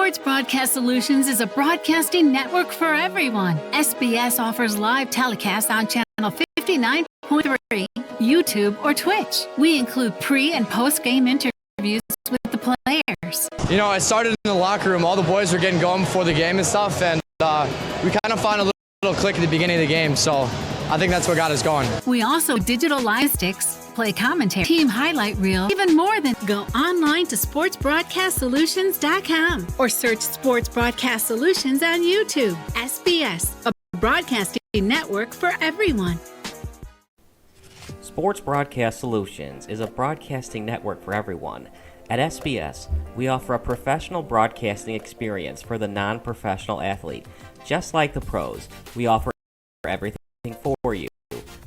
Sports Broadcast Solutions is a broadcasting network for everyone. SBS offers live telecasts on Channel 59.3, YouTube, or Twitch. We include pre- and post-game interviews with the players. You know, I started in the locker room. All the boys were getting going before the game and stuff, and we kind of found a little click at the beginning of the game, so I think that's what got us going. We also digital live sticks, play commentary, team highlight reel, even more than go online to sportsbroadcastsolutions.com or search Sports Broadcast Solutions on YouTube. SBS, a broadcasting network for everyone. Sports Broadcast Solutions is a broadcasting network for everyone. At SBS, we offer a professional broadcasting experience for the non-professional athlete. Just like the pros, we offer everything for you.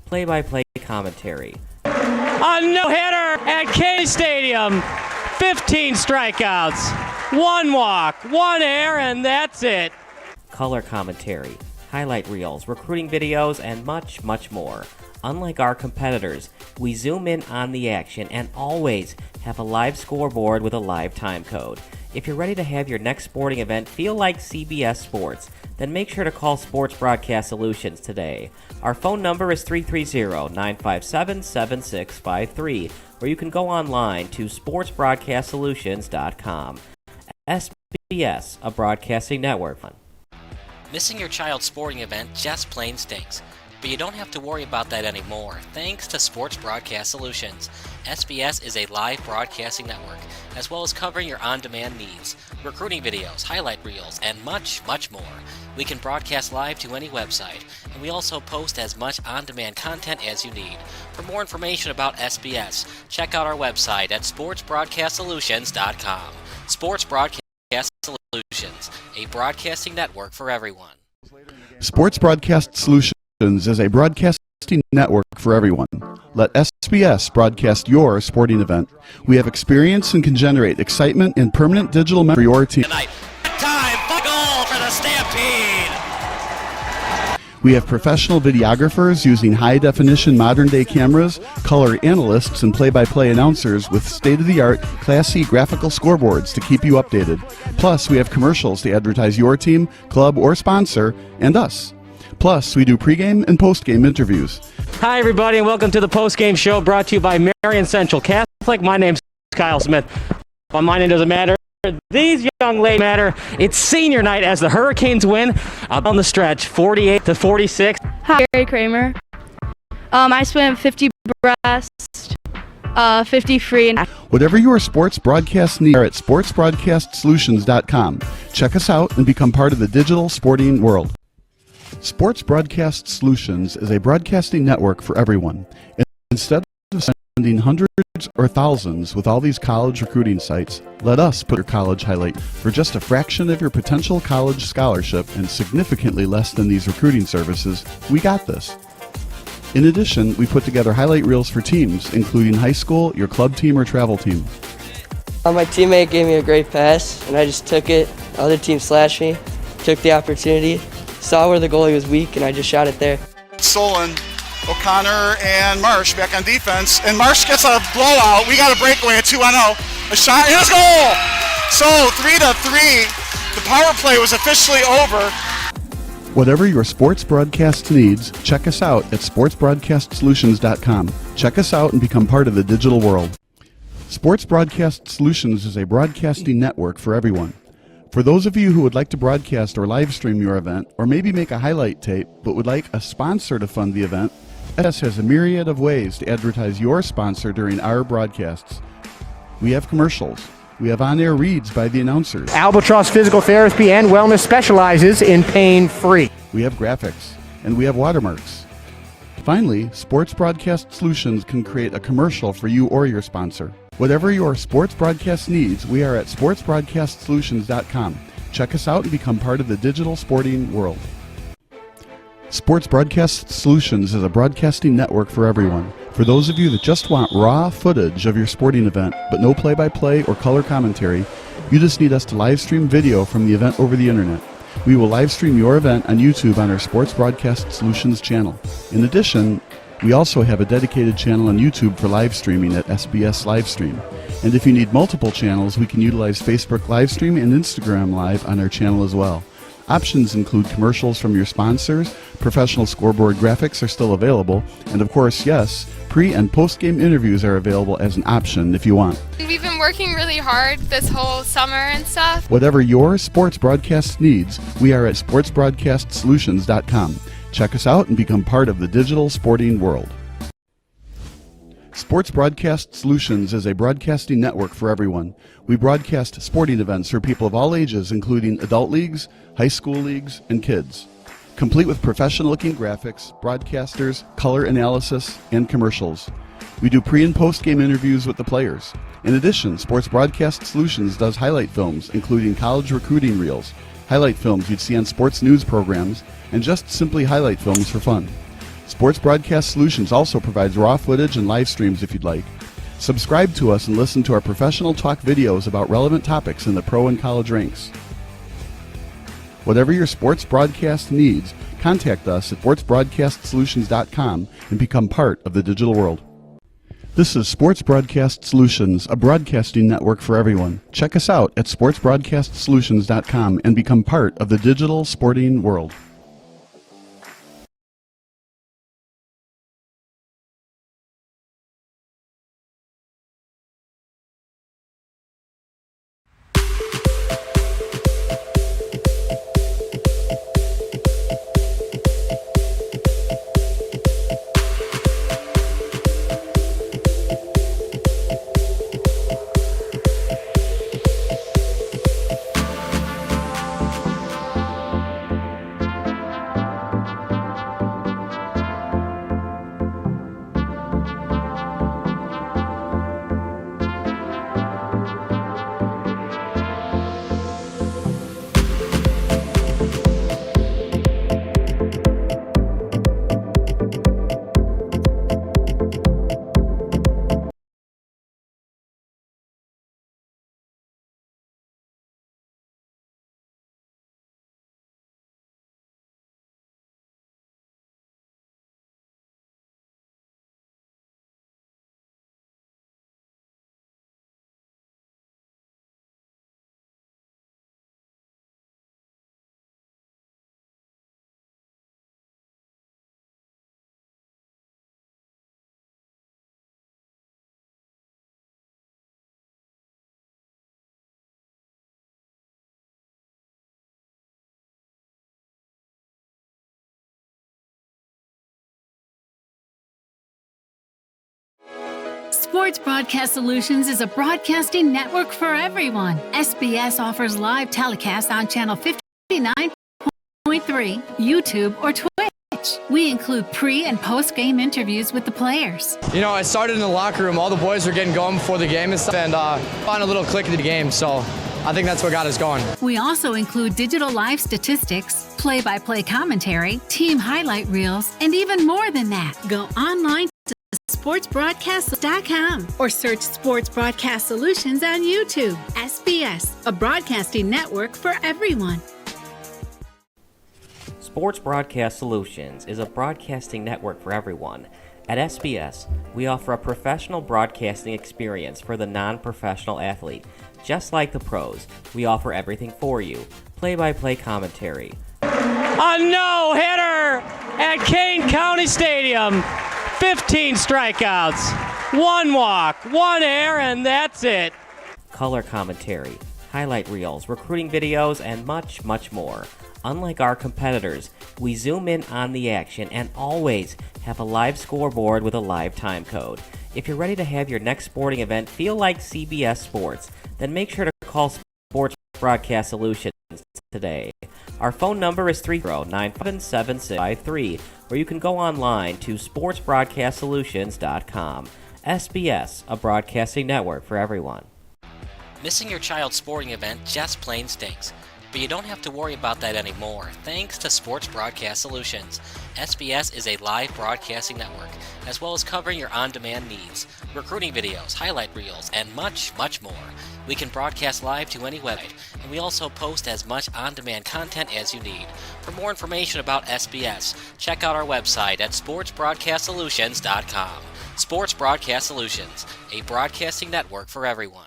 Play-by-play commentary. A no-hitter at K Stadium. 15 strikeouts, 1 walk, 1 error, and that's it. Color commentary, highlight reels, recruiting videos, and much, much more. Unlike our competitors, we zoom in on the action and always have a live scoreboard with a live time code. If you're ready to have your next sporting event feel like CBS Sports, then make sure to call Sports Broadcast Solutions today. Our phone number is 330-957-7653, or you can go online to sportsbroadcastsolutions.com. SBS, a broadcasting network. Missing your child's sporting event just plain stinks. But you don't have to worry about that anymore, thanks to Sports Broadcast Solutions. SBS is a live broadcasting network, as well as covering your on-demand needs, recruiting videos, highlight reels, and much, much more. We can broadcast live to any website, and we also post as much on-demand content as you need. For more information about SBS, check out our website at sportsbroadcastsolutions.com. Sports Broadcast Solutions, a broadcasting network for everyone. Sports Broadcast Solutions is a broadcasting network for everyone. Let SBS broadcast your sporting event. We have experience and can generate excitement and permanent digital memory for your team. Tonight, time for goal for the Stampede! We have professional videographers using high-definition modern-day cameras, color analysts, and play-by-play announcers with state-of-the-art, classy graphical scoreboards to keep you updated. Plus, we have commercials to advertise your team, club, or sponsor, and us. Plus, we do pregame and postgame interviews. Hi, everybody, and welcome to the postgame show brought to you by Marion Central Catholic. My name's Kyle Smith. But my name doesn't matter. These young ladies matter. It's senior night as the Hurricanes win on the stretch, 48-46. Hi, Gary Kramer. I swam 50 breast, 50 free. Whatever your sports broadcast needs are at sportsbroadcastsolutions.com. Check us out and become part of the digital sporting world. Sports Broadcast Solutions is a broadcasting network for everyone. Instead of spending hundreds or thousands with all these college recruiting sites, let us put your college highlight for just a fraction of your potential college scholarship and significantly less than these recruiting services. We got this. In addition, we put together highlight reels for teams, including high school, your club team, or travel team. My teammate gave me a great pass, and I just took it. The other team slashed me, took the opportunity, saw where the goalie was weak, and I just shot it there. Solon, O'Connor, and Marsh back on defense. And Marsh gets a blowout. We got a breakaway at 2-0. A shot, and it's goal! So 3-3. The power play was officially over. Whatever your sports broadcast needs, check us out at sportsbroadcastsolutions.com. Check us out and become part of the digital world. Sports Broadcast Solutions is a broadcasting network for everyone. For those of you who would like to broadcast or live stream your event, or maybe make a highlight tape, but would like a sponsor to fund the event, SBS has a myriad of ways to advertise your sponsor during our broadcasts. We have commercials. We have on-air reads by the announcers. Albatross Physical Therapy and Wellness specializes in pain-free. We have graphics, and we have watermarks. Finally, Sports Broadcast Solutions can create a commercial for you or your sponsor. Whatever your sports broadcast needs, we are at sportsbroadcastsolutions.com. Check us out and become part of the digital sporting world. Sports Broadcast Solutions is a broadcasting network for everyone. For those of you that just want raw footage of your sporting event, but no play-by-play or color commentary, you just need us to live stream video from the event over the internet. We will live stream your event on YouTube on our Sports Broadcast Solutions channel. In addition, we also have a dedicated channel on YouTube for live streaming at SBS Livestream. And if you need multiple channels, we can utilize Facebook Livestream and Instagram Live on our channel as well. Options include commercials from your sponsors, professional scoreboard graphics are still available, and of course, yes, pre- and post-game interviews are available as an option if you want. We've been working really hard this whole summer and stuff. Whatever your sports broadcast needs, we are at sportsbroadcastsolutions.com. Check us out and become part of the digital sporting world. Sports Broadcast Solutions is a broadcasting network for everyone. We broadcast sporting events for people of all ages, including adult leagues, high school leagues, and kids. Complete with professional-looking graphics, broadcasters, color analysis, and commercials. We do pre- and post-game interviews with the players. In addition, Sports Broadcast Solutions does highlight films, including college recruiting reels, highlight films you'd see on sports news programs, and just simply highlight films for fun. Sports Broadcast Solutions also provides raw footage and live streams if you'd like. Subscribe to us and listen to our professional talk videos about relevant topics in the pro and college ranks. Whatever your sports broadcast needs, contact us at sportsbroadcastsolutions.com and become part of the digital world. This is Sports Broadcast Solutions, a broadcasting network for everyone. Check us out at sportsbroadcastsolutions.com and become part of the digital sporting world. Sports Broadcast Solutions is a broadcasting network for everyone. SBS offers live telecasts on channel 59.3, YouTube, or Twitch. We include pre- and post-game interviews with the players. You know, I started in the locker room. All the boys were getting going before the game and stuff, and found a little click at the game, so I think that's what got us going. We also include digital live statistics, play-by-play commentary, team highlight reels, and even more than that. Go online to sportsbroadcast.com or search Sports Broadcast Solutions on YouTube. SBS, a broadcasting network for everyone. Sports Broadcast Solutions is a broadcasting network for everyone. At SBS, we offer a professional broadcasting experience for the non-professional athlete. Just like the pros, we offer everything for you. Play-by-play commentary. A no-hitter at Kane County Stadium. 15 strikeouts, 1 walk, 1 error, and that's it. Color commentary, highlight reels, recruiting videos, and much, much more. Unlike our competitors, we zoom in on the action and always have a live scoreboard with a live time code. If you're ready to have your next sporting event feel like CBS Sports, then make sure to call Sports Broadcast Solutions today. Our phone number is 309-576-53, or you can go online to sportsbroadcastsolutions.com. SBS, a broadcasting network for everyone. Missing your child's sporting event just plain stinks. But you don't have to worry about that anymore, thanks to Sports Broadcast Solutions. SBS is a live broadcasting network, as well as covering your on-demand needs, recruiting videos, highlight reels, and much, much more. We can broadcast live to any website, and we also post as much on-demand content as you need. For more information about SBS, check out our website at sportsbroadcastsolutions.com. Sports Broadcast Solutions, a broadcasting network for everyone.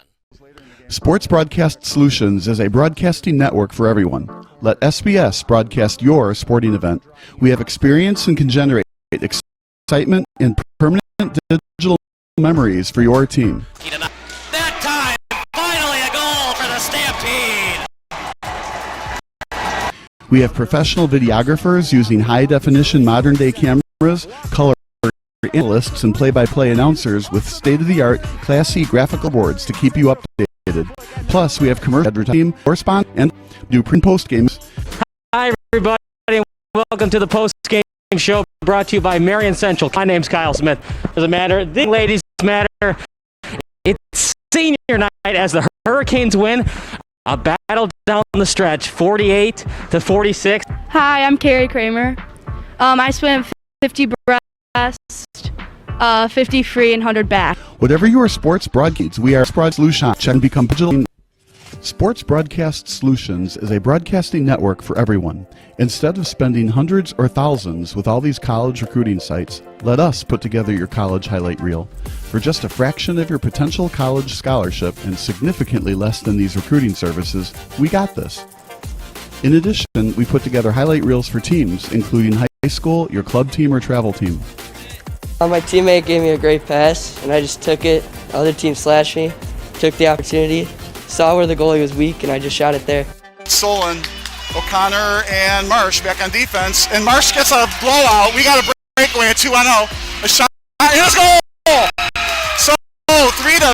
Sports Broadcast Solutions is a broadcasting network for everyone. Let SBS broadcast your sporting event. We have experience and can generate excitement and permanent digital memories for your team. That time, finally a goal for the Stampede! We have professional videographers using high-definition modern-day cameras, color analysts, and play-by-play announcers with state-of-the-art Class C graphical boards to keep you updated. Plus, we have commercial advertising, correspond, and do pre- and post games. Hi, everybody, and welcome to the post-game show brought to you by Marion Central. My name's Kyle Smith. Doesn't matter. The ladies matter. It's senior night as the Hurricanes win a battle down the stretch, 48-46. Hi, I'm Carrie Kramer. I swam 50 breast, 50 free, and 100 back. Whatever your sports broadcasts, we are Sports Solutions. Check and become digital. Sports Broadcast Solutions is a broadcasting network for everyone. Instead of spending hundreds or thousands with all these college recruiting sites, let us put together your college highlight reel. For just a fraction of your potential college scholarship and significantly less than these recruiting services, we got this. In addition, we put together highlight reels for teams, including high school, your club team, or travel team. My teammate gave me a great pass, and I just took it. Other team slashed me, took the opportunity, saw where the goalie was weak, and I just shot it there. Stolen. O'Connor and Marsh back on defense, and Marsh gets a blowout. We got a breakaway at 2-0. A shot, and it's goal! So 3-3.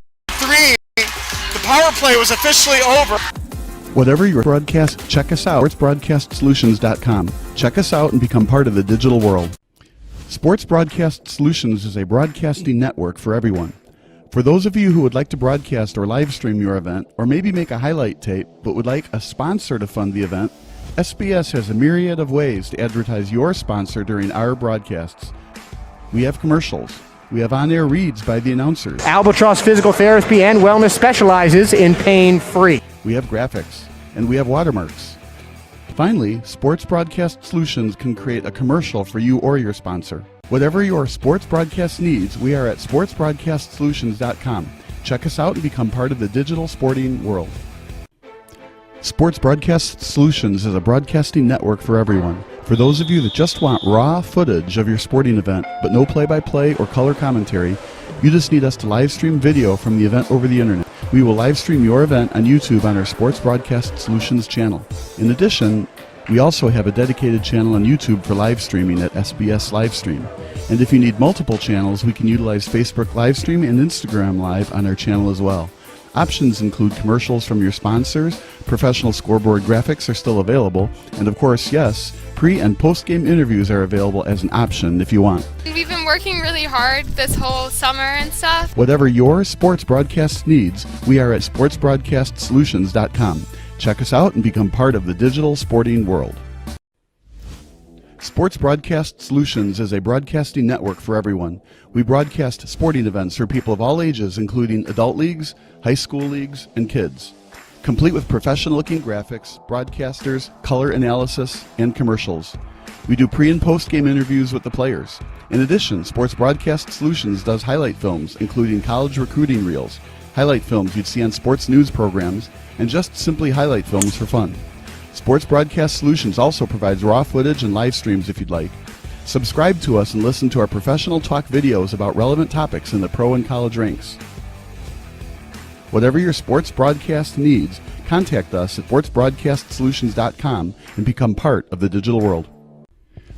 The power play was officially over. Whatever your broadcast, check us out, sportsbroadcastsolutions.com. Check us out and become part of the digital world. Sports Broadcast Solutions is a broadcasting network for everyone. For those of you who would like to broadcast or live stream your event, or maybe make a highlight tape, but would like a sponsor to fund the event, SBS has a myriad of ways to advertise your sponsor during our broadcasts. We have commercials. We have on-air reads by the announcers. Albatross Physical Therapy and Wellness specializes in pain-free. We have graphics. And we have watermarks. Finally, Sports Broadcast Solutions can create a commercial for you or your sponsor. Whatever your sports broadcast needs, we are at sportsbroadcastsolutions.com. Check us out and become part of the digital sporting world. Sports Broadcast Solutions is a broadcasting network for everyone. For those of you that just want raw footage of your sporting event, but no play-by-play or color commentary, you just need us to live stream video from the event over the internet. We will live stream your event on YouTube on our Sports Broadcast Solutions channel. In addition, we also have a dedicated channel on YouTube for live streaming at SBS Livestream. And if you need multiple channels, we can utilize Facebook Livestream and Instagram Live on our channel as well. Options include commercials from your sponsors, professional scoreboard graphics are still available, and of course, yes, pre- and post-game interviews are available as an option if you want. We've been working really hard this whole summer and stuff. Whatever your sports broadcast needs, we are at sportsbroadcastsolutions.com. Check us out and become part of the digital sporting world. Sports Broadcast Solutions is a broadcasting network for everyone. We broadcast sporting events for people of all ages, including adult leagues, high school leagues, and kids. Complete with professional-looking graphics, broadcasters, color analysis, and commercials. We do pre- and post-game interviews with the players. In addition, Sports Broadcast Solutions does highlight films, including college recruiting reels, highlight films you'd see on sports news programs, and just simply highlight films for fun. Sports Broadcast Solutions also provides raw footage and live streams if you'd like. Subscribe to us and listen to our professional talk videos about relevant topics in the pro and college ranks. Whatever your sports broadcast needs, contact us at sportsbroadcastsolutions.com and become part of the digital world.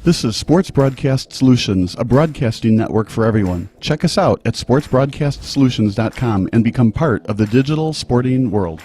This is Sports Broadcast Solutions, a broadcasting network for everyone. Check us out at sportsbroadcastsolutions.com and become part of the digital sporting world.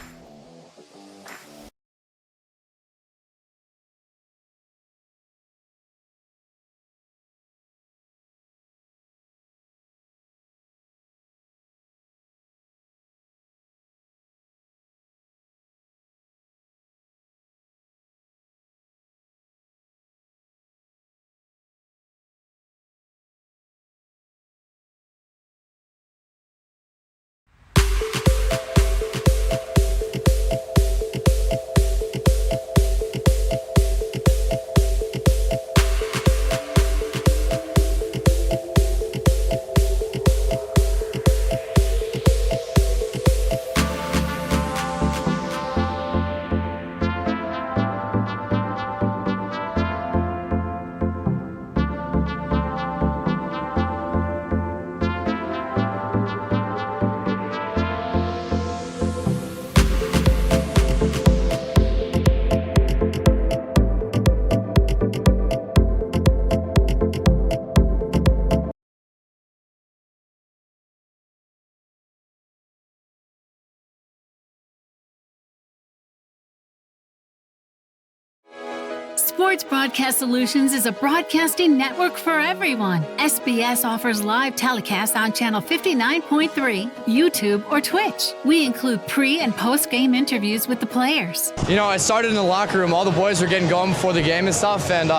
Sports Broadcast Solutions is a broadcasting network for everyone. SBS offers live telecasts on Channel 59.3, YouTube, or Twitch. We include pre- and post-game interviews with the players. You know, I started in the locker room. All the boys were getting going before the game and stuff, and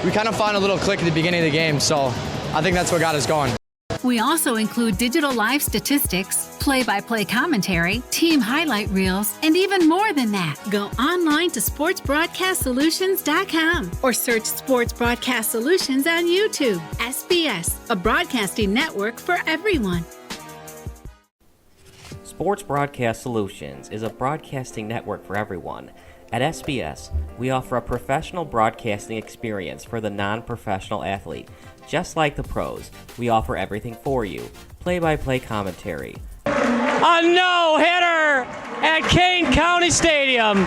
we kind of found a little click at the beginning of the game, so I think that's what got us going. We also include digital live statistics, play-by-play commentary, team highlight reels, and even more than that. Go online to sportsbroadcastsolutions.com or search Sports Broadcast Solutions on YouTube. SBS, a broadcasting network for everyone. Sports Broadcast Solutions is a broadcasting network for everyone. At SBS, we offer a professional broadcasting experience for the non-professional athlete. Just like the pros, we offer everything for you. Play-by-play commentary. A no-hitter at Kane County Stadium.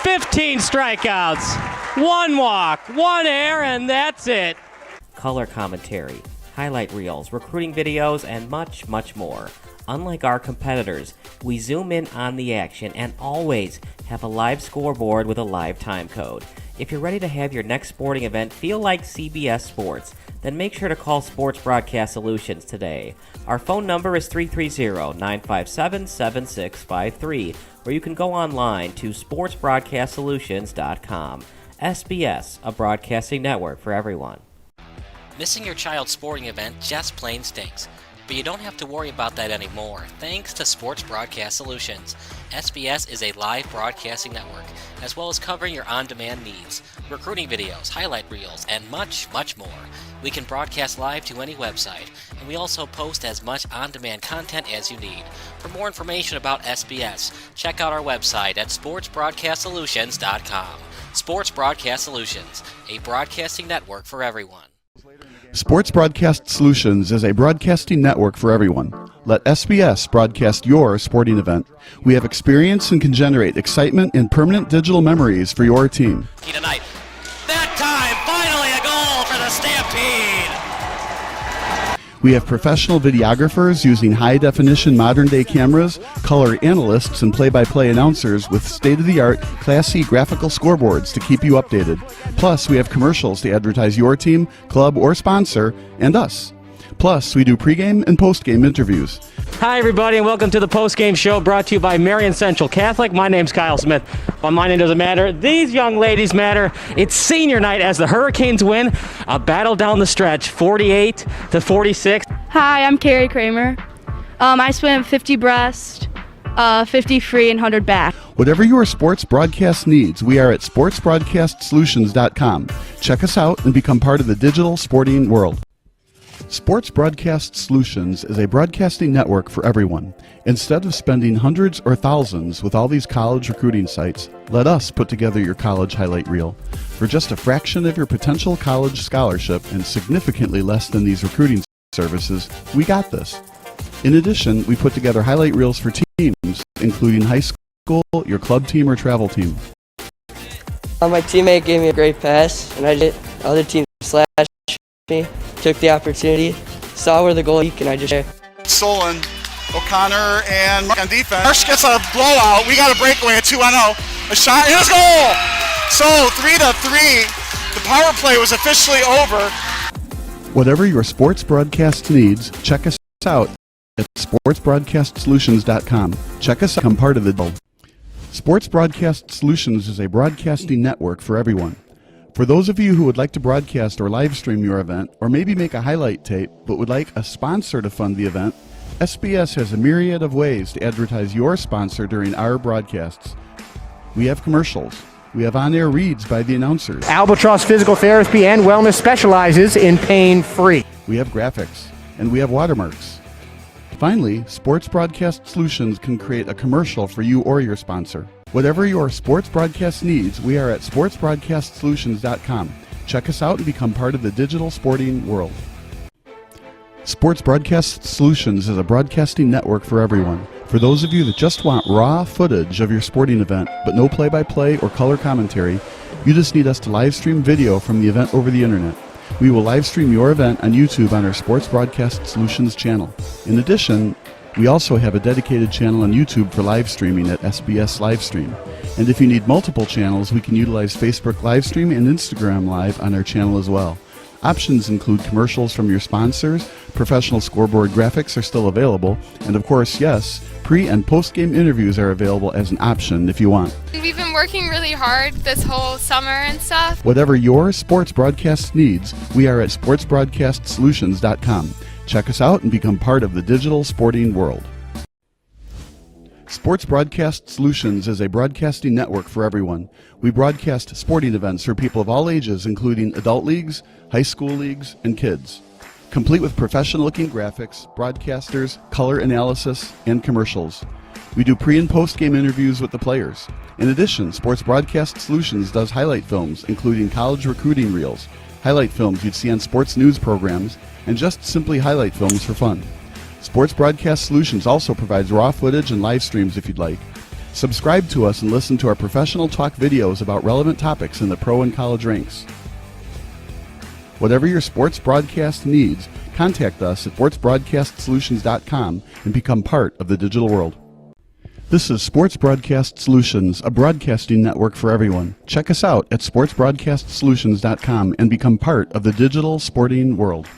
15 strikeouts, 1 walk, 1 error, and that's it. Color commentary, highlight reels, recruiting videos, and much, much more. Unlike our competitors, we zoom in on the action and always have a live scoreboard with a live time code. If you're ready to have your next sporting event feel like CBS Sports, then make sure to call Sports Broadcast Solutions today. Our phone number is 330-957-7653, or you can go online to sportsbroadcastsolutions.com. SBS, a broadcasting network for everyone. Missing your child's sporting event just plain stinks. But you don't have to worry about that anymore, thanks to Sports Broadcast Solutions. SBS is a live broadcasting network, as well as covering your on-demand needs, recruiting videos, highlight reels, and much, much more. We can broadcast live to any website, and we also post as much on-demand content as you need. For more information about SBS, check out our website at sportsbroadcastsolutions.com. Sports Broadcast Solutions, a broadcasting network for everyone. Sports Broadcast Solutions is a broadcasting network for everyone. Let SBS broadcast your sporting event. We have experience and can generate excitement and permanent digital memories for your team. Tonight. That time, finally a goal for the Stampede! We have professional videographers using high-definition modern-day cameras, color analysts, and play-by-play announcers with state-of-the-art, classy graphical scoreboards to keep you updated. Plus, we have commercials to advertise your team, club, or sponsor, and us. Plus, we do pregame and postgame interviews. Hi, everybody, and welcome to the post-game show brought to you by Marion Central Catholic. My name's Kyle Smith. Well, my name doesn't matter. These young ladies matter. It's senior night as the Hurricanes win a battle down the stretch, 48-46. Hi, I'm Carrie Kramer. I swim 50 breast, 50 free, and 100 back. Whatever your sports broadcast needs, we are at sportsbroadcastsolutions.com. Check us out and become part of the digital sporting world. Sports Broadcast Solutions is a broadcasting network for everyone. Instead of spending hundreds or thousands with all these college recruiting sites, let us put together your college highlight reel. For just a fraction of your potential college scholarship and significantly less than these recruiting services, we got this. In addition, we put together highlight reels for teams, including high school, your club team, or travel team. My teammate gave me a great pass, and I did. Other teams slashed me. Took the opportunity, saw where the goal leaked, and I just... Solon, O'Connor, and Mark on defense. Marsh gets a blowout. We got a breakaway at 2-0. A shot, and a goal! So, 3-3. The power play was officially over. Whatever your sports broadcast needs, check us out at sportsbroadcastsolutions.com. Check us out and become part of the world. Sports Broadcast Solutions is a broadcasting network for everyone. For those of you who would like to broadcast or live stream your event, or maybe make a highlight tape, but would like a sponsor to fund the event, SBS has a myriad of ways to advertise your sponsor during our broadcasts. We have commercials. We have on-air reads by the announcers. Albatross Physical Therapy and Wellness specializes in pain-free. We have graphics. And we have watermarks. Finally, Sports Broadcast Solutions can create a commercial for you or your sponsor. Whatever your sports broadcast needs, we are at sportsbroadcastsolutions.com. Check us out and become part of the digital sporting world. Sports Broadcast Solutions is a broadcasting network for everyone. For those of you that just want raw footage of your sporting event, but no play-by-play or color commentary, you just need us to live stream video from the event over the internet. We will live stream your event on YouTube on our Sports Broadcast Solutions channel. In addition, we also have a dedicated channel on YouTube for live streaming at SBS Livestream. And if you need multiple channels, we can utilize Facebook Livestream and Instagram Live on our channel as well. Options include commercials from your sponsors, professional scoreboard graphics are still available, and of course, yes, pre- and post-game interviews are available as an option if you want. We've been working really hard this whole summer and stuff. Whatever your sports broadcast needs, we are at sportsbroadcastsolutions.com. Check us out and become part of the digital sporting world. Sports Broadcast Solutions is a broadcasting network for everyone. We broadcast sporting events for people of all ages, including adult leagues, high school leagues, and kids. Complete with professional-looking graphics, broadcasters, color analysis, and commercials. We do pre- and post-game interviews with the players. In addition, Sports Broadcast Solutions does highlight films, including college recruiting reels, highlight films you'd see on sports news programs, and just simply highlight films for fun. Sports Broadcast Solutions also provides raw footage and live streams if you'd like. Subscribe to us and listen to our professional talk videos about relevant topics in the pro and college ranks. Whatever your sports broadcast needs, contact us at sportsbroadcastsolutions.com and become part of the digital world. This is Sports Broadcast Solutions, a broadcasting network for everyone. Check us out at sportsbroadcastsolutions.com and become part of the digital sporting world.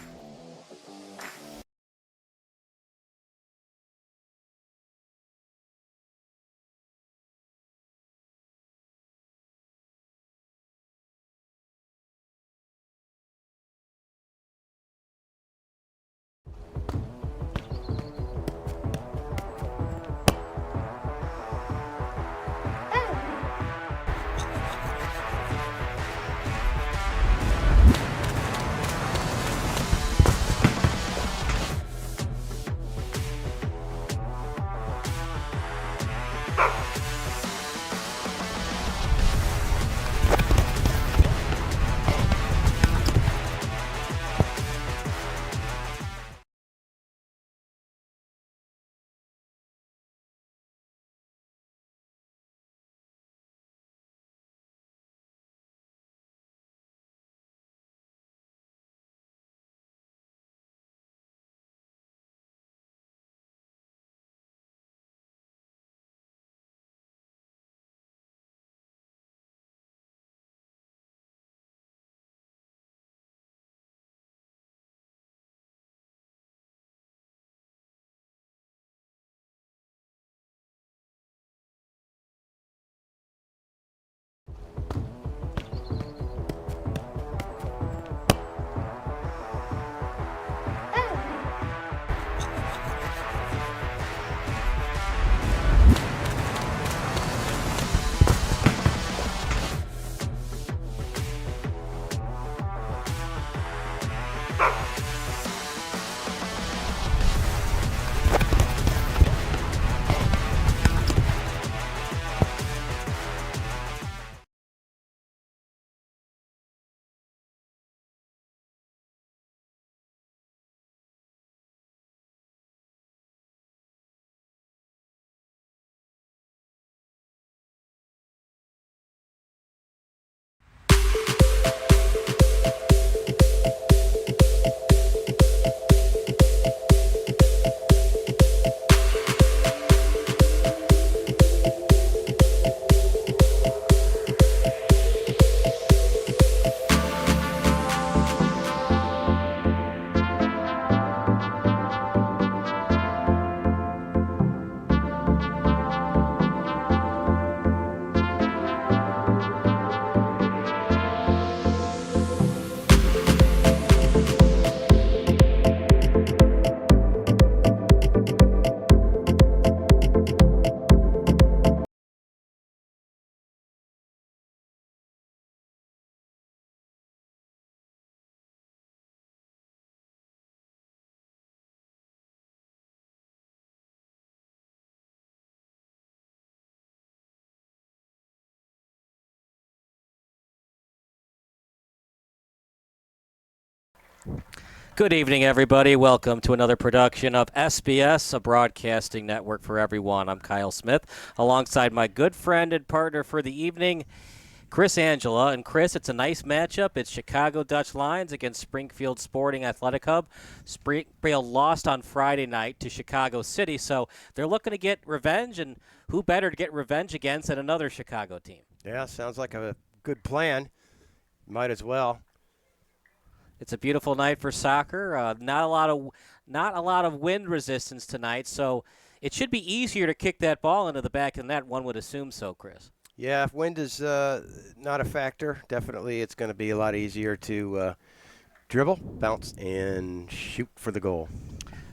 Good evening, everybody. Welcome to another production of SBS, a broadcasting network for everyone. I'm Kyle Smith, alongside my good friend and partner for the evening, Chris Angela. And Chris, it's a nice matchup. It's Chicago Dutch Lions against Springfield Sporting Athletic Hub. Springfield lost on Friday night to Chicago City, so they're looking to get revenge, and who better to get revenge against than another Chicago team? Yeah, sounds like a good plan. Might as well. It's a beautiful night for soccer. Not a lot of wind resistance tonight, so it should be easier to kick that ball into the back of the net. One would assume so, Chris. Yeah, if wind is not a factor, definitely it's going to be a lot easier to dribble, bounce, and shoot for the goal.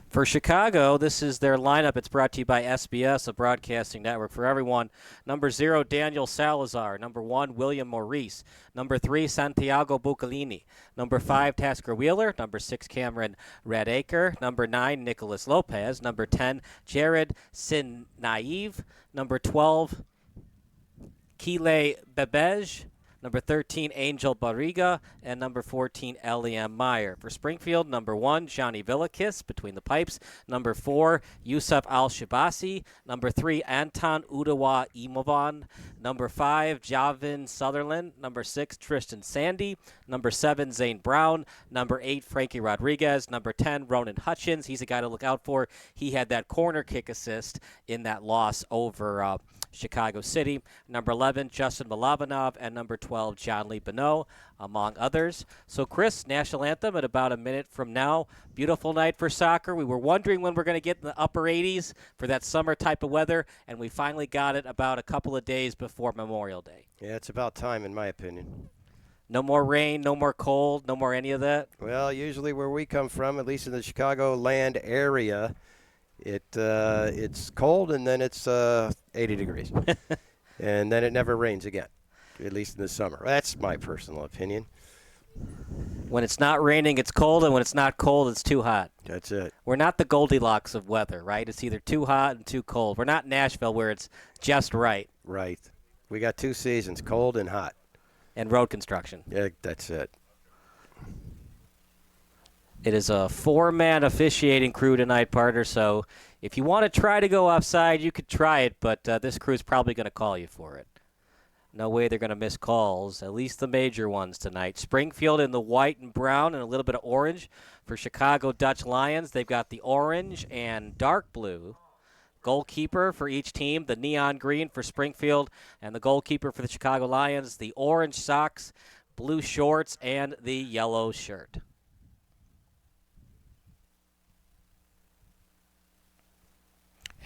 For Chicago, this is their lineup. It's brought to you by SBS, a broadcasting network for everyone. Number 0, Daniel Salazar. Number 1, William Maurice. Number 3, Santiago Bucalini. Number 5, Tasker Wheeler. Number 6, Cameron Radacre. Number 9, Nicholas Lopez. Number 10, Jared Sinaive. Number 12, Kile Bebej. Number 13, Angel Barriga, and number 14, Eliam Meyer. For Springfield, number 1, Johnny Villakis, between the pipes. Number 4, Yusuf Al-Shabasi. Number 3, Anton Udawa Imovan. Number 5, Javin Sutherland. Number 6, Tristan Sandy. Number 7, Zane Brown. Number 8, Frankie Rodriguez. Number 10, Ronan Hutchins. He's a guy to look out for. He had that corner kick assist in that loss over Chicago City. Number 11, Justin Malavanov, and number 12, John Lee Bonneau, among others. So, Chris, national anthem at about a minute from now. Beautiful night for soccer. We were wondering when we're going to get in the upper 80s for that summer type of weather, and we finally got it about a couple of days before Memorial Day. Yeah, it's about time, in my opinion. No more rain, no more cold, no more any of that? Well, usually where we come from, at least in the Chicagoland area, it's cold and then it's 80 degrees. And then it never rains again, at least in the summer. That's my personal opinion. When it's not raining, it's cold, and when it's not cold, it's too hot. That's it. We're not the Goldilocks of weather, right? It's either too hot and too cold. We're not Nashville where it's just right. Right. We got 2 seasons, cold and hot. And road construction. Yeah, that's it. It is a 4-man officiating crew tonight, partner, so if you want to try to go offside, you could try it, but this crew's probably going to call you for it. No way they're going to miss calls, at least the major ones tonight. Springfield in the white and brown and a little bit of orange. For Chicago Dutch Lions, they've got the orange and dark blue. Goalkeeper for each team, the neon green for Springfield, and the goalkeeper for the Chicago Lions, the orange socks, blue shorts, and the yellow shirt.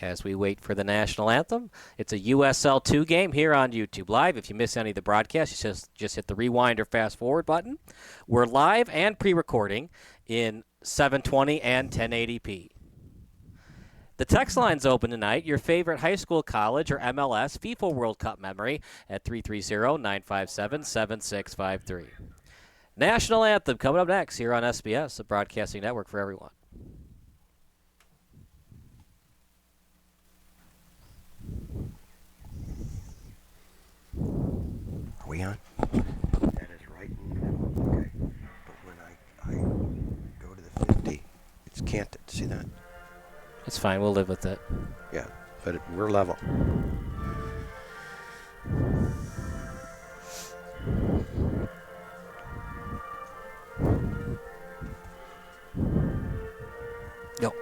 As we wait for the national anthem, it's a USL 2 game here on YouTube Live. If you miss any of the broadcast, you just hit the rewind or fast forward button. We're live and pre-recording in 720 and 1080p. The text line's open tonight. Your favorite high school, college, or MLS FIFA World Cup memory at 330-957-7653. National anthem coming up next here on SBS, the broadcasting network for everyone. Are we on? That is right in the middle. Okay. But when I go to the 50, it's canted. See that? It's fine. We'll live with it. Yeah, but we're level. Go.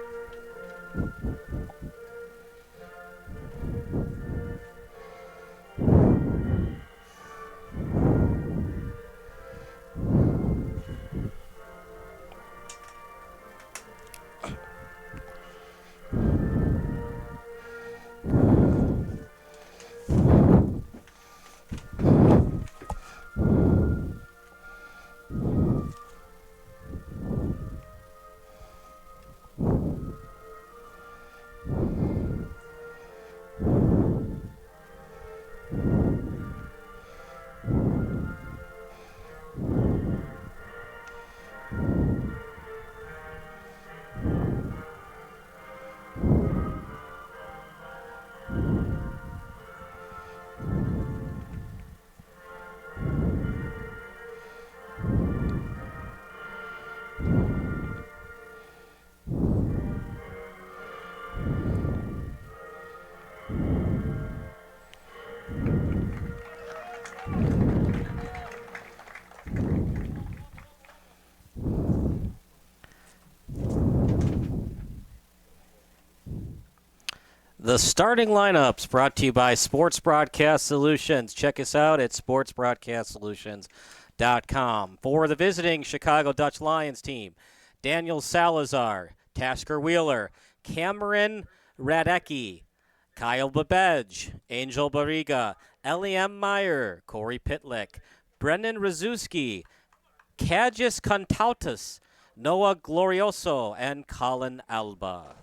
The starting lineups brought to you by Sports Broadcast Solutions. Check us out at sportsbroadcastsolutions.com. For the visiting Chicago Dutch Lions team, Daniel Salazar, Tasker Wheeler, Cameron Radecki, Kyle Babej, Angel Barriga, Eliam Meyer, Corey Pitlick, Brendan Rzuski, Kajis Kontautas, Noah Glorioso, and Colin Alba.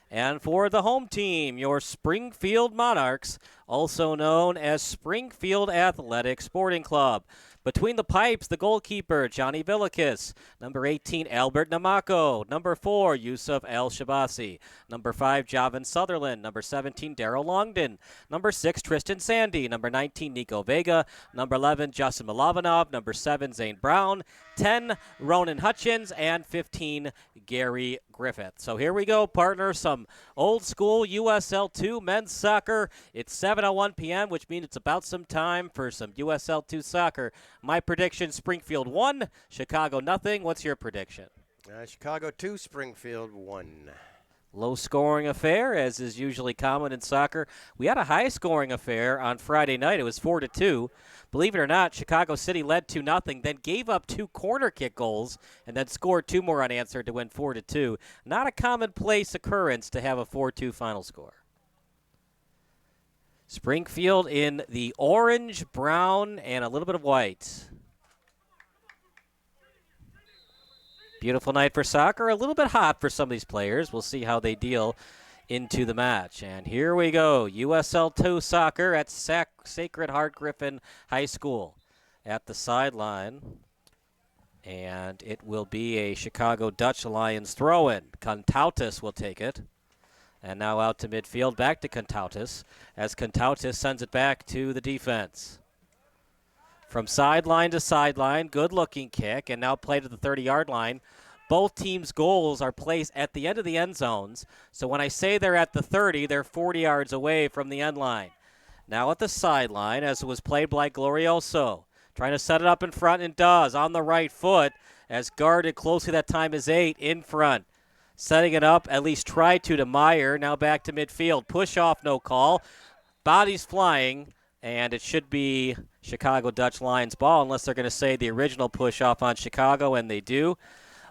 And for the home team, your Springfield Monarchs, also known as Springfield Athletic Sporting Club. Between the pipes, the goalkeeper, Johnny Villikis. Number 18, Albert Namako. Number 4, Yusuf El-Shabasi. Number 5, Javin Sutherland. Number 17, Daryl Longden. Number 6, Tristan Sandy. Number 19, Nico Vega. Number 11, Justin Milovanov. Number 7, Zane Brown. 10, Ronan Hutchins. And 15, Gary Griffith. So here we go, partner. Some old school USL2 men's soccer. It's 7:01 p.m., which means it's about some time for some USL2 soccer. My prediction, Springfield 1, Chicago nothing. What's your prediction? Chicago 2, Springfield 1. Low-scoring affair, as is usually common in soccer. We had a high-scoring affair on Friday night. It was 4-2. Believe it or not, Chicago City led 2-0, then gave up 2 corner kick goals, and then scored 2 more unanswered to win 4-2. Not a commonplace occurrence to have a 4-2 final score. Springfield in the orange, brown, and a little bit of white. Beautiful night for soccer. A little bit hot for some of these players. We'll see how they deal into the match. And here we go. USL2 soccer at Sacred Heart Griffin High School at the sideline. And it will be a Chicago Dutch Lions throw-in. Kontautas will take it. And now out to midfield, back to Kontautas, as Kontautas sends it back to the defense. From sideline to sideline, good-looking kick, and now play to the 30-yard line. Both teams' goals are placed at the end of the end zones, so when I say they're at the 30, they're 40 yards away from the end line. Now at the sideline, as it was played by Glorioso, trying to set it up in front, and does, on the right foot, as guarded closely that time is 8, in front. Setting it up, at least tried to Meyer. Now back to midfield. Push off, no call. Bodies flying, and it should be Chicago Dutch Lions ball, unless they're going to say the original push off on Chicago, and they do.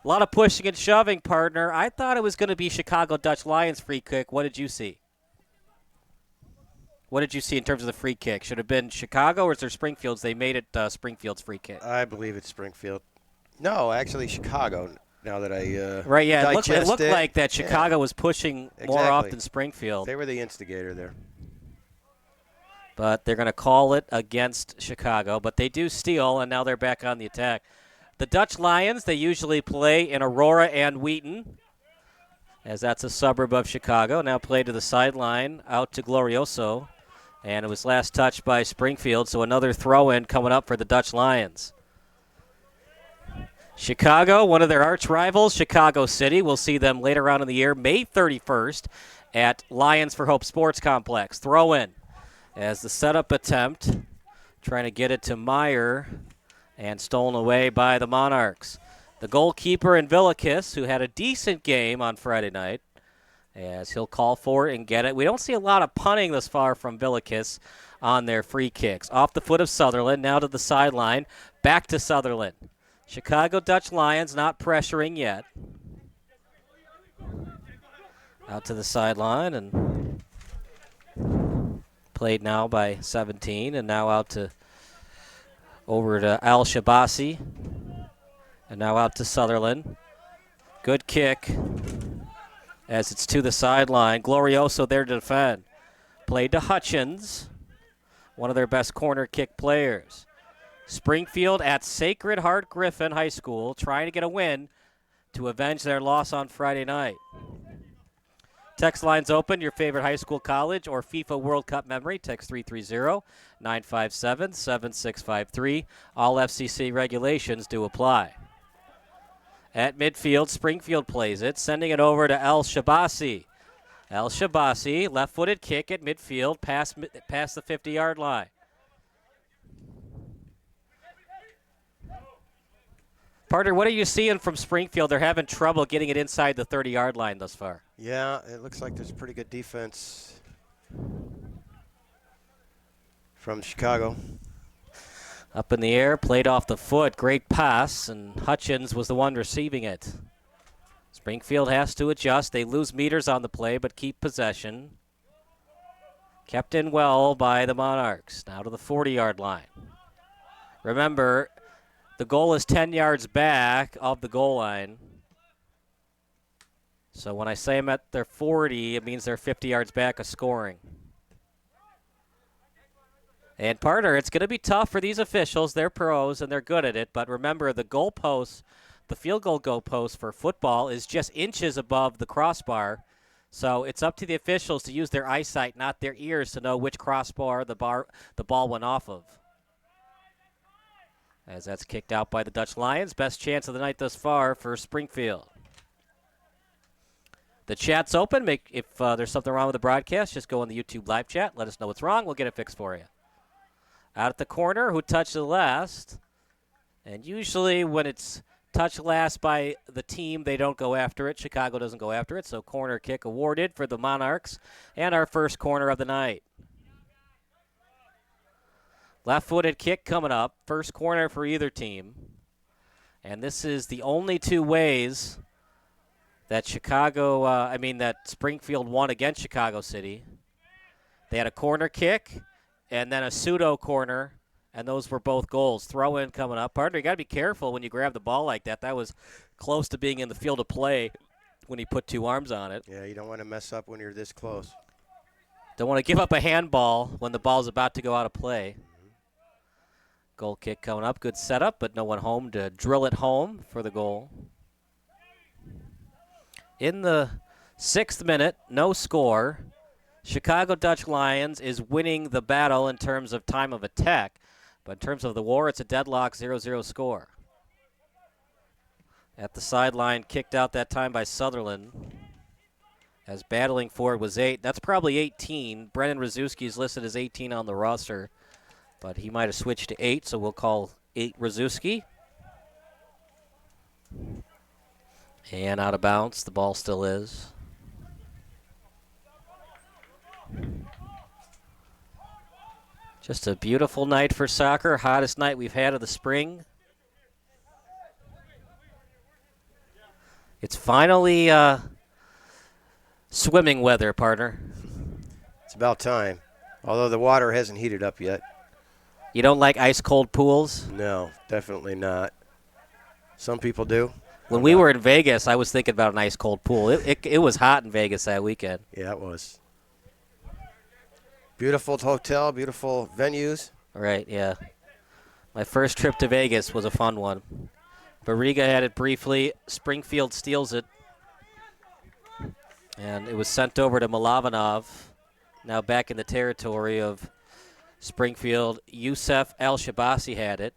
A lot of pushing and shoving, partner. I thought it was going to be Chicago Dutch Lions free kick. What did you see? What did you see in terms of the free kick? Should it have been Chicago, or is there Springfield's? They made it Springfield's free kick. I believe it's Springfield. No, actually Chicago. Now that I right, yeah, it looked it. like that Chicago was pushing more off than Springfield. They were the instigator there. But they're going to call it against Chicago. But they do steal, and now they're back on the attack. The Dutch Lions, they usually play in Aurora and Wheaton, as that's a suburb of Chicago. Now play to the sideline, out to Glorioso. And it was last touched by Springfield, so another throw-in coming up for the Dutch Lions. Chicago, one of their arch rivals, Chicago City. We'll see them later on in the year, May 31st, at Lions for Hope Sports Complex. Throw in as the setup attempt, trying to get it to Meyer, and stolen away by the Monarchs. The goalkeeper in Villikis, who had a decent game on Friday night, as he'll call for it and get it. We don't see a lot of punting thus far from Villikis on their free kicks. Off the foot of Sutherland, now to the sideline, back to Sutherland. Chicago Dutch Lions not pressuring yet. Out to the sideline and played now by 17, and now out to over to Al-Shabasi, and now out to Sutherland. Good kick as it's to the sideline. Glorioso there to defend. Played to Hutchins, one of their best corner kick players. Springfield at Sacred Heart Griffin High School trying to get a win to avenge their loss on Friday night. Text lines open, your favorite high school, college, or FIFA World Cup memory. Text 330-957-7653. All FCC regulations do apply. At midfield, Springfield plays it, sending it over to El-Shabasi. El-Shabasi, left-footed kick at midfield, past the 50-yard line. Partner, what are you seeing from Springfield? They're having trouble getting it inside the 30-yard line thus far. Yeah, it looks like there's pretty good defense from Chicago. Up in the air, played off the foot. Great pass, and Hutchins was the one receiving it. Springfield has to adjust. They lose meters on the play, but keep possession. Kept in well by the Monarchs. Now to the 40-yard line. Remember, the goal is 10 yards back of the goal line. So when I say I'm at their 40, it means they're 50 yards back of scoring. And partner, it's going to be tough for these officials. They're pros and they're good at it. But remember, the goalpost, the field goal goalpost for football is just inches above the crossbar. So it's up to the officials to use their eyesight, not their ears, to know which crossbar the ball went off of. As that's kicked out by the Dutch Lions. Best chance of the night thus far for Springfield. The chat's open. If there's something wrong with the broadcast, just go in the YouTube live chat. Let us know what's wrong. We'll get it fixed for you. Out at the corner, who touched it last? And usually when it's touched last by the team, they don't go after it. Chicago doesn't go after it, so corner kick awarded for the Monarchs, and our first corner of the night. Left-footed kick coming up, first corner for either team. And this is the only two ways that that Springfield won against Chicago City. They had a corner kick and then a pseudo corner, and those were both goals. Throw in coming up. Partner, you got to be careful when you grab the ball like that. That was close to being in the field of play when he put two arms on it. Yeah, you don't want to mess up when you're this close. Don't want to give up a handball when the ball's about to go out of play. Goal kick coming up. Good setup, but no one home to drill it home for the goal. In the 6th minute, no score. Chicago Dutch Lions is winning the battle in terms of time of attack. But in terms of the war, it's a deadlock 0-0 score. At the sideline, kicked out that time by Sutherland. As battling for it was 8. That's probably 18. Brennan Rzuski is listed as 18 on the roster. But he might have switched to 8, so we'll call 8 Rzuski. And out of bounds, the ball still is. Just a beautiful night for soccer. Hottest night we've had of the spring. It's finally swimming weather, partner. It's about time. Although the water hasn't heated up yet. You don't like ice-cold pools? No, definitely not. Some people do. When we were in Vegas, I was thinking about an ice-cold pool. It was hot in Vegas that weekend. Yeah, it was. Beautiful hotel, beautiful venues. Right, yeah. My first trip to Vegas was a fun one. Barriga had it briefly. Springfield steals it. And it was sent over to Milavanov. Now back in the territory of Springfield. Youssef El-Shabasi had it.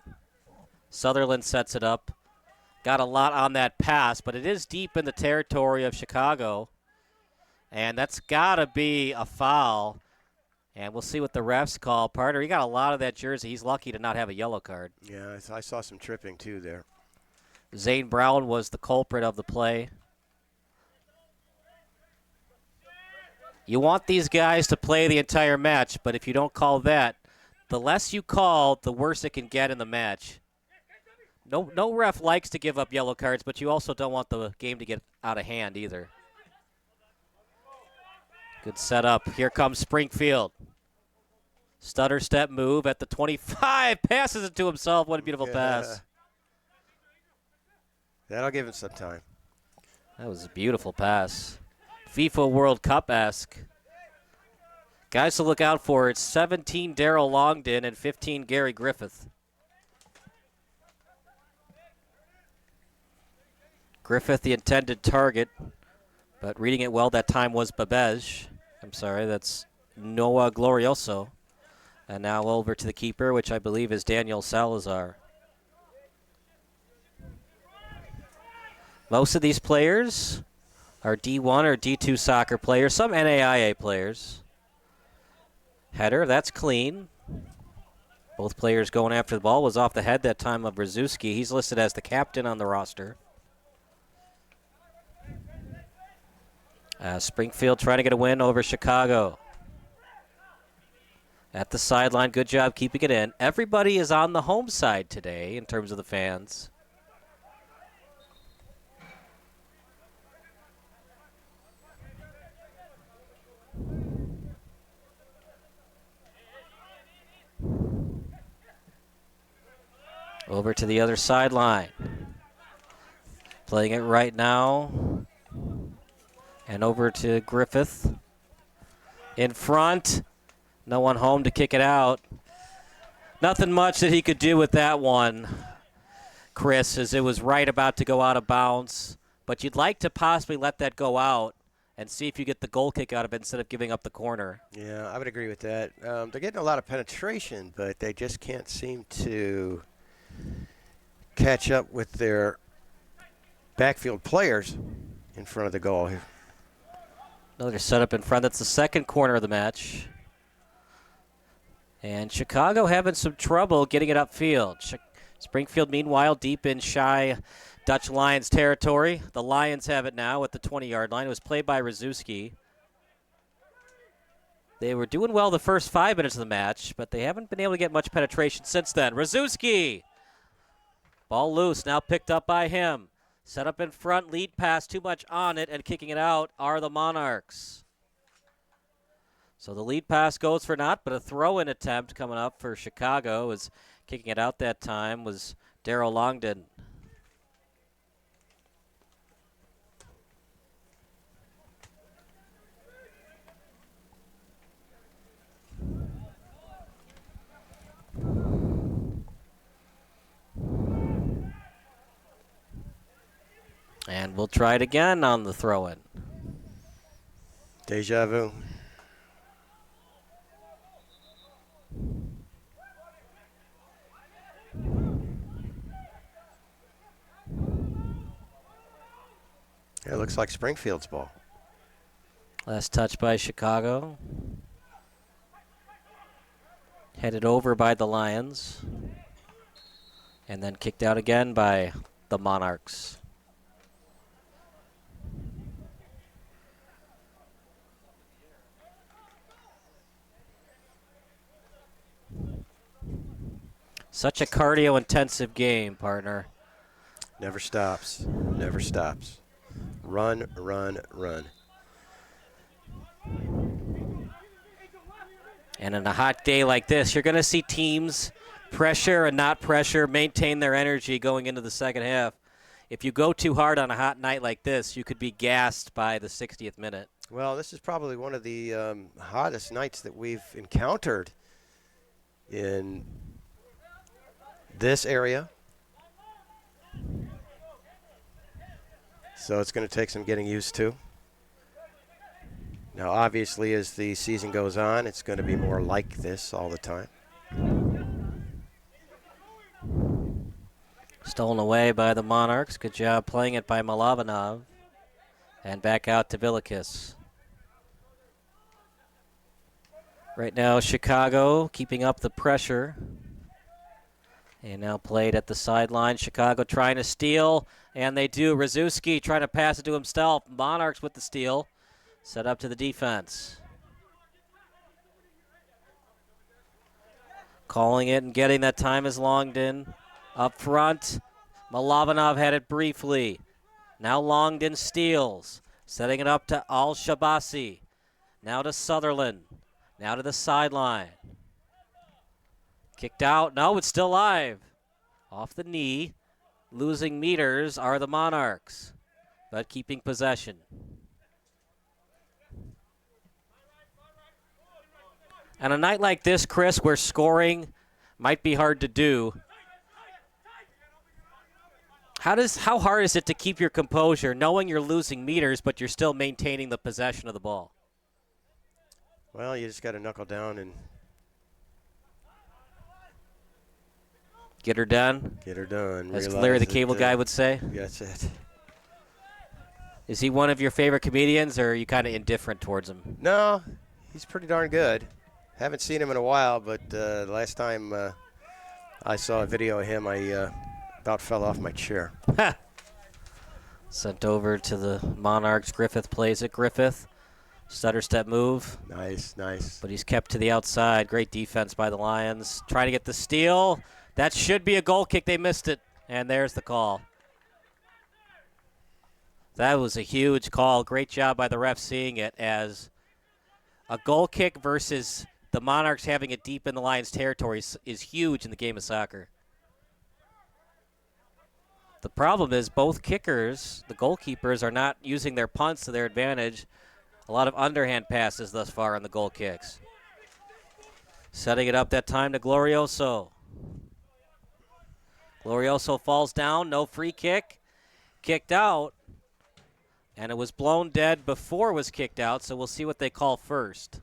Sutherland sets it up. Got a lot on that pass, but it is deep in the territory of Chicago. And that's got to be a foul. And we'll see what the refs call. Partner, he got a lot of that jersey. He's lucky to not have a yellow card. Yeah, I saw some tripping, too, there. Zane Brown was the culprit of the play. You want these guys to play the entire match, but if you don't call that, the less you call, the worse it can get in the match. No ref likes to give up yellow cards, but you also don't want the game to get out of hand either. Good setup. Here comes Springfield. Stutter step move at the 25. Passes it to himself. What a beautiful pass. That'll give him some time. That was a beautiful pass. FIFA World Cup-esque. Guys to look out for, it's 17 Darrell Longden and 15 Gary Griffith. Griffith, the intended target, but reading it well that time was Babej. I'm sorry, that's Noah Glorioso. And now over to the keeper, which I believe is Daniel Salazar. Most of these players are D1 or D2 soccer players, some NAIA players. Header, that's clean. Both players going after the ball. Was off the head that time of Rzuski. He's listed as the captain on the roster. Springfield trying to get a win over Chicago. At the sideline, good job keeping it in. Everybody is on the home side today in terms of the fans. Over to the other sideline. Playing it right now. And over to Griffith. In front. No one home to kick it out. Nothing much that he could do with that one, Chris, as it was right about to go out of bounds. But you'd like to possibly let that go out and see if you get the goal kick out of it instead of giving up the corner. Yeah, I would agree with that. They're getting a lot of penetration, but they just can't seem to catch up with their backfield players in front of the goal here. Another setup in front. That's the second corner of the match. And Chicago having some trouble getting it upfield. Springfield, meanwhile, deep in shy Dutch Lions territory. The Lions have it now at the 20-yard line. It was played by Rzuski. They were doing well the first 5 minutes of the match, but they haven't been able to get much penetration since then. Rzuski! Ball loose, now picked up by him. Set up in front, lead pass, too much on it, and kicking it out are the Monarchs. So the lead pass goes for naught, but a throw-in attempt coming up for Chicago. Is kicking it out that time was Darrell Longden. And we'll try it again on the throw-in. Deja vu. It looks like Springfield's ball. Last touch by Chicago. Headed over by the Lions. And then kicked out again by the Monarchs. Such a cardio-intensive game, partner. Never stops. Never stops. Run, run, run. And on a hot day like this, you're going to see teams pressure and not pressure, maintain their energy going into the second half. If you go too hard on a hot night like this, you could be gassed by the 60th minute. Well, this is probably one of the hottest nights that we've encountered in this area. So it's going to take some getting used to. Now, obviously, as the season goes on, it's going to be more like this all the time. Stolen away by the Monarchs. Good job playing it by Malavanov. And back out to Vilikis. Right now, Chicago keeping up the pressure. And now played at the sideline. Chicago trying to steal, and they do. Rzuski trying to pass it to himself. Monarchs with the steal. Set up to the defense. Calling it and getting that time is Longden. Up front, Malavanov had it briefly. Now Longden steals. Setting it up to Al-Shabasi. Now to Sutherland. Now to the sideline. Kicked out. No, it's still live. Off the knee. Losing meters are the Monarchs, but keeping possession. And a night like this, Chris, where scoring might be hard to do, how hard is it to keep your composure knowing you're losing meters, but you're still maintaining the possession of the ball? Well, you just got to knuckle down and get her done. Get her done. As Larry the Cable Guy would say. That's it. Is he one of your favorite comedians, or are you kind of indifferent towards him? No, he's pretty darn good. Haven't seen him in a while, but last time I saw a video of him, I about fell off my chair. Sent over to the Monarchs. Griffith plays it. Griffith, stutter step move. Nice, nice. But he's kept to the outside. Great defense by the Lions. Trying to get the steal. That should be a goal kick. They missed it. And there's the call. That was a huge call. Great job by the ref seeing it as a goal kick versus the Monarchs having it deep in the Lions' territory is huge in the game of soccer. The problem is both kickers, the goalkeepers, are not using their punts to their advantage. A lot of underhand passes thus far on the goal kicks. Setting it up that time to Glorioso. Glorioso falls down, no free kick. Kicked out. And it was blown dead before it was kicked out, so we'll see what they call first.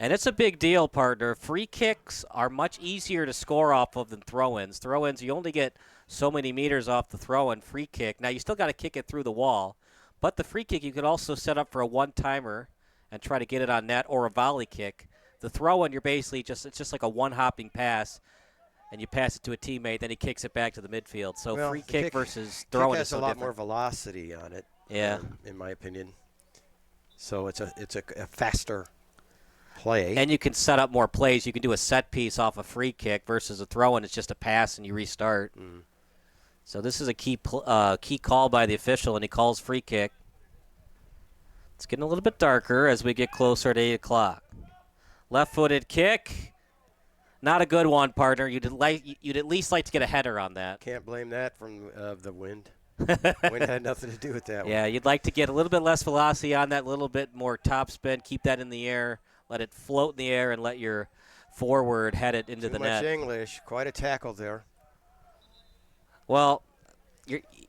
And it's a big deal, partner. Free kicks are much easier to score off of than throw-ins. Throw-ins, you only get so many meters off the throw-in. Free kick, now you still got to kick it through the wall. But the free kick, you could also set up for a one-timer and try to get it on net or a volley kick. The throw-in, you're basically it's just like a one-hopping pass, and you pass it to a teammate, then he kicks it back to the midfield. So well, free kick versus throw-in has is so a lot different. more velocity on it. Yeah, in my opinion. So it's a faster play. And you can set up more plays. You can do a set piece off a free kick versus a throw-in. It's just a pass and you restart. So this is a key call by the official, and he calls free kick. It's getting a little bit darker as we get closer to 8 o'clock. Left-footed kick. Not a good one, partner. You'd at least like to get a header on that. Can't blame that from the wind. Wind had nothing to do with that one. Yeah, you'd like to get a little bit less velocity on that, a little bit more top spin. Keep that in the air. Let it float in the air and let your forward head it into the net. Too much English. Quite a tackle there. Well,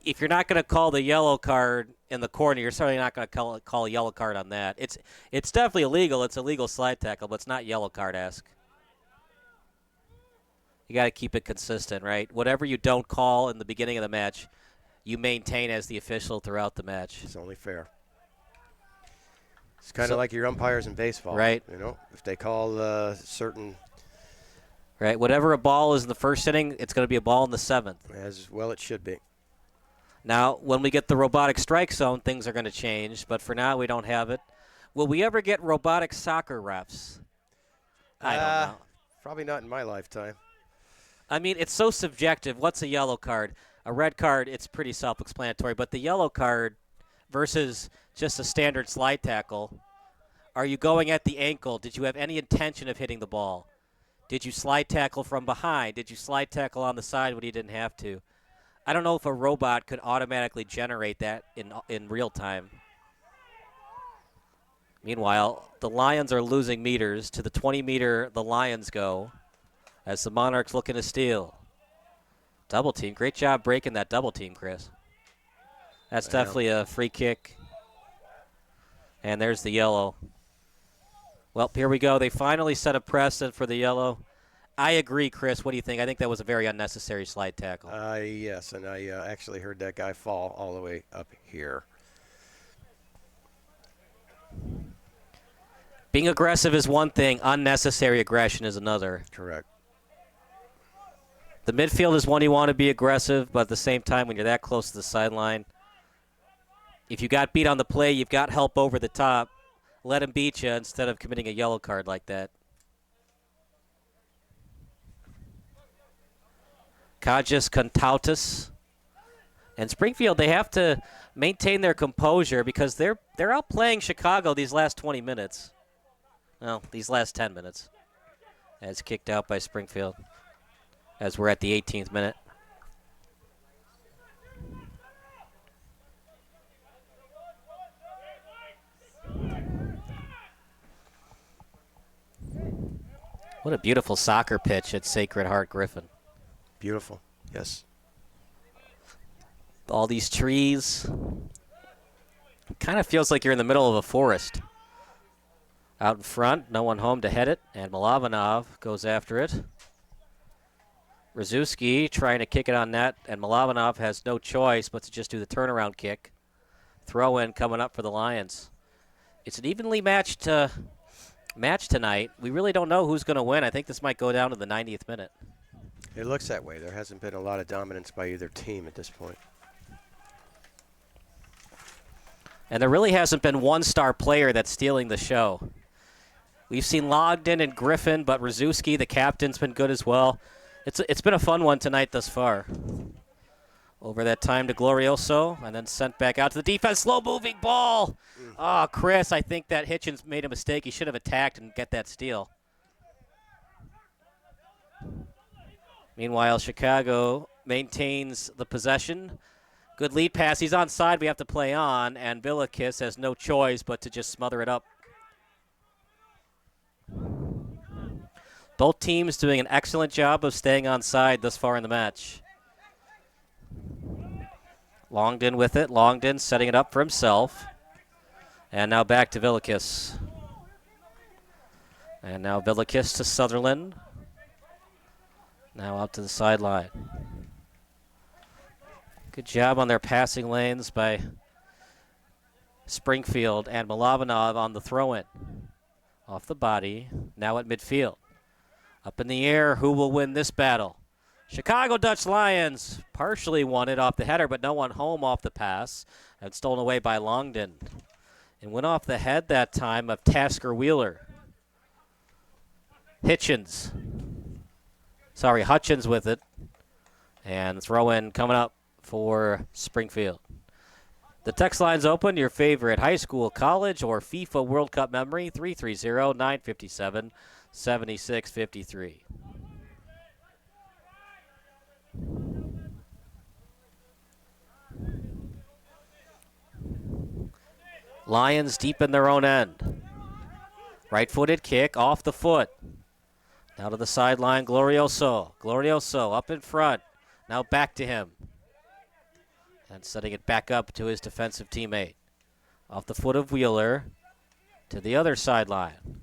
if you're not going to call the yellow card in the corner, you're certainly not going to call a yellow card on that. It's definitely illegal. It's a legal slide tackle, but it's not yellow card-esque. You got to keep it consistent, right? Whatever you don't call in the beginning of the match, you maintain as the official throughout the match. It's only fair. It's kind of like your umpires in baseball. Right. You know, if they call certain. Right. Whatever a ball is in the first inning, it's going to be a ball in the seventh. As well it should be. Now, when we get the robotic strike zone, things are going to change. But for now, we don't have it. Will we ever get robotic soccer refs? I don't know. Probably not in my lifetime. I mean, it's so subjective. What's a yellow card? A red card, it's pretty self-explanatory. But the yellow card versus just a standard slide tackle, are you going at the ankle? Did you have any intention of hitting the ball? Did you slide tackle from behind? Did you slide tackle on the side when you didn't have to? I don't know if a robot could automatically generate that in real time. Meanwhile, the Lions are losing meters. To the 20-meter, the Lions go as the Monarchs looking to steal. Double team. Great job breaking that double team, Chris. That's definitely a free kick. And there's the yellow. Well, here we go. They finally set a precedent for the yellow. I agree, Chris. What do you think? I think that was a very unnecessary slide tackle. Yes, and I actually heard that guy fall all the way up here. Being aggressive is one thing. Unnecessary aggression is another. Correct. The midfield is one you want to be aggressive, but at the same time, when you're that close to the sideline, if you got beat on the play, you've got help over the top. Let him beat you instead of committing a yellow card like that. Kajas Kontautas. And Springfield, they have to maintain their composure because they're outplaying Chicago these last 20 minutes. Well, these last 10 minutes. As kicked out by Springfield. As we're at the 18th minute. What a beautiful soccer pitch at Sacred Heart Griffin. Beautiful, yes. All these trees. It kind of feels like you're in the middle of a forest. Out in front, no one home to head it, and Milovanov goes after it. Rzuski trying to kick it on net, and Milovanov has no choice but to just do the turnaround kick. Throw in coming up for the Lions. It's an evenly matched match tonight. We really don't know who's going to win. I think this might go down to the 90th minute. It looks that way. There hasn't been a lot of dominance by either team at this point. And there really hasn't been one star player that's stealing the show. We've seen Logden and Griffin, but Rzuski, the captain's been good as well. It's been a fun one tonight thus far. Over that time to Glorioso, and then sent back out to the defense. Slow-moving ball. Oh, Chris, I think that Hitchens made a mistake. He should have attacked and get that steal. Meanwhile, Chicago maintains the possession. Good lead pass. He's onside. We have to play on, and Villikis has no choice but to just smother it up. Both teams doing an excellent job of staying onside thus far in the match. Longden with it. Longden setting it up for himself. And now back to Villikis. And now Villikis to Sutherland. Now out to the sideline. Good job on their passing lanes by Springfield and Milovanov on the throw-in. Off the body. Now at midfield. Up in the air. Who will win this battle? Chicago Dutch Lions partially won it off the header, but no one home off the pass. And stolen away by Longden. And went off the head that time of Tasker Wheeler. Hutchins with it. And throw-in coming up for Springfield. The text line's open. Your favorite high school, college, or FIFA World Cup memory, 330-957-7653. Lions deep in their own end. Right-footed kick off the foot. Now to the sideline, Glorioso. Glorioso up in front. Now back to him. And setting it back up to his defensive teammate. Off the foot of Wheeler to the other sideline.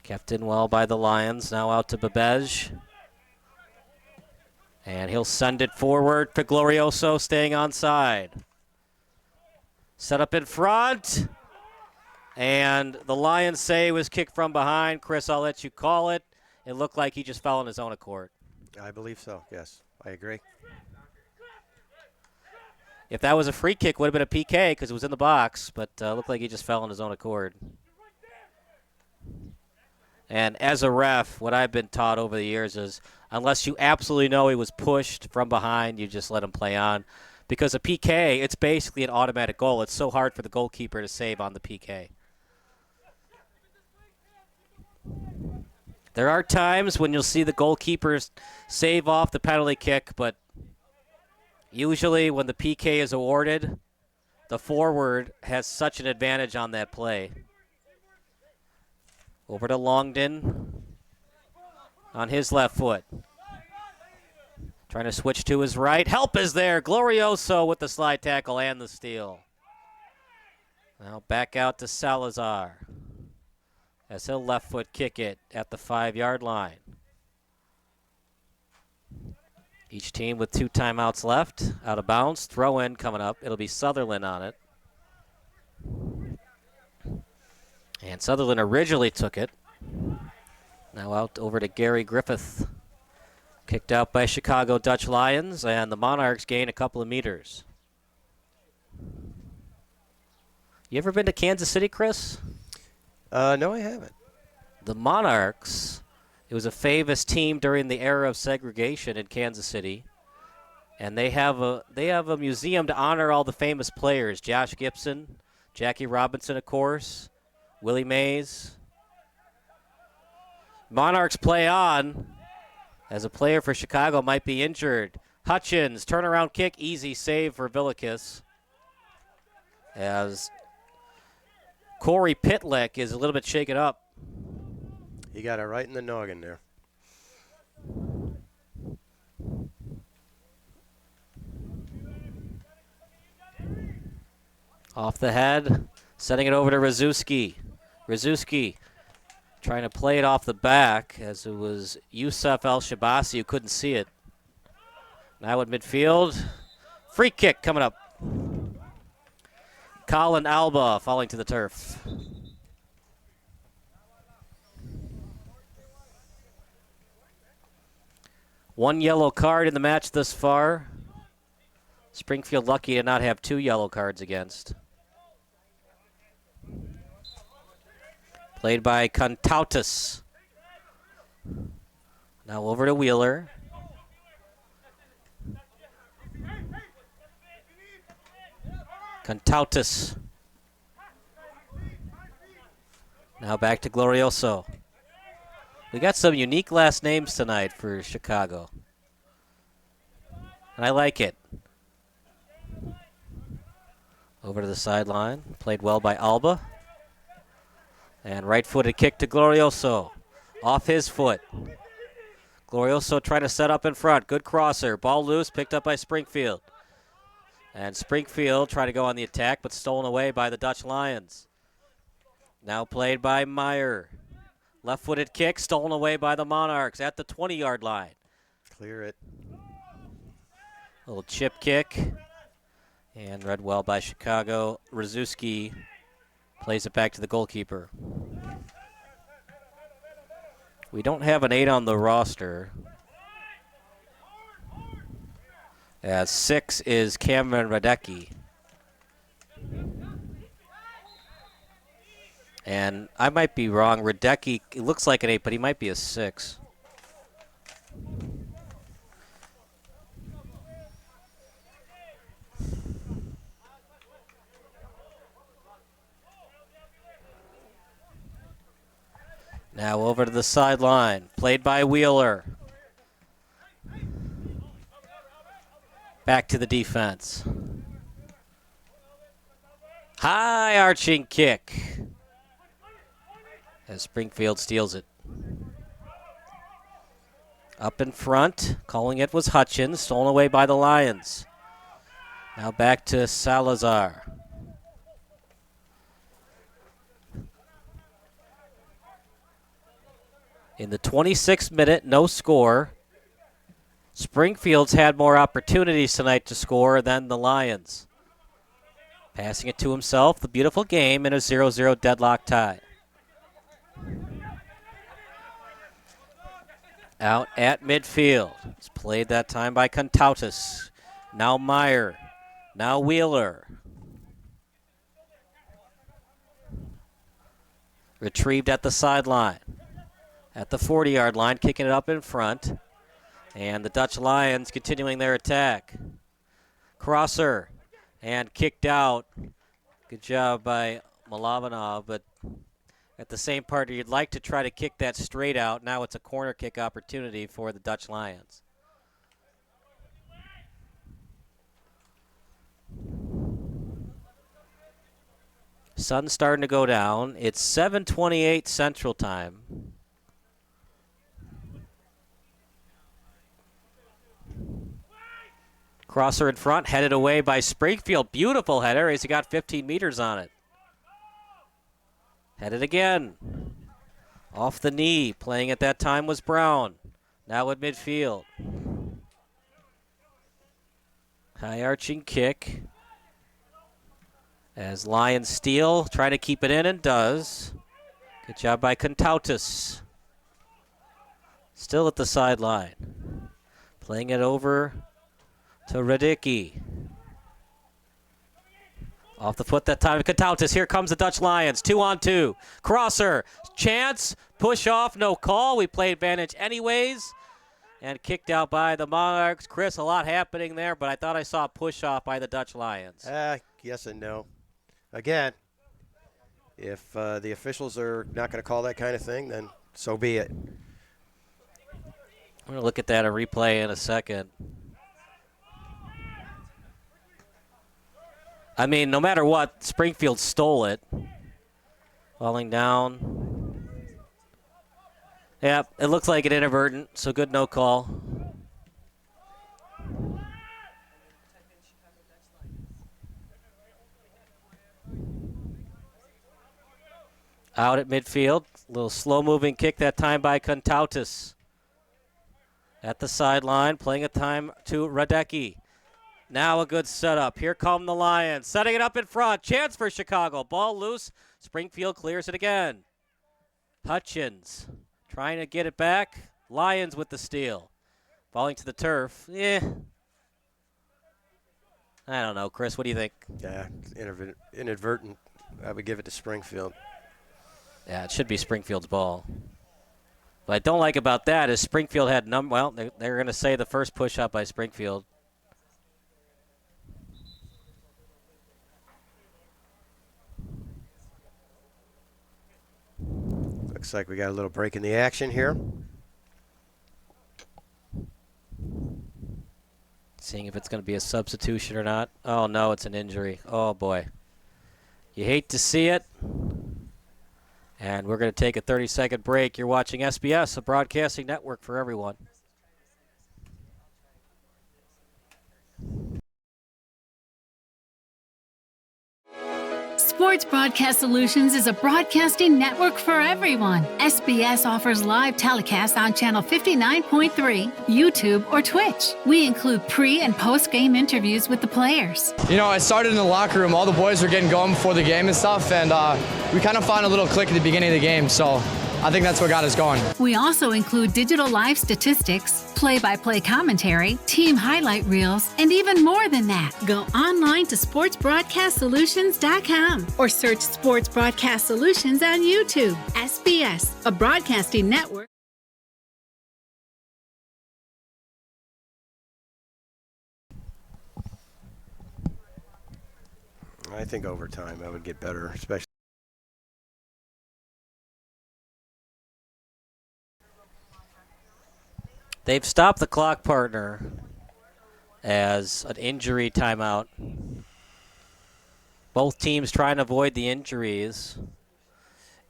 Kept in well by the Lions. Now out to Babej. And he'll send it forward for Glorioso, staying onside. Set up in front. And the Lions say it was kicked from behind. Chris, I'll let you call it. It looked like he just fell on his own accord. I believe so, yes. I agree. If that was a free kick, it would have been a PK because it was in the box, but looked like he just fell on his own accord. And as a ref, what I've been taught over the years is unless you absolutely know he was pushed from behind, you just let him play on. Because a PK, it's basically an automatic goal. It's so hard for the goalkeeper to save on the PK. There are times when you'll see the goalkeepers save off the penalty kick, but usually when the PK is awarded, the forward has such an advantage on that play. Over to Longden on his left foot. Trying to switch to his right. Help is there. Glorioso with the slide tackle and the steal. Now back out to Salazar as he'll left foot kick it at the 5-yard line. Each team with 2 timeouts left. Out of bounds. Throw in coming up. It'll be Sutherland on it. And Sutherland originally took it. Now out over to Gary Griffith. Kicked out by Chicago Dutch Lions, and the Monarchs gain a couple of meters. You ever been to Kansas City, Chris? No, I haven't. The Monarchs, it was a famous team during the era of segregation in Kansas City. And they have a museum to honor all the famous players. Josh Gibson, Jackie Robinson, of course, Willie Mays. Monarchs play on as a player for Chicago might be injured. Hutchins, turnaround kick, easy save for Villikis. As Corey Pitlick is a little bit shaken up. He got it right in the noggin there. Off the head, sending it over to Rzuski. Rzuski trying to play it off the back as it was Yusuf El-Shabasi who couldn't see it. Now at midfield, free kick coming up. Colin Alba falling to the turf. One yellow card in the match thus far. Springfield lucky to not have 2 yellow cards against. Played by Contautus. Now over to Wheeler. Contautus. Now back to Glorioso. We got some unique last names tonight for Chicago. And I like it. Over to the sideline. Played well by Alba. And right-footed kick to Glorioso. Off his foot. Glorioso trying to set up in front. Good crosser. Ball loose. Picked up by Springfield. And Springfield trying to go on the attack, but stolen away by the Dutch Lions. Now played by Meyer. Left-footed kick, stolen away by the Monarchs at the 20-yard line. Clear it. Little chip kick. And read well by Chicago. Rzuski plays it back to the goalkeeper. We don't have an 8 on the roster. As 6 is Cameron Radecki. And I might be wrong. Radecki, it looks like an 8, but he might be a 6. Now over to the sideline. Played by Wheeler. Back to the defense. High arching kick. As Springfield steals it. Up in front. Calling it was Hutchins. Stolen away by the Lions. Now back to Salazar. In the 26th minute, no score. Springfield's had more opportunities tonight to score than the Lions. Passing it to himself, the beautiful game in a 0-0 deadlock tie. Out at midfield. It's played that time by Contautus. Now Meyer. Now Wheeler. Retrieved at the sideline. At the 40-yard line, kicking it up in front. And the Dutch Lions continuing their attack. Crosser. And kicked out. Good job by Malavanov, but at the same part, you'd like to try to kick that straight out. Now it's a corner kick opportunity for the Dutch Lions. Sun's starting to go down. It's 7:28 Central Time. Crosser in front, headed away by Springfield. Beautiful header as he got 15 meters on it. Headed again. Off the knee. Playing at that time was Brown. Now at midfield. High arching kick. As Lions steal, trying to keep it in and does. Good job by Contautus. Still at the sideline. Playing it over to Radicki. Off the foot that time, Contautus. Here comes the Dutch Lions. 2-on-2. Crosser. Chance. Push off. No call. We play advantage anyways. And kicked out by the Monarchs. Chris, a lot happening there, but I thought I saw a push off by the Dutch Lions. Yes and no. Again, if the officials are not going to call that kind of thing, then so be it. We're going to look at that a replay in a second. I mean, no matter what, Springfield stole it. Falling down. Yeah, it looks like an inadvertent, so good no call. Out at midfield. A little slow-moving kick that time by Contautus. At the sideline, playing a time to Radecki. Now a good setup. Here come the Lions. Setting it up in front. Chance for Chicago. Ball loose. Springfield clears it again. Hutchins trying to get it back. Lions with the steal. Falling to the turf. I don't know. Chris, what do you think? Yeah, inadvertent. I would give it to Springfield. Yeah, it should be Springfield's ball. What I don't like about that is Springfield had they're going to say the first push up by Springfield. Looks like we got a little break in the action here. Seeing if it's going to be a substitution or not. Oh, no, it's an injury. Oh, boy. You hate to see it. And we're going to take a 30-second break. You're watching SBS, a broadcasting network for everyone. Sports Broadcast Solutions is a broadcasting network for everyone. SBS offers live telecasts on Channel 59.3, YouTube, or Twitch. We include pre- and post-game interviews with the players. You know, I started in the locker room. All the boys were getting going before the game and stuff, and we kind of found a little click at the beginning of the game, so I think that's what got us going. We also include digital live statistics, play-by-play commentary, team highlight reels, and even more than that. Go online to sportsbroadcastsolutions.com or search Sports Broadcast Solutions on YouTube. SBS, a broadcasting network. I think over time I would get better, especially. They've stopped the clock, partner, as an injury timeout. Both teams trying to avoid the injuries.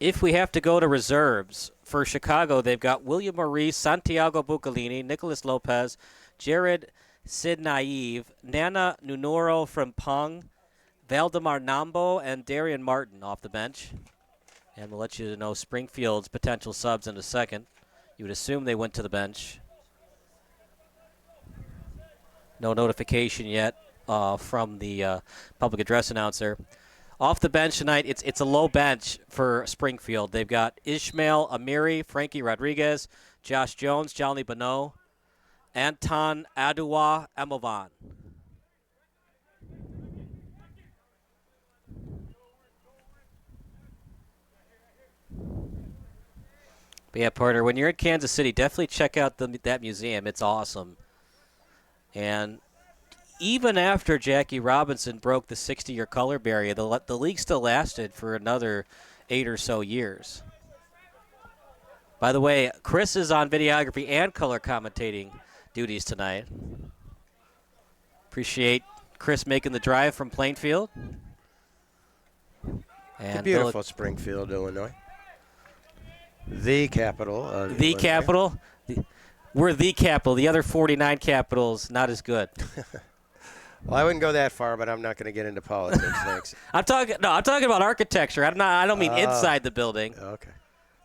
If we have to go to reserves, for Chicago, they've got William Maurice, Santiago Bucalini, Nicholas Lopez, Jared Sidnaive, Nana Nunoro from Pung, Valdemar Nambo, and Darian Martin off the bench. And we'll let you know Springfield's potential subs in a second. You would assume they went to the bench. No notification yet from the public address announcer. Off the bench tonight, it's a low bench for Springfield. They've got Ishmael Amiri, Frankie Rodriguez, Josh Jones, Johnny Bonneau, Anton Aduwa Amovan. But yeah, Porter, when you're in Kansas City, definitely check out that museum. It's awesome. And even after Jackie Robinson broke the 60-year color barrier, the league still lasted for another 8 or so years. By the way, Chris is on videography and color commentating duties tonight. Appreciate Chris making the drive from Plainfield. And beautiful Springfield, Illinois. The capital of the Illinois. capital. We're the capital. The other 49 capitals, not as good. Well, I wouldn't go that far, but I'm not going to get into politics. Thanks. I'm talking about architecture. I don't mean inside the building. Okay.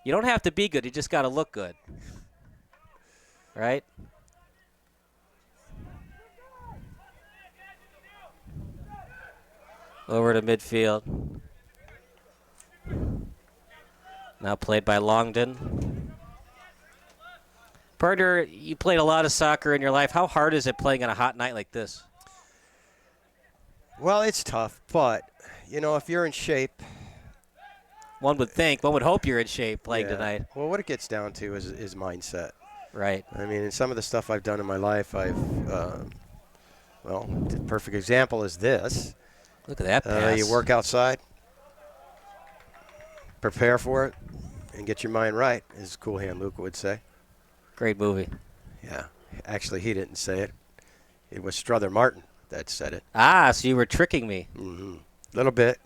You don't have to be good. You just got to look good. Right? Over to midfield. Now played by Longden. Partner, you played a lot of soccer in your life. How hard is it playing on a hot night like this? Well, it's tough, but, if you're in shape. One would hope you're in shape playing tonight. Well, what it gets down to is mindset. Right. I mean, in some of the stuff I've done in my life, the perfect example is this. Look at that pass. You work outside, prepare for it, and get your mind right, as Cool Hand Luke would say. Great movie. Yeah. Actually, he didn't say it. It was Strother Martin that said it. Ah, so you were tricking me. Mm-hmm. Little bit.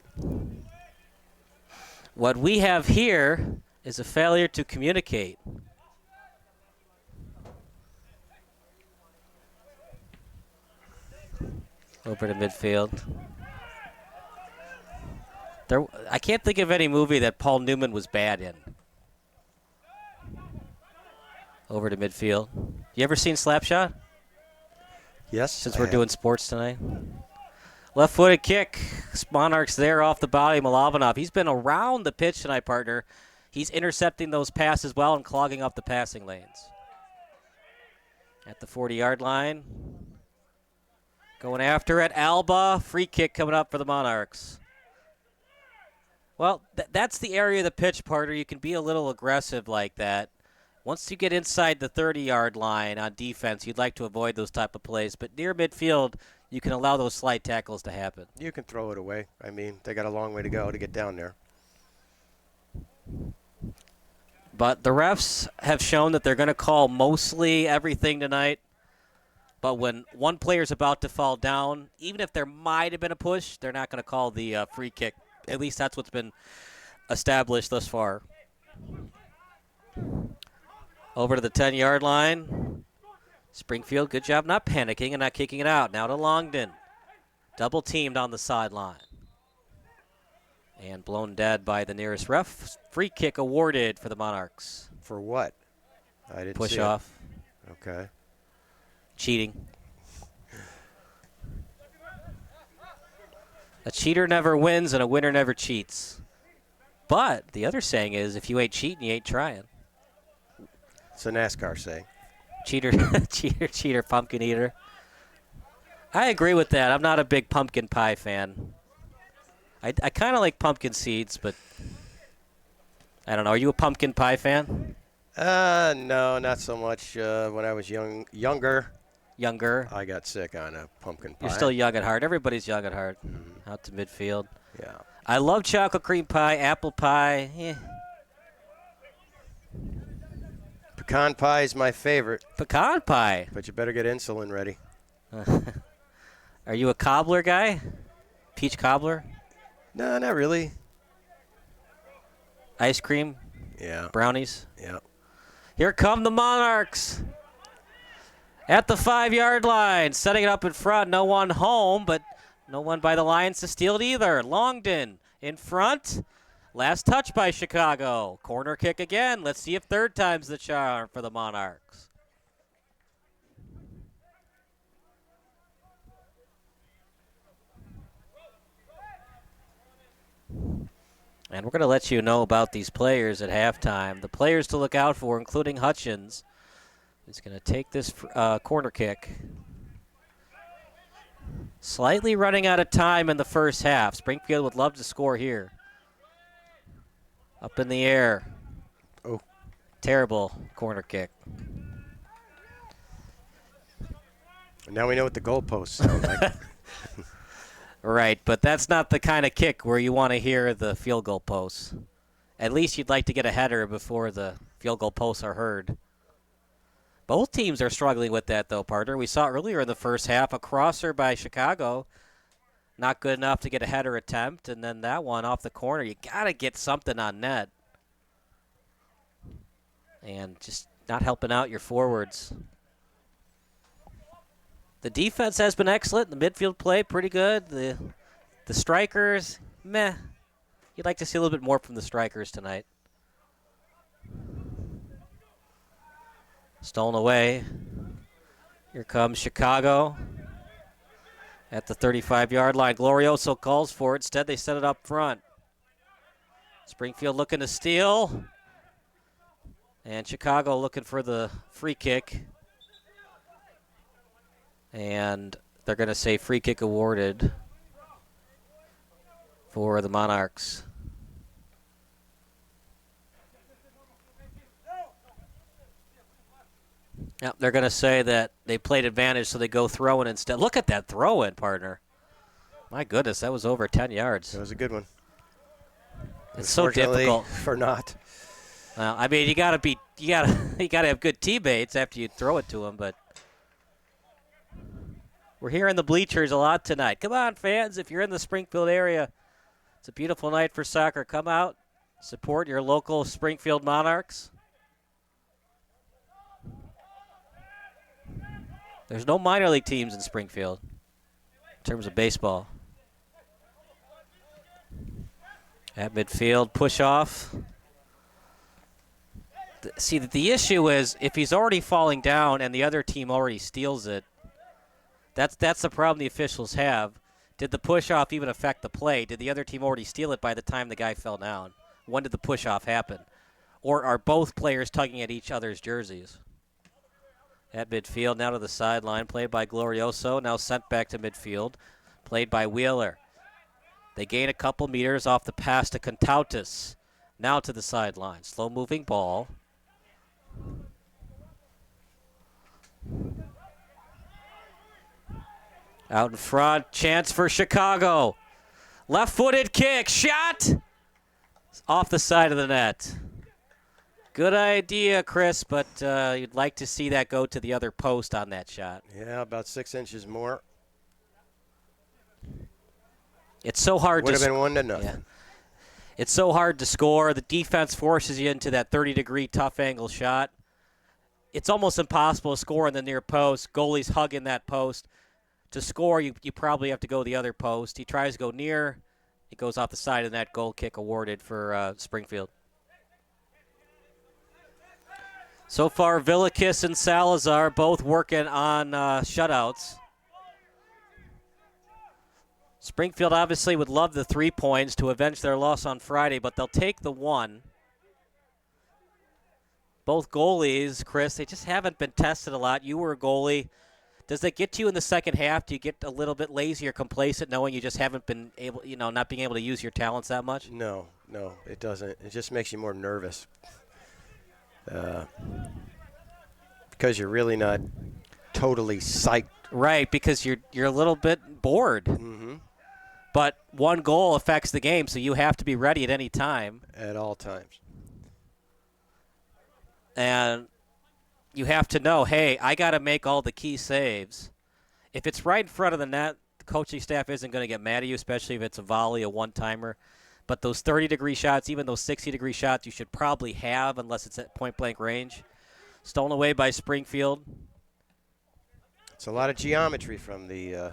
What we have here is a failure to communicate. Over to midfield. I can't think of any movie that Paul Newman was bad in. Over to midfield. You ever seen Slapshot? Yes. Since we're doing sports tonight. Left-footed kick. Monarchs there off the body. Milovanov. He's been around the pitch tonight, partner. He's intercepting those passes well and clogging up the passing lanes. At the 40-yard line. Going after it, Alba. Free kick coming up for the Monarchs. Well, that's the area of the pitch, partner. You can be a little aggressive like that. Once you get inside the 30-yard line on defense, you'd like to avoid those type of plays. But near midfield, you can allow those slide tackles to happen. You can throw it away. I mean, they got a long way to go to get down there. But the refs have shown that they're going to call mostly everything tonight. But when one player's about to fall down, even if there might have been a push, they're not going to call the free kick. At least that's what's been established thus far. Over to the 10-yard line. Springfield, good job not panicking and not kicking it out. Now to Longden. Double teamed on the sideline. And blown dead by the nearest ref. Free kick awarded for the Monarchs. For what? I didn't Push see off. It. Okay. Cheating. A cheater never wins and a winner never cheats. But the other saying is, if you ain't cheating, you ain't trying. It's a NASCAR saying. Cheater, cheater, pumpkin eater. I agree with that. I'm not a big pumpkin pie fan. I kind of like pumpkin seeds, but I don't know. Are you a pumpkin pie fan? No, not so much. When I was younger, I got sick on a pumpkin pie. You're still young at heart. Everybody's young at heart. Out to midfield. Yeah. I love chocolate cream pie, apple pie. Pecan pie is my favorite. Pecan pie. But you better get insulin ready. Are you a cobbler guy? Peach cobbler? No, not really. Ice cream? Yeah. Brownies? Yeah. Here come the Monarchs. At the 5-yard line, setting it up in front. No one home, but no one by the Lions to steal it either. Longden in front. Last touch by Chicago. Corner kick again. Let's see if third time's the charm for the Monarchs. And we're going to let you know about these players at halftime. The players to look out for, including Hutchins, is going to take this corner kick. Slightly running out of time in the first half. Springfield would love to score here. Up in the air. Oh. Terrible corner kick. Now we know what the goalposts sound like. Right, but that's not the kind of kick where you want to hear the field goal posts. At least you'd like to get a header before the field goal posts are heard. Both teams are struggling with that, though, partner. We saw earlier in the first half a crosser by Chicago. Not good enough to get a header attempt, and then that one off the corner. You got to get something on net. And just not helping out your forwards. The defense has been excellent. The midfield play, pretty good. The strikers, meh. You'd like to see a little bit more from the strikers tonight. Stolen away. Here comes Chicago. At the 35-yard line, Glorioso calls for it. Instead, they set it up front. Springfield looking to steal. And Chicago looking for the free kick. And they're going to say free kick awarded for the Monarchs. Yep, they're going to say that they played advantage, so they go throw-in instead. Look at that throw-in, partner. My goodness, that was over 10 yards. That was a good one. It's so difficult for not. I mean, you gotta have good teammates after you throw it to them, but we're here in the bleachers a lot tonight. Come on, fans, if you're in the Springfield area, it's a beautiful night for soccer. Come out, support your local Springfield Monarchs. There's no minor league teams in Springfield in terms of baseball. At midfield, push off. See, the issue is if he's already falling down and the other team already steals it, that's the problem the officials have. Did the push-off even affect the play? Did the other team already steal it by the time the guy fell down? When did the push-off happen? Or are both players tugging at each other's jerseys? At midfield, now to the sideline, played by Glorioso, now sent back to midfield, played by Wheeler. They gain a couple meters off the pass to Contautas. Now to the sideline, slow-moving ball. Out in front, chance for Chicago. Left-footed kick, shot! Off the side of the net. Good idea, Chris, but you'd like to see that go to the other post on that shot. Yeah, about 6 inches more. It's so hard Would to have been 1-0. Yeah. It's so hard to score. The defense forces you into that 30-degree tough angle shot. It's almost impossible to score in the near post. Goalie's hugging that post. To score, you probably have to go the other post. He tries to go near. It goes off the side of the net. Goal kick awarded for Springfield. So far, Villikis and Salazar both working on shutouts. Springfield obviously would love the 3 points to avenge their loss on Friday, but they'll take the 1. Both goalies, Chris, they just haven't been tested a lot. You were a goalie. Does that get to you in the second half? Do you get a little bit lazy or complacent knowing you just haven't been able, not being able to use your talents that much? No, it doesn't. It just makes you more nervous. Because you're really not totally psyched. Right, because you're a little bit bored. Mm-hmm. But one goal affects the game, so you have to be ready at any time. At all times. And you have to know, hey, I got to make all the key saves. If it's right in front of the net, the coaching staff isn't going to get mad at you, especially if it's a volley, a one-timer. But those 30-degree shots, even those 60-degree shots, you should probably have unless it's at point-blank range. Stolen away by Springfield. It's a lot of geometry from the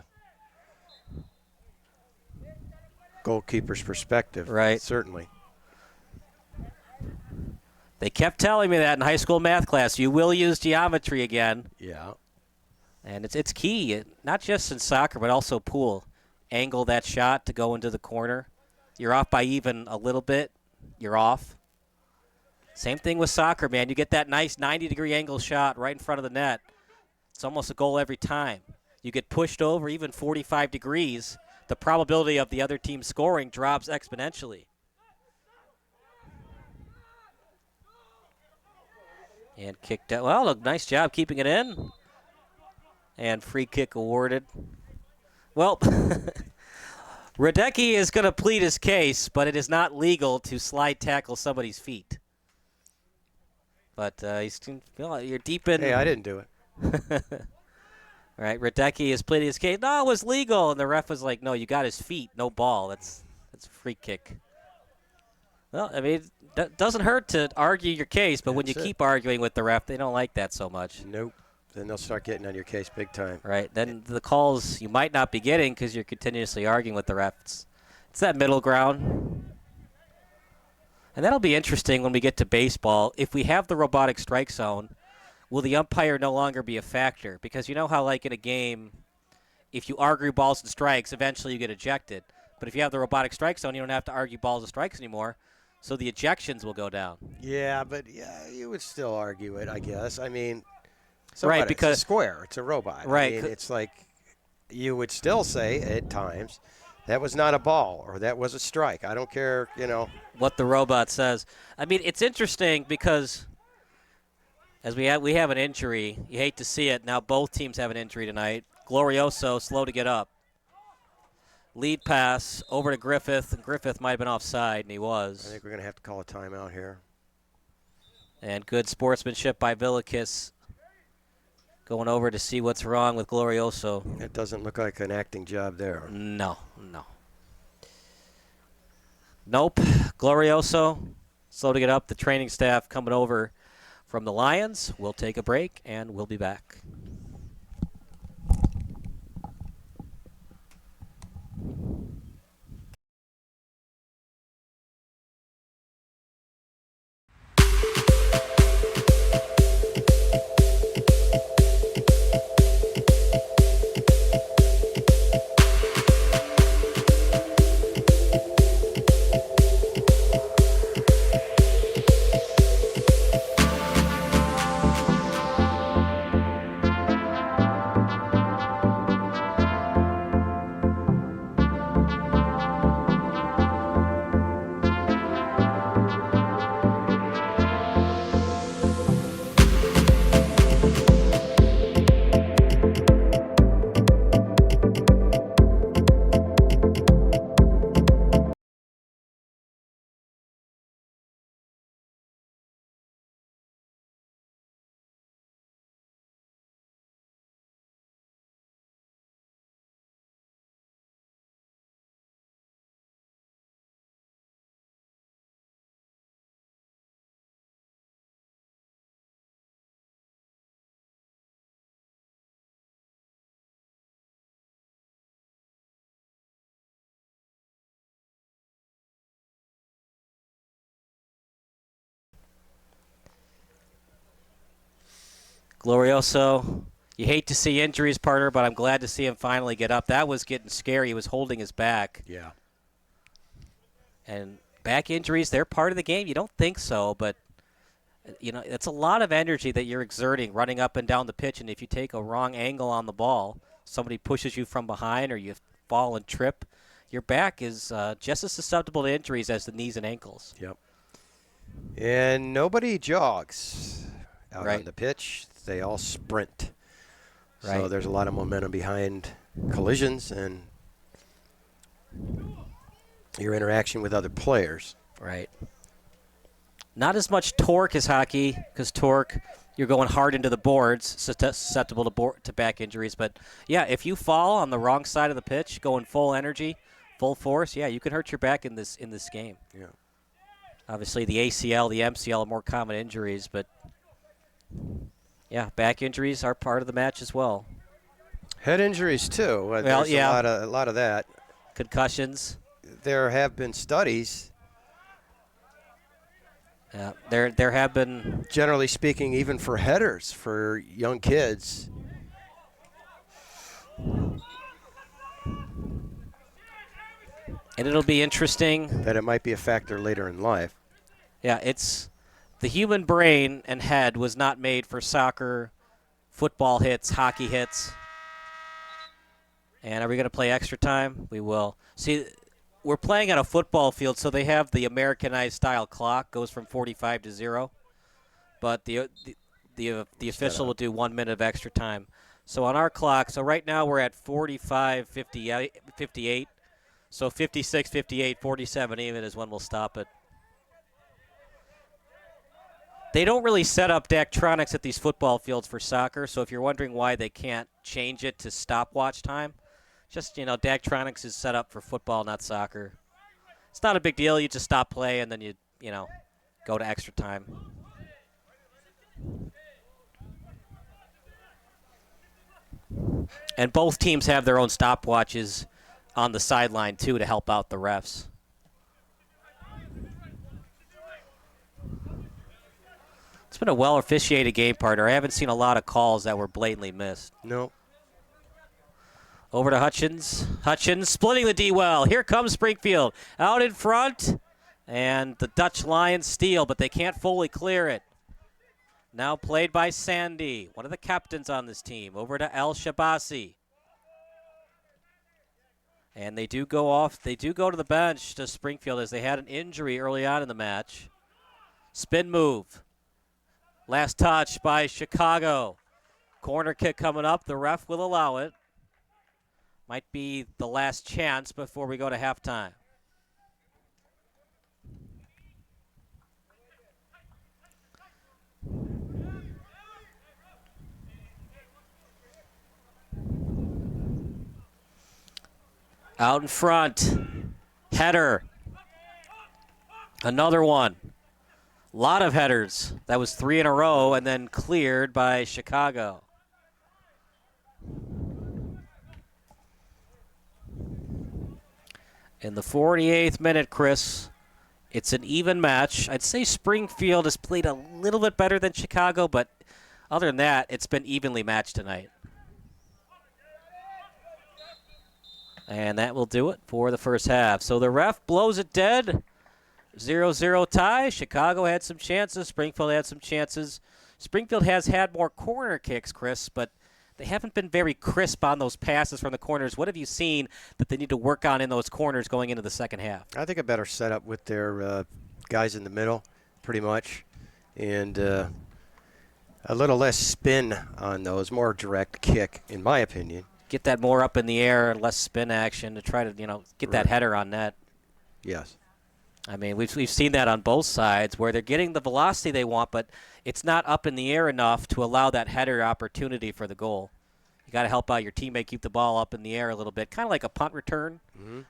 goalkeeper's perspective. Right. Certainly. They kept telling me that in high school math class. You will use geometry again. Yeah. And it's key, not just in soccer, but also pool. Angle that shot to go into the corner. You're off by even a little bit, you're off. Same thing with soccer, man. You get that nice 90-degree angle shot right in front of the net. It's almost a goal every time. You get pushed over even 45 degrees, the probability of the other team scoring drops exponentially. And kicked out. Well, look, nice job keeping it in. And free kick awarded. Well, Radecki is going to plead his case, but it is not legal to slide tackle somebody's feet. But you're deep in. Hey, I didn't do it. All right, Radecki is pleading his case. No, it was legal. And the ref was like, no, you got his feet, no ball. That's a free kick. Well, I mean, that doesn't hurt to argue your case, but when you keep arguing with the ref, they don't like that so much. Nope. Then they'll start getting on your case big time. Right. Then the calls you might not be getting because you're continuously arguing with the refs. It's that middle ground. And that'll be interesting when we get to baseball. If we have the robotic strike zone, will the umpire no longer be a factor? Because you know how, like in a game, if you argue balls and strikes, eventually you get ejected. But if you have the robotic strike zone, you don't have to argue balls and strikes anymore. So the ejections will go down. Yeah, but you would still argue it, I guess. I mean, right, because it's a square, it's a robot. Right. I mean, it's like you would still say at times that was not a ball or that was a strike. I don't care, what the robot says. I mean, it's interesting because as we have an injury, you hate to see it. Now both teams have an injury tonight. Glorioso slow to get up. Lead pass over to Griffith, and Griffith might have been offside, and he was. I think we're going to have to call a timeout here. And good sportsmanship by Villikis going over to see what's wrong with Glorioso. It doesn't look like an acting job there. No. Nope. Glorioso slow to get up. The training staff coming over from the Lions. We'll take a break, and we'll be back. Glorioso, you hate to see injuries, partner, but I'm glad to see him finally get up. That was getting scary. He was holding his back. Yeah. And back injuries, they're part of the game. You don't think so, but, it's a lot of energy that you're exerting running up and down the pitch, and if you take a wrong angle on the ball, somebody pushes you from behind or you fall and trip, your back is just as susceptible to injuries as the knees and ankles. Yep. And nobody jogs out Right. on the pitch. They all sprint. Right. So there's a lot of momentum behind collisions and your interaction with other players. Right. Not as much torque as hockey, because torque, you're going hard into the boards, susceptible to back injuries. But, yeah, if you fall on the wrong side of the pitch, going full energy, full force, yeah, you can hurt your back in this game. Yeah. Obviously, the ACL, the MCL are more common injuries, but, yeah, back injuries are part of the match as well. Head injuries, too. Well, There's yeah. a lot of that. Concussions. There have been studies. Yeah, there have been. Generally speaking, even for headers, for young kids. And it'll be interesting. That it might be a factor later in life. Yeah, it's the human brain and head was not made for soccer, football hits, hockey hits. And are we going to play extra time? We will. See, we're playing at a football field, so they have the Americanized style clock, goes from 45 to 0. But the official will do 1 minute of extra time. So on our clock, so right now we're at 45, 58. So 56, 58, 47 even is when we'll stop it. They don't really set up Daktronics at these football fields for soccer, so if you're wondering why they can't change it to stopwatch time, just, Daktronics is set up for football, not soccer. It's not a big deal. You just stop play and then you go to extra time. And both teams have their own stopwatches on the sideline, too, to help out the refs. It's been a well-officiated game, partner. I haven't seen a lot of calls that were blatantly missed. No. Over to Hutchins. Hutchins splitting the D well. Here comes Springfield. Out in front. And the Dutch Lions steal, but they can't fully clear it. Now played by Sandy, one of the captains on this team. Over to El Shabasi. And they do go off. They do go to the bench to Springfield as they had an injury early on in the match. Spin move. Last touch by Chicago. Corner kick coming up. The ref will allow it. Might be the last chance before we go to halftime. Out in front. Header. Another one. A lot of headers. That was 3 in a row and then cleared by Chicago. In the 48th minute, Chris, it's an even match. I'd say Springfield has played a little bit better than Chicago, but other than that, it's been evenly matched tonight. And that will do it for the first half. So the ref blows it dead. 0-0 tie. Chicago had some chances. Springfield had some chances. Springfield has had more corner kicks, Chris, but they haven't been very crisp on those passes from the corners. What have you seen that they need to work on in those corners going into the second half? I think a better setup with their guys in the middle, pretty much, and a little less spin on those, more direct kick, in my opinion. Get that more up in the air, less spin action to try to, get that header on net. Yes. I mean, we've seen that on both sides where they're getting the velocity they want, but it's not up in the air enough to allow that header opportunity for the goal. You got to help out your teammate keep the ball up in the air a little bit, kind of like a punt return,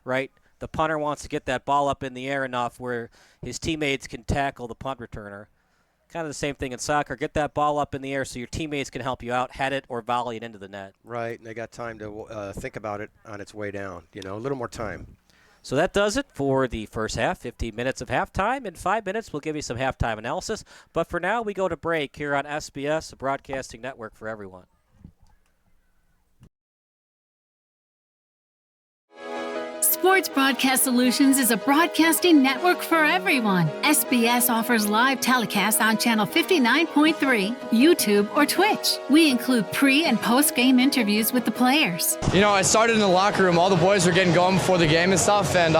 right? The punter wants to get that ball up in the air enough where his teammates can tackle the punt returner. Kind of the same thing in soccer. Get that ball up in the air so your teammates can help you out, head it, or volley it into the net. Right, and they got time to think about it on its way down, a little more time. So that does it for the first half, 15 minutes of halftime. In 5 minutes, we'll give you some halftime analysis. But for now, we go to break here on SBS, the broadcasting network for everyone. Sports Broadcast Solutions is a broadcasting network for everyone. SBS offers live telecasts on Channel 59.3, YouTube, or Twitch. We include pre- and post-game interviews with the players. You know, I started in the locker room. All the boys were getting going before the game and stuff, and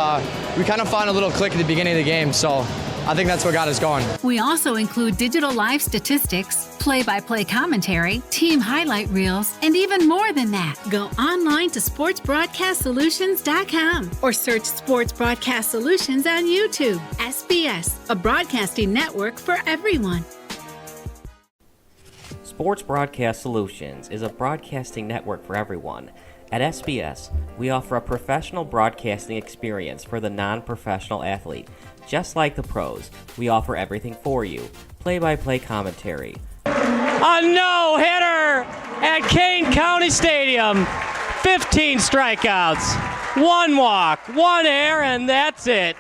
we kind of found a little click at the beginning of the game, so I think that's what got us going. We also include digital live statistics, play-by-play commentary, team highlight reels, and even more than that. Go online to sportsbroadcastsolutions.com or search Sports Broadcast Solutions on YouTube. SBS, a broadcasting network for everyone. Sports Broadcast Solutions is a broadcasting network for everyone. At SBS, we offer a professional broadcasting experience for the non-professional athlete. Just like the pros, we offer everything for you. Play-by-play commentary. A no-hitter at Kane County Stadium. 15 strikeouts, 1 walk, 1 error, and that's it.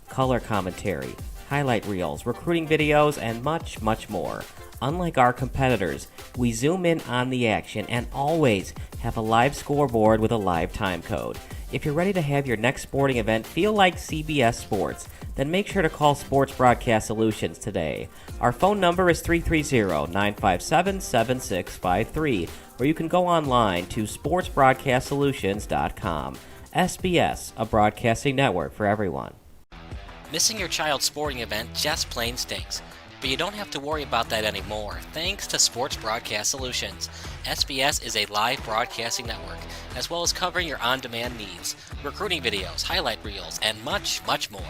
Color commentary, highlight reels, recruiting videos, and much, much more. Unlike our competitors, we zoom in on the action and always have a live scoreboard with a live time code. If you're ready to have your next sporting event feel like CBS Sports, then make sure to call Sports Broadcast Solutions today. Our phone number is 330-957-7653, or you can go online to sportsbroadcastsolutions.com. SBS, a broadcasting network for everyone. Missing your child's sporting event just plain stinks. But you don't have to worry about that anymore, thanks to Sports Broadcast Solutions. SBS is a live broadcasting network, as well as covering your on-demand needs, recruiting videos, highlight reels, and much, much more.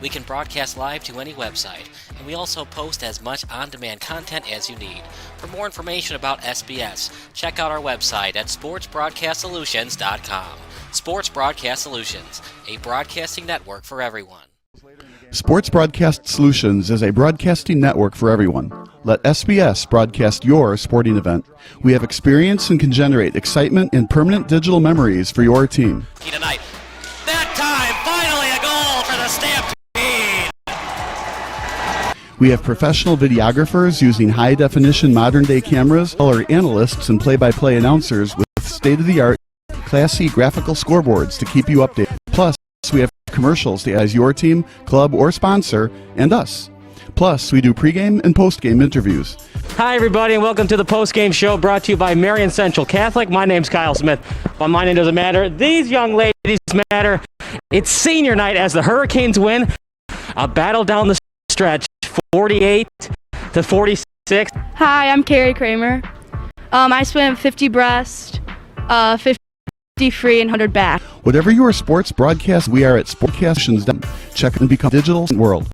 We can broadcast live to any website, and we also post as much on-demand content as you need. For more information about SBS, check out our website at sportsbroadcastsolutions.com. Sports Broadcast Solutions, a broadcasting network for everyone. Sports Broadcast Solutions is a broadcasting network for everyone. Let SBS broadcast your sporting event. We have experience and can generate excitement and permanent digital memories for your team. Tonight. That time, finally a goal for the Stampede! We have professional videographers using high-definition modern-day cameras, color analysts, and play-by-play announcers with state-of-the-art, classy graphical scoreboards to keep you updated. Plus, we have commercials to as your team, club, or sponsor, and us. Plus, we do pregame and postgame interviews. Hi, everybody, and welcome to the postgame show brought to you by Marion Central Catholic. My name's Kyle Smith, but my name doesn't matter. These young ladies matter. It's senior night as the Hurricanes win. A battle down the stretch, 48-46. Hi, I'm Carrie Kramer. I swim 50 breast, 50 free, and 100 back. Whatever your sports broadcast, we are at Sportcastations.com. Check and become digital world.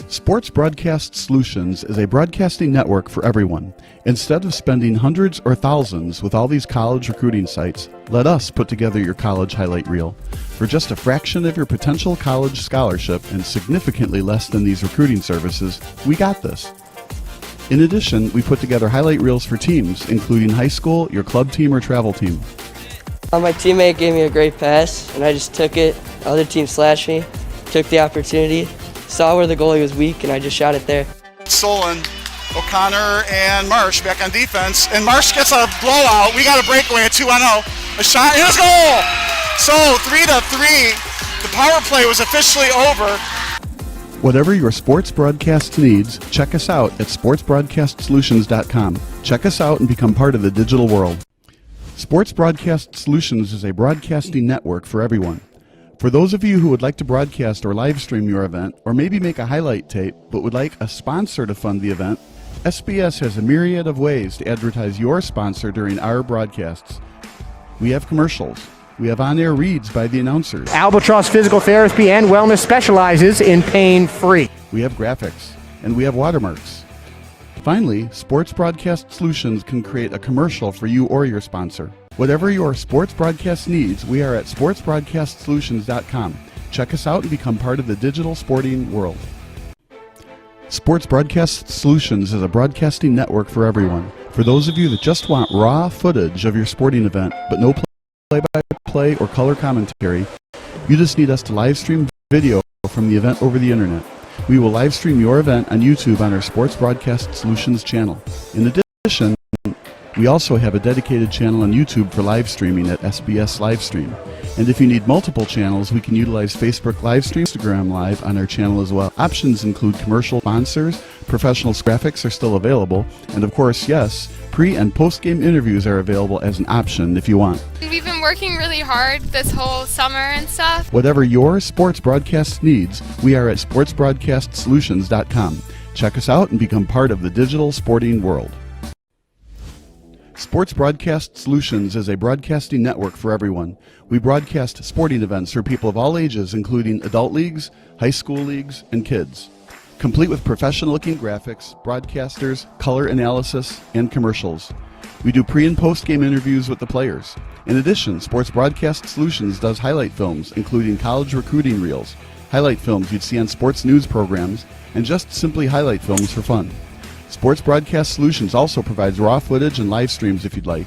Sports Broadcast Solutions is a broadcasting network for everyone. Instead of spending hundreds or thousands with all these college recruiting sites, let us put together your college highlight reel. For just a fraction of your potential college scholarship and significantly less than these recruiting services, we got this. In addition, we put together highlight reels for teams, including high school, your club team, or travel team. My teammate gave me a great pass, and I just took it. The other team slashed me, took the opportunity, saw where the goalie was weak, and I just shot it there. Stolen. O'Connor and Marsh back on defense, and Marsh gets a blowout. We got a breakaway at 2-0. A shot, and a goal! So 3-3. The power play was officially over. Whatever your sports broadcast needs, check us out at sportsbroadcastsolutions.com. Check us out and become part of the digital world. Sports Broadcast Solutions is a broadcasting network for everyone. For those of you who would like to broadcast or live stream your event, or maybe make a highlight tape, but would like a sponsor to fund the event, SBS has a myriad of ways to advertise your sponsor during our broadcasts. We have commercials. We have on-air reads by the announcers. Albatross Physical Therapy and Wellness specializes in pain-free. We have graphics, and we have watermarks. Finally, Sports Broadcast Solutions can create a commercial for you or your sponsor. Whatever your sports broadcast needs, we are at sportsbroadcastsolutions.com. Check us out and become part of the digital sporting world. Sports Broadcast Solutions is a broadcasting network for everyone. For those of you that just want raw footage of your sporting event, but no play-by-play or color commentary, You just need us to live stream video from the event over the internet. We will live stream your event on YouTube on our Sports Broadcast Solutions channel. In addition, we also have a dedicated channel on YouTube for live streaming at SBS Livestream. And if you need multiple channels, we can utilize Facebook Livestream, Instagram Live on our channel as well. Options include commercial sponsors, professional graphics are still available, and of course, yes, pre- and post-game interviews are available as an option if you want. We've been working really hard this whole summer and stuff. Whatever your sports broadcast needs, we are at sportsbroadcastsolutions.com. Check us out and become part of the digital sporting world. Sports Broadcast Solutions is a broadcasting network for everyone. We broadcast sporting events for people of all ages, including adult leagues, high school leagues, and kids. Complete with professional-looking graphics, broadcasters, color analysis, and commercials. We do pre- and post-game interviews with the players. In addition, Sports Broadcast Solutions does highlight films, including college recruiting reels, highlight films you'd see on sports news programs, and just simply highlight films for fun. Sports Broadcast Solutions also provides raw footage and live streams if you'd like.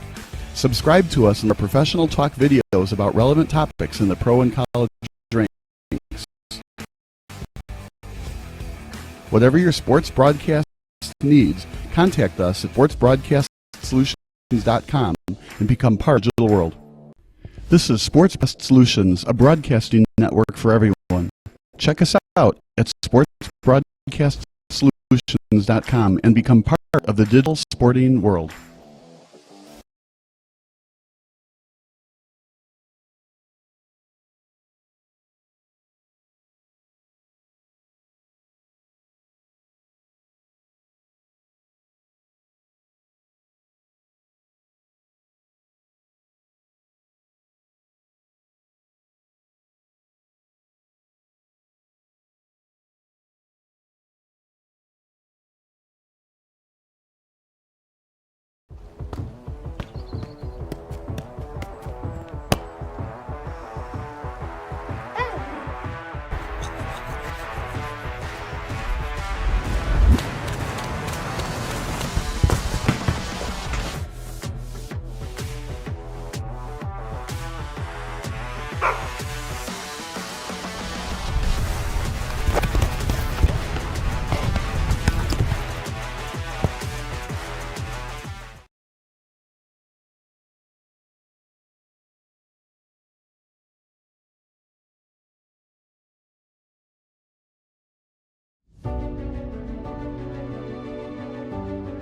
Subscribe to us in our professional talk videos about relevant topics in the pro and college ranks. Whatever your sports broadcast needs, contact us at sportsbroadcastsolutions.com and become part of the digital world. This is Sports Broadcast Solutions, a broadcasting network for everyone. Check us out at sportsbroadcastsolutions.com and become part of the digital sporting world.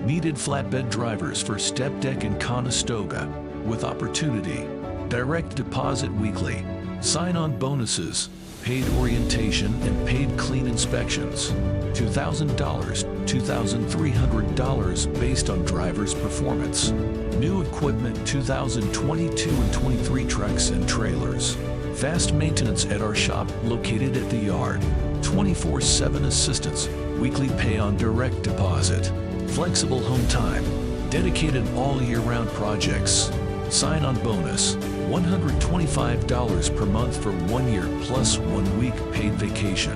Needed flatbed drivers for Step Deck and Conestoga with opportunity, direct deposit weekly, sign-on bonuses, paid orientation and paid clean inspections, $2,000, $2,300 based on driver's performance. New equipment 2022 and 23 trucks and trailers. Fast maintenance at our shop located at the yard. 24/7 assistance, weekly pay on direct deposit. Flexible home time, dedicated all year-round projects. Sign-on bonus, $125 per month for 1 year plus 1 week paid vacation.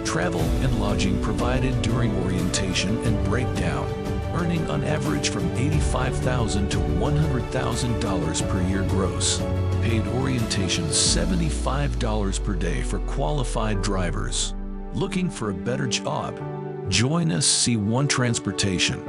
Travel and lodging provided during orientation and breakdown. Earning on average from $85,000 to $100,000 per year gross. Paid orientation $75 per day for qualified drivers. Looking for a better job? Join us, C1 Transportation.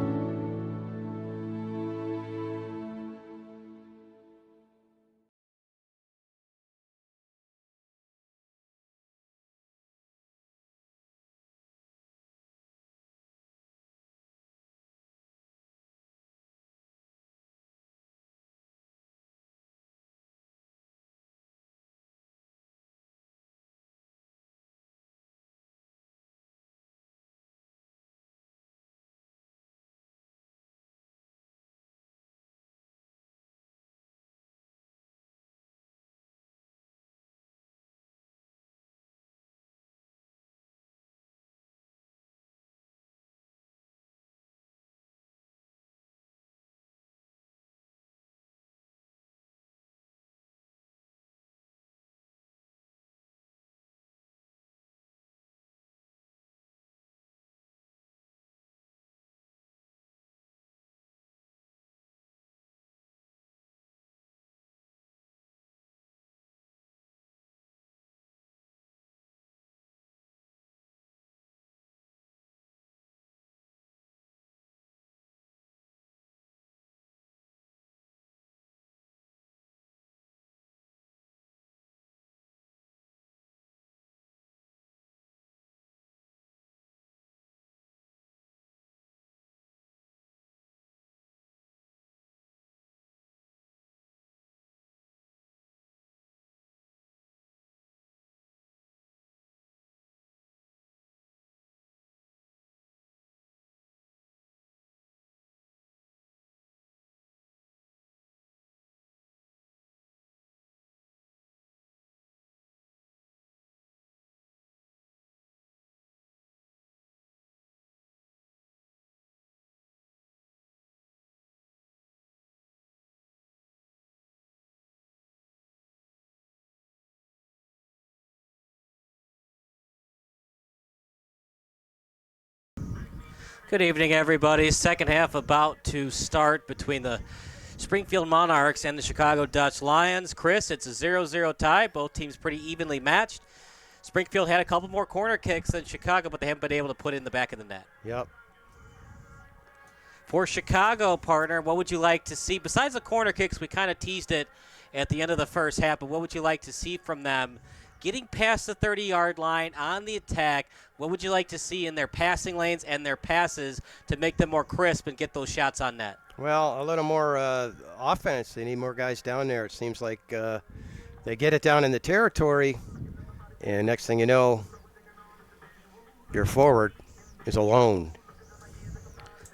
Good evening, everybody. Second half about to start between the Springfield Monarchs and the Chicago Dutch Lions. Chris, it's a 0-0 tie. Both teams pretty evenly matched. Springfield had a couple more corner kicks than Chicago, but they haven't been able to put in the back of the net. Yep. For Chicago, partner, what would you like to see? Besides the corner kicks, we kind of teased it at the end of the first half, but what would you like to see from them? Getting past the 30-yard line on the attack, what would you like to see in their passing lanes and their passes to make them more crisp and get those shots on net? Well, a little more offense. They need more guys down there. It seems like they get it down in the territory, and next thing you know, your forward is alone.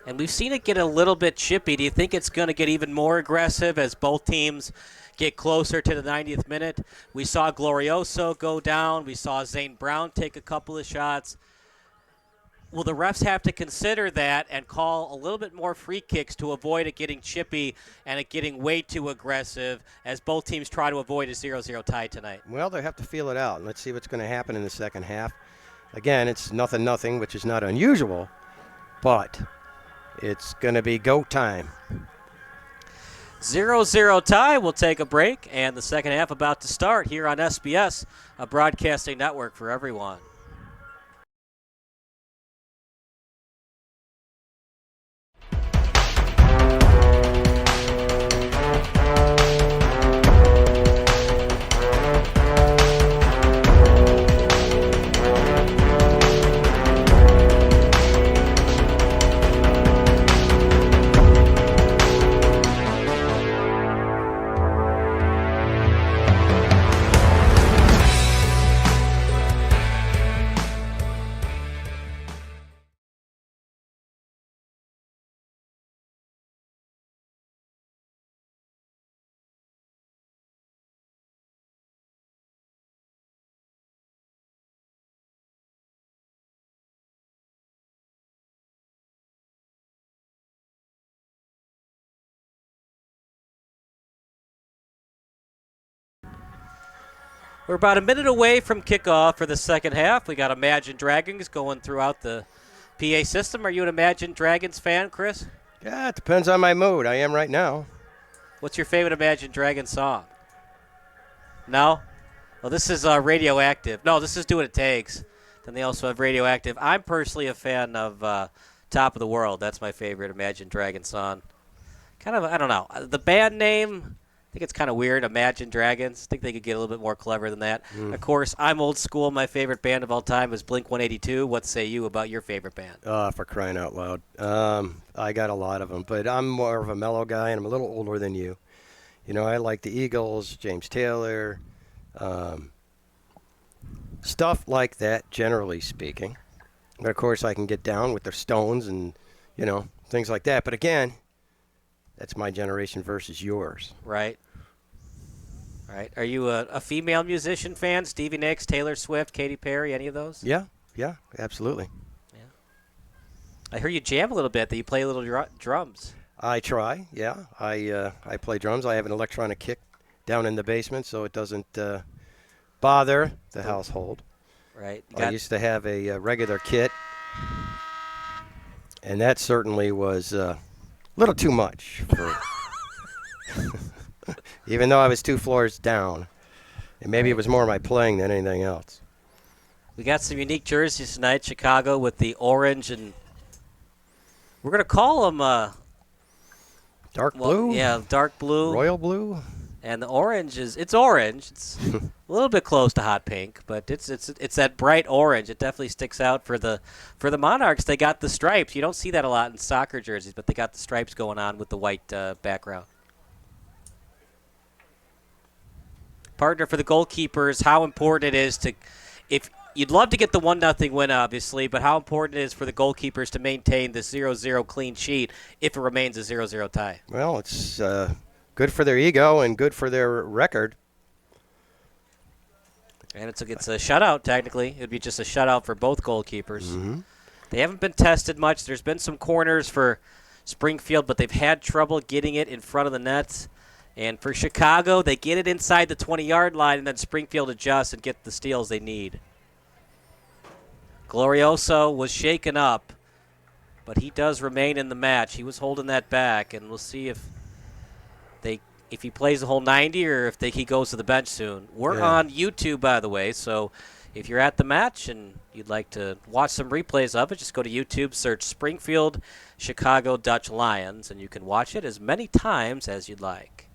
And we've seen it get a little bit chippy. Do you think it's going to get even more aggressive as both teams get closer to the 90th minute? We saw Glorioso go down. We saw Zane Brown take a couple of shots. Will the refs have to consider that and call a little bit more free kicks to avoid it getting chippy and it getting way too aggressive as both teams try to avoid a 0-0 tie tonight? Well, they have to feel it out. Let's see what's going to happen in the second half. Again, it's 0-0, which is not unusual, but it's going to be go time. 0-0 tie. We'll take a break, and the second half about to start here on SBS, a broadcasting network for everyone. We're about a minute away from kickoff for the second half. We got Imagine Dragons going throughout the PA system. Are you an Imagine Dragons fan, Chris? Yeah, it depends on my mood. I am right now. What's your favorite Imagine Dragons song? No? Well, this is Radioactive. No, this is Do What It Takes. Then they also have Radioactive. I'm personally a fan of Top of the World. That's my favorite Imagine Dragons song. Kind of, I don't know. The band name, I think it's kind of weird, Imagine Dragons. I think they could get a little bit more clever than that. Of course, I'm old school. My favorite band of all time is Blink-182. What say you about your favorite band? For crying out loud. I got a lot of them, but I'm more of a mellow guy, and I'm a little older than you. You know, I like the Eagles, James Taylor, stuff like that, generally speaking. But, of course, I can get down with the Stones and, you know, things like that. But, again, that's my generation versus yours. Right. Right. Are you a female musician fan? Stevie Nicks, Taylor Swift, Katy Perry, any of those? Yeah, absolutely. Yeah. I hear you jam a little bit, that you play a little drums. I try, yeah. I play drums. I have an electronic kick down in the basement, so it doesn't bother the household. Right. I used to have a regular kit, and that certainly was a little too much for even though I was 2 floors down. And maybe it was more my playing than anything else. We got some unique jerseys tonight, Chicago, with the orange, and we're going to call them dark blue? Yeah, dark blue. Royal blue? And the orange it's orange. It's a little bit close to hot pink, but it's that bright orange. It definitely sticks out for the Monarchs. They got the stripes. You don't see that a lot in soccer jerseys, but they got the stripes going on with the white background. Partner, for the goalkeepers, how important it is if you'd love to get the 1-0 win, obviously, but how important it is for the goalkeepers to maintain the 0-0 clean sheet if it remains a 0-0 tie? Well, it's good for their ego and good for their record. And it's a shutout, technically. It would be just a shutout for both goalkeepers. Mm-hmm. They haven't been tested much. There's been some corners for Springfield, but they've had trouble getting it in front of the nets. And for Chicago, they get it inside the 20-yard line, and then Springfield adjusts and get the steals they need. Glorioso was shaken up. but he does remain in the match. He was holding that back, and we'll see if he plays the whole 90 or if he goes to the bench soon. We're on YouTube, by the way, so if you're at the match and you'd like to watch some replays of it, just go to YouTube, search Springfield, Chicago Dutch Lions, and you can watch it as many times as you'd like.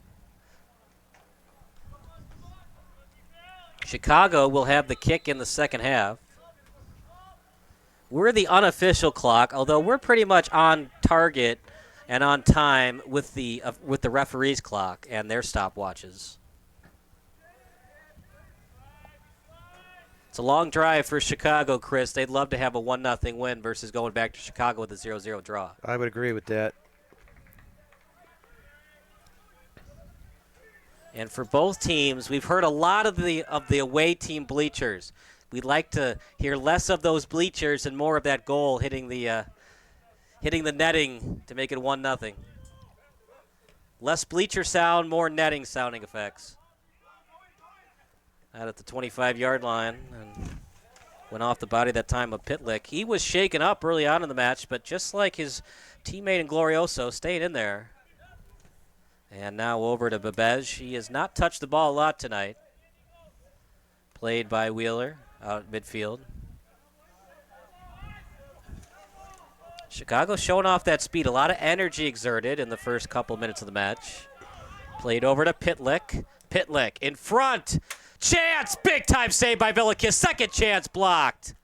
Chicago will have the kick in the second half. We're the unofficial clock, although we're pretty much on target and on time with the referee's clock and their stopwatches. It's a long drive for Chicago, Chris. They'd love to have a 1-0 win versus going back to Chicago with a 0-0 draw. I would agree with that. And for both teams, we've heard a lot of the away team bleachers. We'd like to hear less of those bleachers and more of that goal hitting the netting to make it 1-0. Less bleacher sound, more netting sounding effects. Out at the 25-yard line and went off the body that time of Pitlick. He was shaken up early on in the match, but just like his teammate in Glorioso, stayed in there. And now over to Babej. He has not touched the ball a lot tonight. Played by Wheeler out at midfield. Chicago showing off that speed. A lot of energy exerted in the first couple minutes of the match. Played over to Pitlick. Pitlick in front. Chance! Big time save by Villikis. Second chance blocked.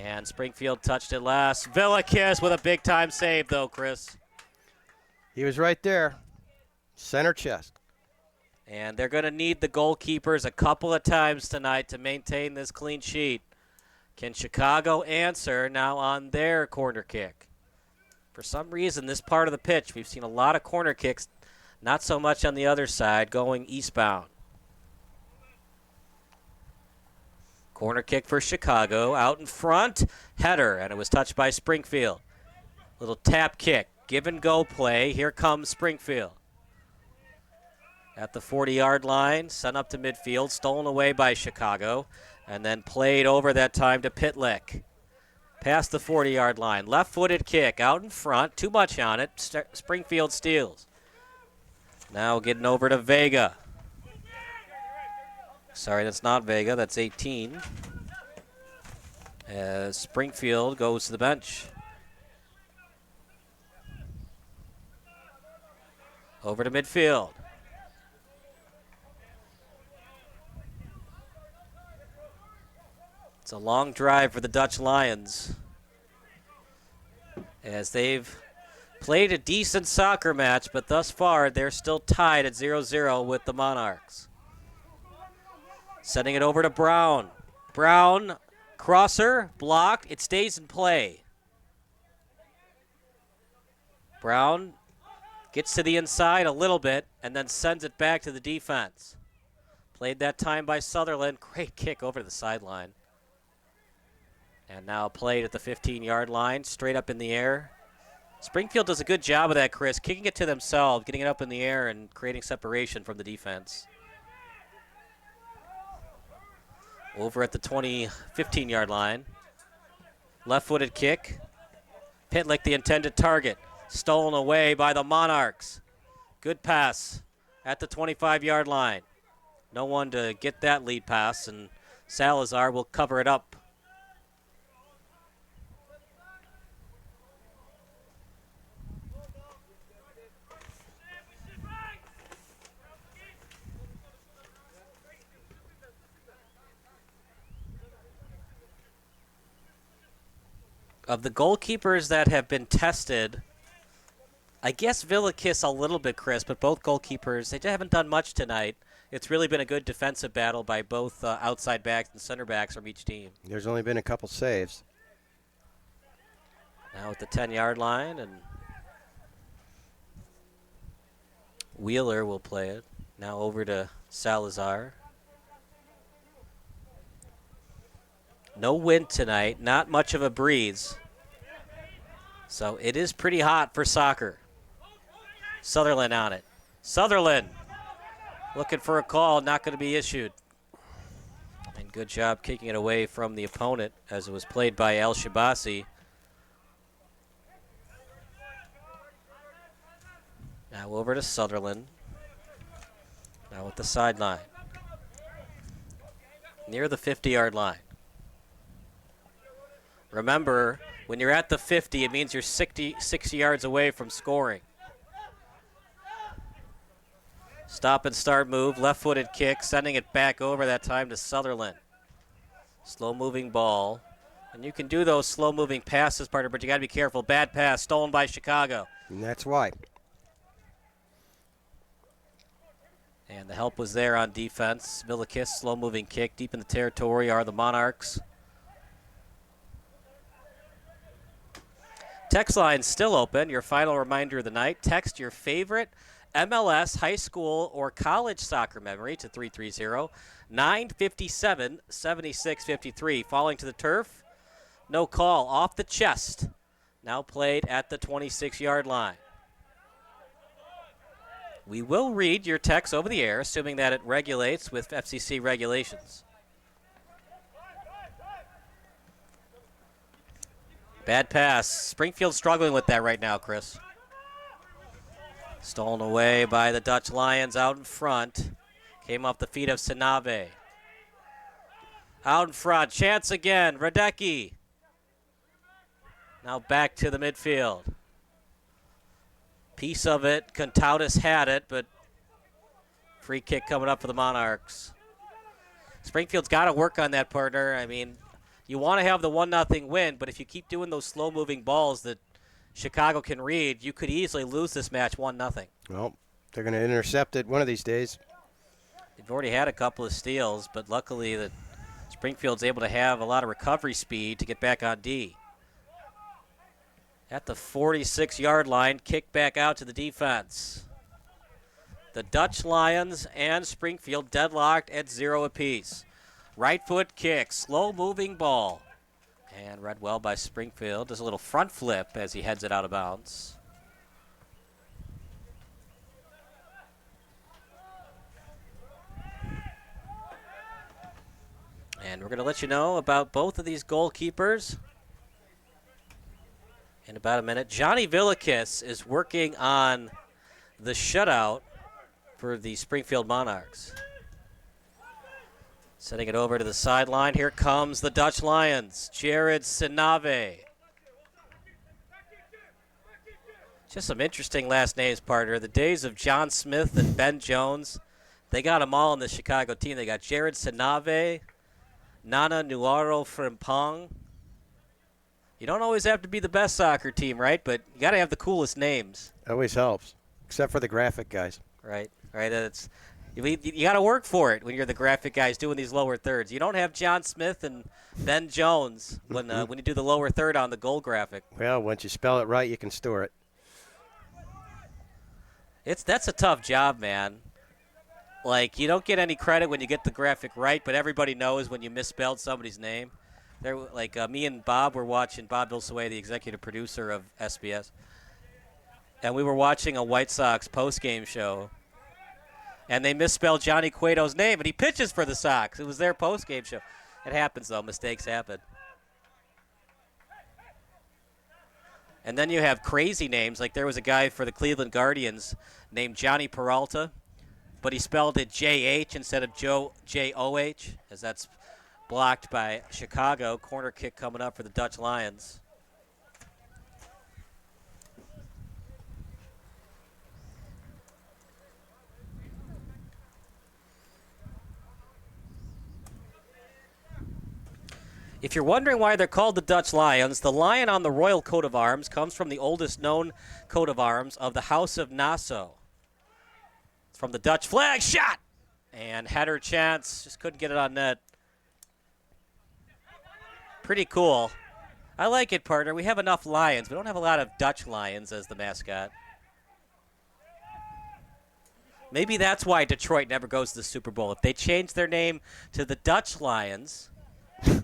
And Springfield touched it last. Villikis with a big time save though, Chris. He was right there. Center chest. And they're going to need the goalkeepers a couple of times tonight to maintain this clean sheet. Can Chicago answer now on their corner kick? For some reason, this part of the pitch, we've seen a lot of corner kicks, not so much on the other side, going eastbound. Corner kick for Chicago, out in front, header, and it was touched by Springfield. Little tap kick, give and go play, here comes Springfield. At the 40-yard line, sent up to midfield, stolen away by Chicago, and then played over that time to Pitlick. Past the 40-yard line, left-footed kick, out in front, too much on it, Springfield steals. Now getting over to Vega. Sorry, that's not Vega, that's 18. As Springfield goes to the bench. Over to midfield. It's a long drive for the Dutch Lions as they've played a decent soccer match, but thus far they're still tied at 0-0 with the Monarchs. Sending it over to Brown. Brown, crosser, blocked. It stays in play. Brown gets to the inside a little bit and then sends it back to the defense. Played that time by Sutherland. Great kick over to the sideline. And now played at the 15-yard line, straight up in the air. Springfield does a good job of that, Chris, kicking it to themselves, getting it up in the air and creating separation from the defense. Over at the 15-yard line. Left-footed kick. Pitlick, the intended target. Stolen away by the Monarchs. Good pass at the 25-yard line. No one to get that lead pass, and Salazar will cover it up. Of the goalkeepers that have been tested, I guess Villikis a little bit, Chris, but both goalkeepers, they haven't done much tonight. It's really been a good defensive battle by both outside backs and center backs from each team. There's only been a couple saves. Now at the 10-yard line, and Wheeler will play it. Now over to Salazar. No wind tonight, not much of a breeze. So it is pretty hot for soccer. Sutherland on it. Sutherland looking for a call, not going to be issued. And good job kicking it away from the opponent as it was played by El Shabasi. Now over to Sutherland. Now at the sideline. Near the 50-yard line. Remember, when you're at the 50, it means you're 60 yards away from scoring. Stop and start move, left-footed kick, sending it back over that time to Sutherland. Slow-moving ball. And you can do those slow-moving passes, partner, but you got to be careful. Bad pass, stolen by Chicago. And that's why. And the help was there on defense. Villikis, slow-moving kick. Deep in the territory are the Monarchs. Text line still open. Your final reminder of the night. Text your favorite MLS, high school, or college soccer memory to 330-957-7653. Falling to the turf. No call. Off the chest. Now played at the 26-yard line. We will read your text over the air, assuming that it regulates with FCC regulations. Bad pass. Springfield struggling with that right now, Chris. Stolen away by the Dutch Lions out in front. Came off the feet of Sinave. Out in front. Chance again. Radecki. Now back to the midfield. Piece of it. Contautas had it, but free kick coming up for the Monarchs. Springfield's got to work on that, partner. I mean, you want to have the 1-0 win, but if you keep doing those slow-moving balls that Chicago can read, you could easily lose this match 1-0. Well, they're going to intercept it one of these days. They've already had a couple of steals, but luckily that Springfield's able to have a lot of recovery speed to get back on D. At the 46-yard line, kick back out to the defense. The Dutch Lions and Springfield deadlocked at 0 apiece. Right foot kick, slow-moving ball. And read well by Springfield. Does a little front flip as he heads it out of bounds. And we're going to let you know about both of these goalkeepers in about a minute. Johnny Villikis is working on the shutout for the Springfield Monarchs. Sending it over to the sideline. Here comes the Dutch Lions. Jared Sinave. Just some interesting last names, partner. The days of John Smith and Ben Jones, they got them all in the Chicago team. They got Jared Sinave, Nana Nuaro Frimpong. You don't always have to be the best soccer team, right? But you got to have the coolest names. Always helps, except for the graphic guys. Right. It's you got to work for it when you're the graphic guys doing these lower thirds. You don't have John Smith and Ben Jones when you do the lower third on the goal graphic. Well, once you spell it right, you can store it. That's a tough job, man. Like, you don't get any credit when you get the graphic right, but everybody knows when you misspelled somebody's name. There, like me and Bob were watching, Bob Bilsaway, the executive producer of SBS, and we were watching a White Sox post-game show, and they misspelled Johnny Cueto's name, and he pitches for the Sox. It was their post-game show. It happens, though. Mistakes happen. And then you have crazy names. Like there was a guy for the Cleveland Guardians named Johnny Peralta, but he spelled it J-H instead of J-O-H, as that's blocked by Chicago. Corner kick coming up for the Dutch Lions. If you're wondering why they're called the Dutch Lions, the lion on the royal coat of arms comes from the oldest known coat of arms of the House of Nassau. It's from the Dutch flag. Shot! And header chance. Just couldn't get it on net. Pretty cool. I like it, partner. We have enough lions. We don't have a lot of Dutch Lions as the mascot. Maybe that's why Detroit never goes to the Super Bowl. If they change their name to the Dutch Lions,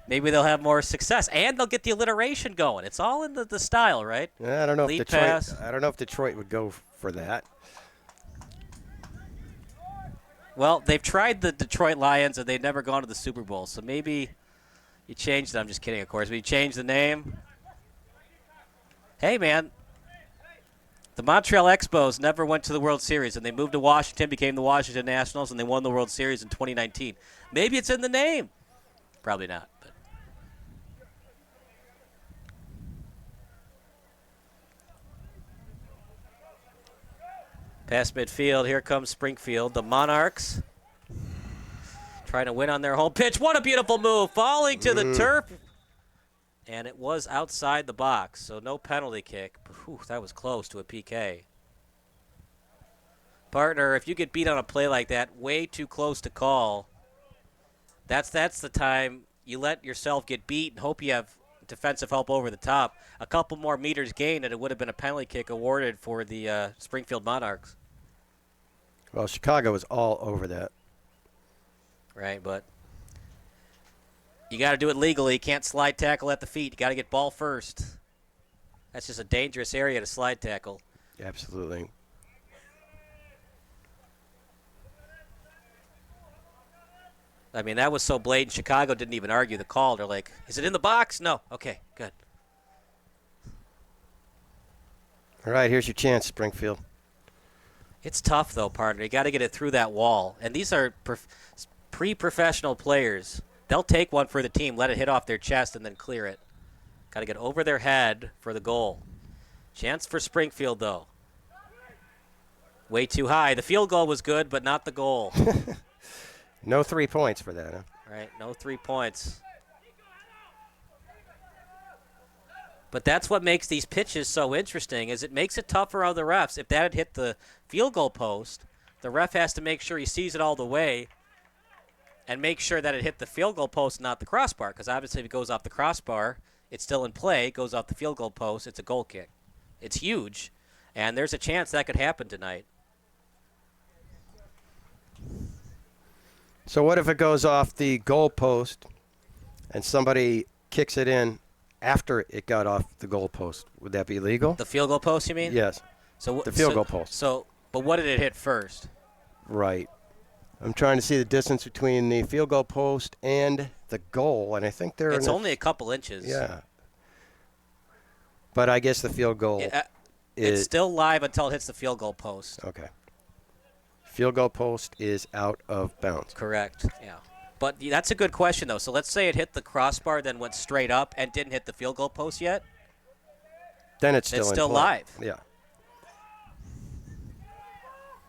maybe they'll have more success, and they'll get the alliteration going. It's all in the style, right? Yeah, I don't know Lead if Detroit. pass. I don't know if Detroit would go for that. Well, they've tried the Detroit Lions, and they've never gone to the Super Bowl. So maybe you change them. I'm just kidding, of course. But you change the name. Hey, man. The Montreal Expos never went to the World Series, and they moved to Washington, became the Washington Nationals, and they won the World Series in 2019. Maybe it's in the name. Probably not. But. Past midfield, here comes Springfield. The Monarchs trying to win on their home pitch. What a beautiful move, falling to the turf. And it was outside the box, so no penalty kick. Whew, that was close to a PK. Partner, if you get beat on a play like that, way too close to call, that's the time you let yourself get beat and hope you have defensive help over the top. A couple more meters gained, and it would have been a penalty kick awarded for the Springfield Monarchs. Well, Chicago was all over that. Right, but you got to do it legally. You can't slide tackle at the feet. You got to get ball first. That's just a dangerous area to slide tackle. Absolutely. I mean, that was so blatant. Chicago didn't even argue the call. They're like, is it in the box? No. Okay, good. All right, here's your chance, Springfield. It's tough, though, partner. You got to get it through that wall. And these are pre-professional players. They'll take one for the team, let it hit off their chest, and then clear it. Got to get over their head for the goal. Chance for Springfield, though. Way too high. The field goal was good, but not the goal. No 3 points for that, huh? Right, no 3 points. But that's what makes these pitches so interesting, is it makes it tougher on the refs. If that had hit the field goal post, the ref has to make sure he sees it all the way and make sure that it hit the field goal post, not the crossbar, because obviously if it goes off the crossbar, it's still in play, goes off the field goal post, it's a goal kick. It's huge, and there's a chance that could happen tonight. So what if it goes off the goal post and somebody kicks it in after it got off the goal post? Would that be legal? The field goal post, you mean? Yes. So the field goal post. But what did it hit first? Right. I'm trying to see the distance between the field goal post and the goal, and I think it's only a couple inches. Yeah. But I guess the field goal it's still live until it hits the field goal post. Okay. Field goal post is out of bounds. Correct, yeah. But that's a good question, though. So let's say it hit the crossbar, then went straight up and didn't hit the field goal post yet. Then it's still live. Yeah.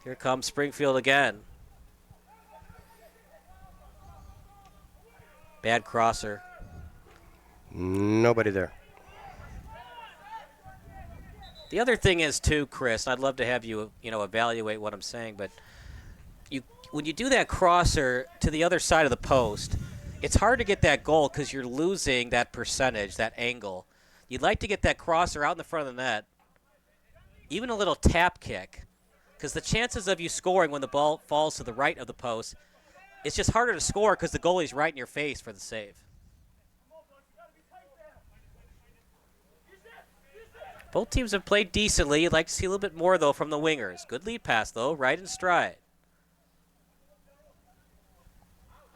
Here comes Springfield again. Bad crosser. Nobody there. The other thing is, too, Chris, I'd love to have you, evaluate what I'm saying, but when you do that crosser to the other side of the post, it's hard to get that goal because you're losing that percentage, that angle. You'd like to get that crosser out in the front of the net, even a little tap kick, because the chances of you scoring when the ball falls to the right of the post, it's just harder to score because the goalie's right in your face for the save. Both teams have played decently. You'd like to see a little bit more, though, from the wingers. Good lead pass, though, right in stride.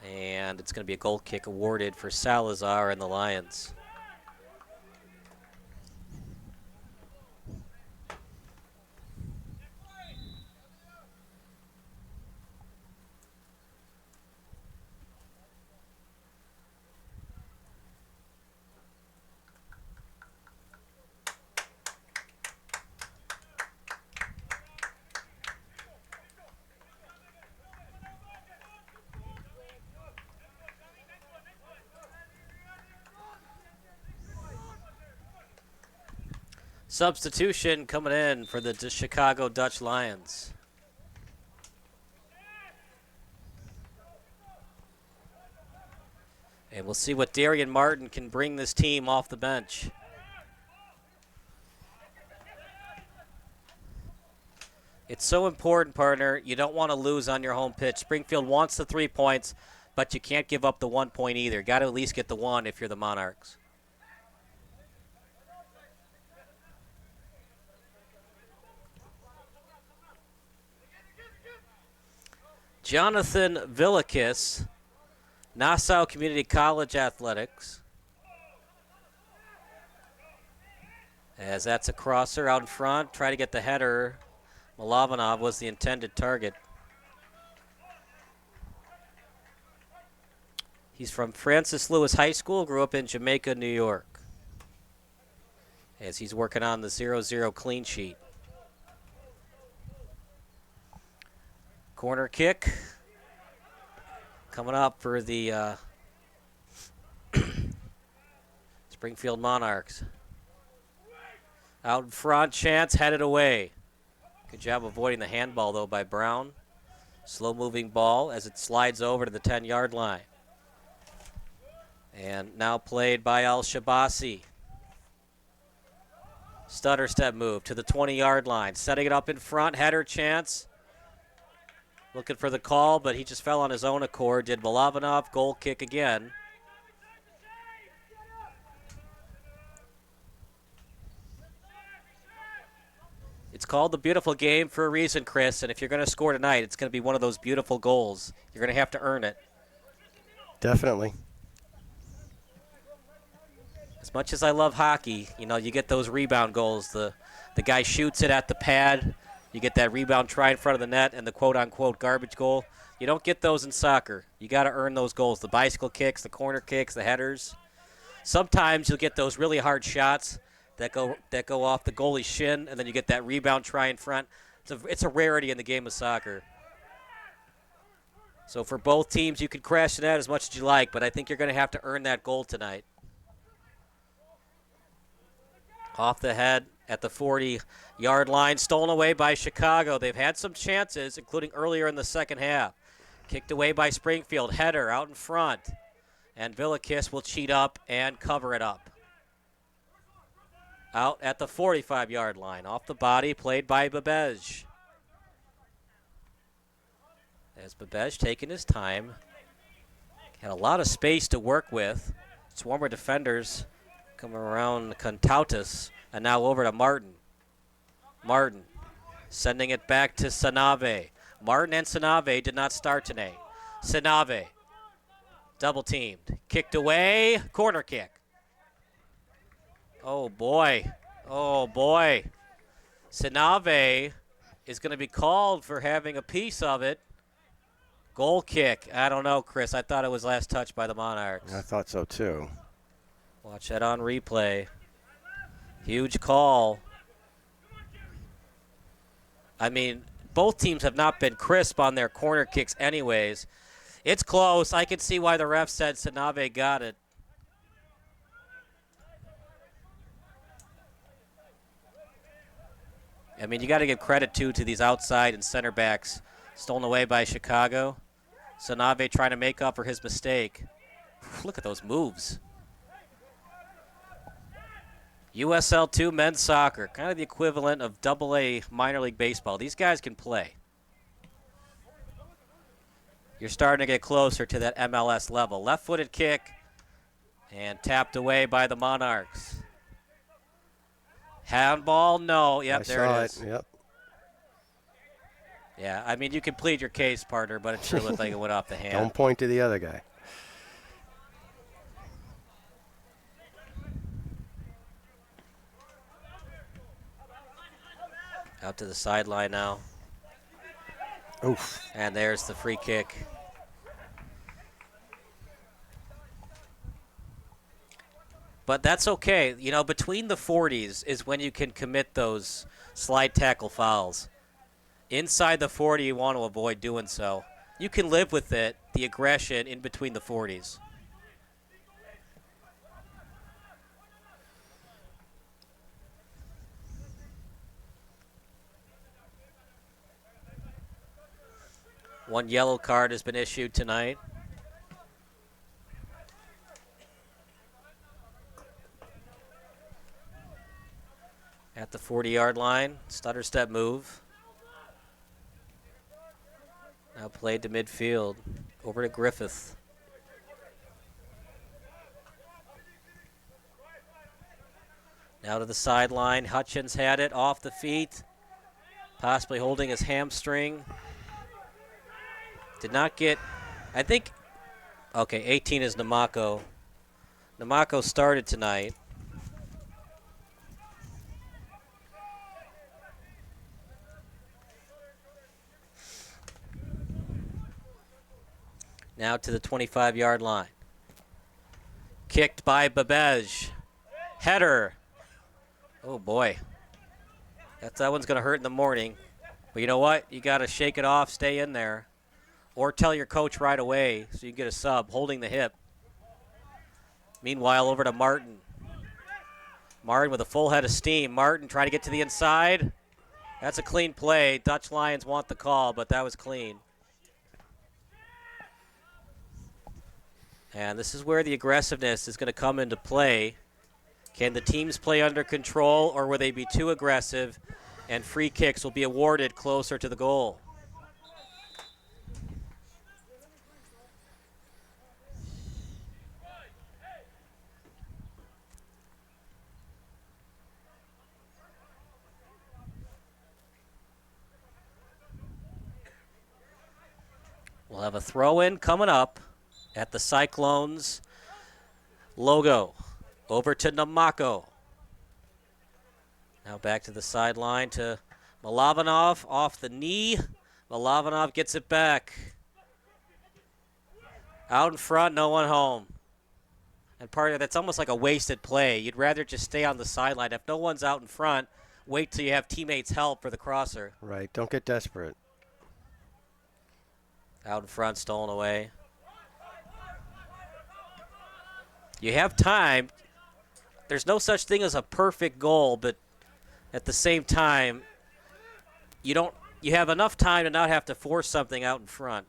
And it's going to be a goal kick awarded for Salazar and the Lions. Substitution coming in for the Chicago Dutch Lions. And we'll see what Darian Martin can bring this team off the bench. It's so important, partner. You don't want to lose on your home pitch. Springfield wants the 3 points, but you can't give up the 1 point either. Got to at least get the 1 if you're the Monarchs. Jonathan Villikis, Nassau Community College Athletics. As that's a crosser out in front. Try to get the header. Milovanov was the intended target. He's from Francis Lewis High School, grew up in Jamaica, New York. As he's working on the 0-0 clean sheet. Corner kick. Coming up for the Springfield Monarchs. Out in front, chance, headed away. Good job avoiding the handball, though, by Brown. Slow-moving ball as it slides over to the 10-yard line. And now played by Al-Shabasi. Stutter step move to the 20-yard line. Setting it up in front, header chance. Looking for the call, but he just fell on his own accord. Did Milovanov, goal kick again. It's called the beautiful game for a reason, Chris, and if you're going to score tonight, it's going to be one of those beautiful goals. You're going to have to earn it. Definitely. As much as I love hockey, you know, you get those rebound goals. The guy shoots it at the pad. You get that rebound try in front of the net and the quote-unquote garbage goal. You don't get those in soccer. You got to earn those goals. The bicycle kicks, the corner kicks, the headers. Sometimes you'll get those really hard shots that go off the goalie's shin, and then you get that rebound try in front. It's a rarity in the game of soccer. So for both teams, you can crash the net as much as you like, but I think you're going to have to earn that goal tonight. Off the head at the 40-yard line, stolen away by Chicago. They've had some chances, including earlier in the second half. Kicked away by Springfield. Header out in front. And Villikis will cheat up and cover it up. Out at the 45-yard line. Off the body, played by Babej. As Babej taking his time. Had a lot of space to work with. Swarmer defenders coming around Contautas. And now over to Martin. Martin sending it back to Sanave. Martin and Sanave did not start tonight. Sanave double teamed. Kicked away. Corner kick. Oh, boy. Oh, boy. Sanave is going to be called for having a piece of it. Goal kick. I don't know, Chris. I thought it was last touch by the Monarchs. I thought so, too. Watch that on replay. Huge call. I mean, both teams have not been crisp on their corner kicks anyways. It's close. I can see why the ref said Sanave got it. I mean, you got to give credit, too, to these outside and center backs stolen away by Chicago. Sanave trying to make up for his mistake. Look at those moves. USL 2 men's soccer, kind of the equivalent of AA minor league baseball. These guys can play. You're starting to get closer to that MLS level. Left-footed kick and tapped away by the Monarchs. Handball, no. Yep, there it is. Yep. Yeah, I mean, you can plead your case, partner, but it sure looked like it went off the hand. Don't point to the other guy. Out to the sideline now. Oof. And there's the free kick. But that's okay. You know, between the 40s is when you can commit those slide tackle fouls. Inside the 40, you want to avoid doing so. You can live with it, the aggression in between the 40s. One yellow card has been issued tonight. At the 40-yard line, stutter step move. Now played to midfield, over to Griffith. Now to the sideline, Hutchins had it off the feet, possibly holding his hamstring. Did not get, I think, okay, 18 is Namako. Namako started tonight. Now to the 25-yard line. Kicked by Babej. Header. Oh, boy. That one's going to hurt in the morning. But you know what? You got to shake it off, stay in there. Or tell your coach right away so you can get a sub holding the hip. Meanwhile, over to Martin. Martin with a full head of steam. Martin trying to get to the inside. That's a clean play. Dutch Lions want the call, but that was clean. And this is where the aggressiveness is going to come into play. Can the teams play under control, or will they be too aggressive and free kicks will be awarded closer to the goal? We'll have a throw-in coming up at the Cyclones logo. Over to Namako. Now back to the sideline to Milovanov off the knee. Milovanov gets it back. Out in front, no one home. And part of that's almost like a wasted play. You'd rather just stay on the sideline. If no one's out in front, wait till you have teammates help for the crosser. Right, don't get desperate. Out in front, stolen away. You have time. There's no such thing as a perfect goal, but at the same time, you have enough time to not have to force something out in front.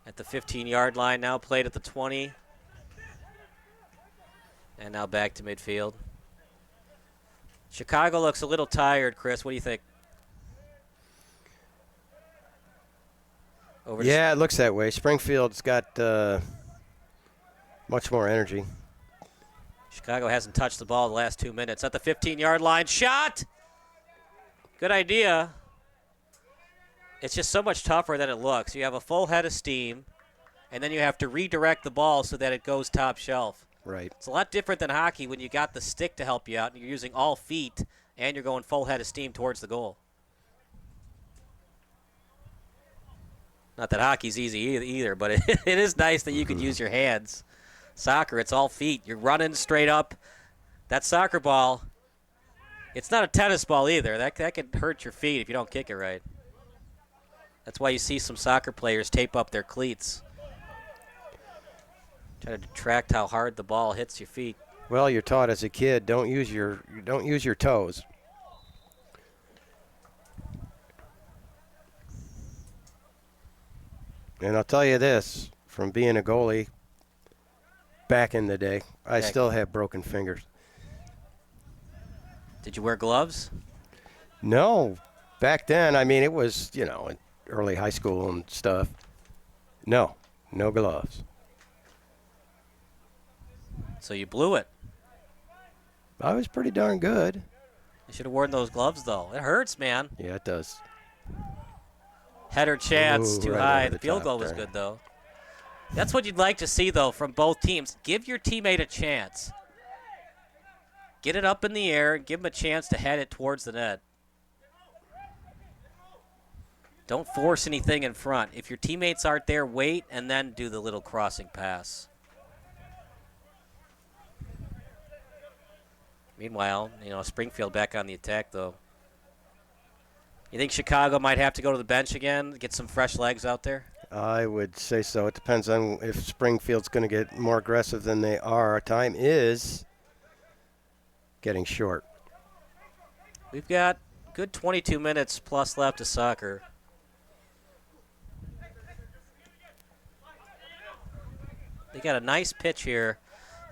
At the 15-yard line now, played at the 20. And now back to midfield. Chicago looks a little tired, Chris. What do you think? Yeah, it looks that way. Springfield's got much more energy. Chicago hasn't touched the ball the last 2 minutes. At the 15-yard line, shot! Good idea. It's just so much tougher than it looks. You have a full head of steam, and then you have to redirect the ball so that it goes top shelf. Right. It's a lot different than hockey when you got the stick to help you out, and you're using all feet, and you're going full head of steam towards the goal. Not that hockey's easy either, but it is nice that you could use your hands. Soccer, it's all feet. You're running straight up. That soccer ball, it's not a tennis ball either. That can hurt your feet if you don't kick it right. That's why you see some soccer players tape up their cleats. Try to detract how hard the ball hits your feet. Well, you're taught as a kid, don't use your toes. And I'll tell you this, from being a goalie back in the day, I still have broken fingers. Did you wear gloves? No. Back then, I mean, it was, in early high school and stuff. No gloves. So you blew it. I was pretty darn good. You should have worn those gloves, though. It hurts, man. Yeah, it does. Header chance, too right high. over The the field top goal was there. good, though. That's what you'd like to see, though, from both teams. Give your teammate a chance. Get it up in the air and give him a chance to head it towards the net. Don't force anything in front. If your teammates aren't there, wait and then do the little crossing pass. Meanwhile, Springfield back on the attack, though. You think Chicago might have to go to the bench again, get some fresh legs out there? I would say so. It depends on if Springfield's going to get more aggressive than they are. Time is getting short. We've got good 22 minutes plus left of soccer. They got a nice pitch here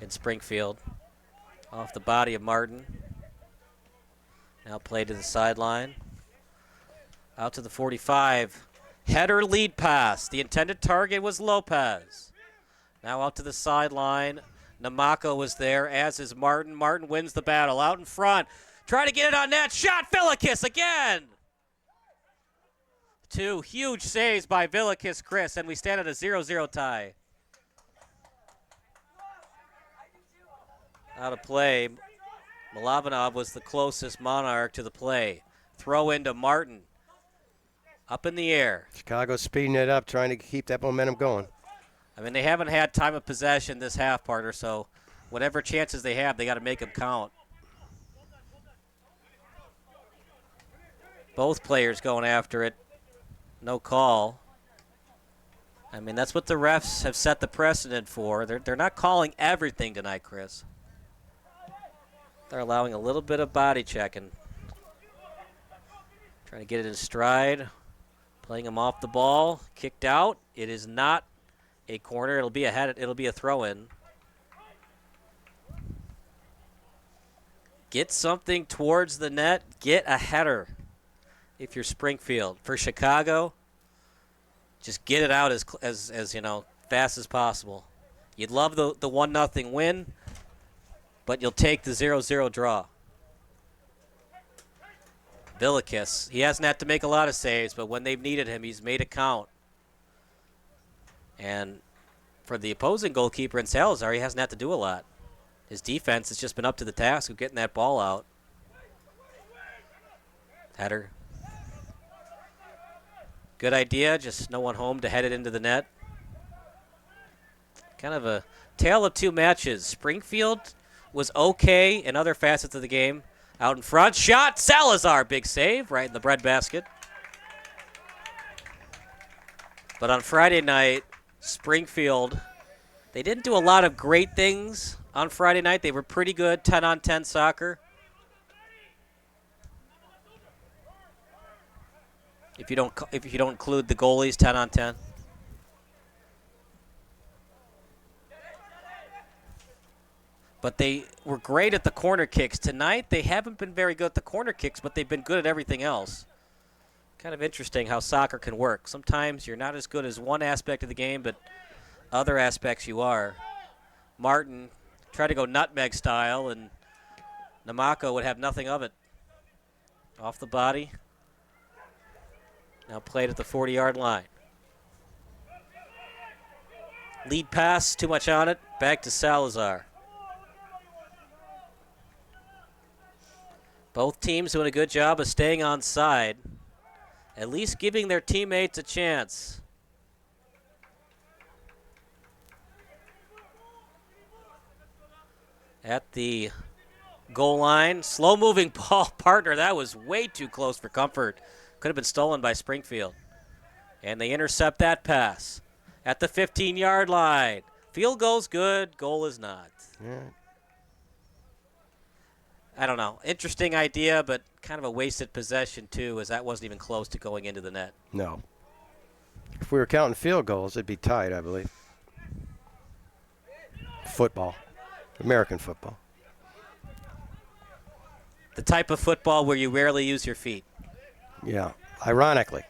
in Springfield off the body of Martin. Now play to the sideline. Out to the 45. Header lead pass. The intended target was Lopez. Now out to the sideline. Namako was there, as is Martin. Martin wins the battle. Out in front. Trying to get it on net. Shot Villikis again. Two huge saves by Villikis, Chris, and we stand at a 0-0 tie. Out of play. Milovanov was the closest Monarch to the play. Throw into Martin. Up in the air. Chicago's speeding it up, trying to keep that momentum going. I mean, they haven't had time of possession this half part or so. Whatever chances they have, they got to make them count. Both players going after it. No call. I mean, that's what the refs have set the precedent for. They're not calling everything tonight, Chris. They're allowing a little bit of body checking. Trying to get it in stride. Playing him off the ball. Kicked out. It is not a corner. It'll be a throw-in. Get something towards the net. Get a header if you're Springfield. For Chicago, just get it out as you know, fast as possible. You'd love the 1-0 win, but you'll take the 0-0 draw. Villikis, he hasn't had to make a lot of saves, but when they've needed him, he's made it count. And for the opposing goalkeeper in Salazar, he hasn't had to do a lot. His defense has just been up to the task of getting that ball out. Header. Good idea, just no one home to head it into the net. Kind of a tale of two matches. Springfield was okay in other facets of the game. Out in front, shot, Salazar, big save, right in the breadbasket. But on Friday night, Springfield, they didn't do a lot of great things on Friday night. They were pretty good, 10-on-10 soccer. If you don't include the goalies, 10-on-10. But they were great at the corner kicks. Tonight, they haven't been very good at the corner kicks, but they've been good at everything else. Kind of interesting how soccer can work. Sometimes you're not as good as one aspect of the game, but other aspects you are. Martin tried to go nutmeg style, and Namako would have nothing of it. Off the body. Now played at the 40-yard line. Lead pass, too much on it. Back to Salazar. Both teams doing a good job of staying on side, at least giving their teammates a chance. At the goal line, slow-moving ball partner. That was way too close for comfort. Could have been stolen by Springfield. And they intercept that pass at the 15-yard line. Field goal's good, goal is not. Yeah. I don't know. Interesting idea, but kind of a wasted possession, too, as that wasn't even close to going into the net. No. If we were counting field goals, it'd be tied, I believe. Football. American football. The type of football where you rarely use your feet. Yeah, ironically.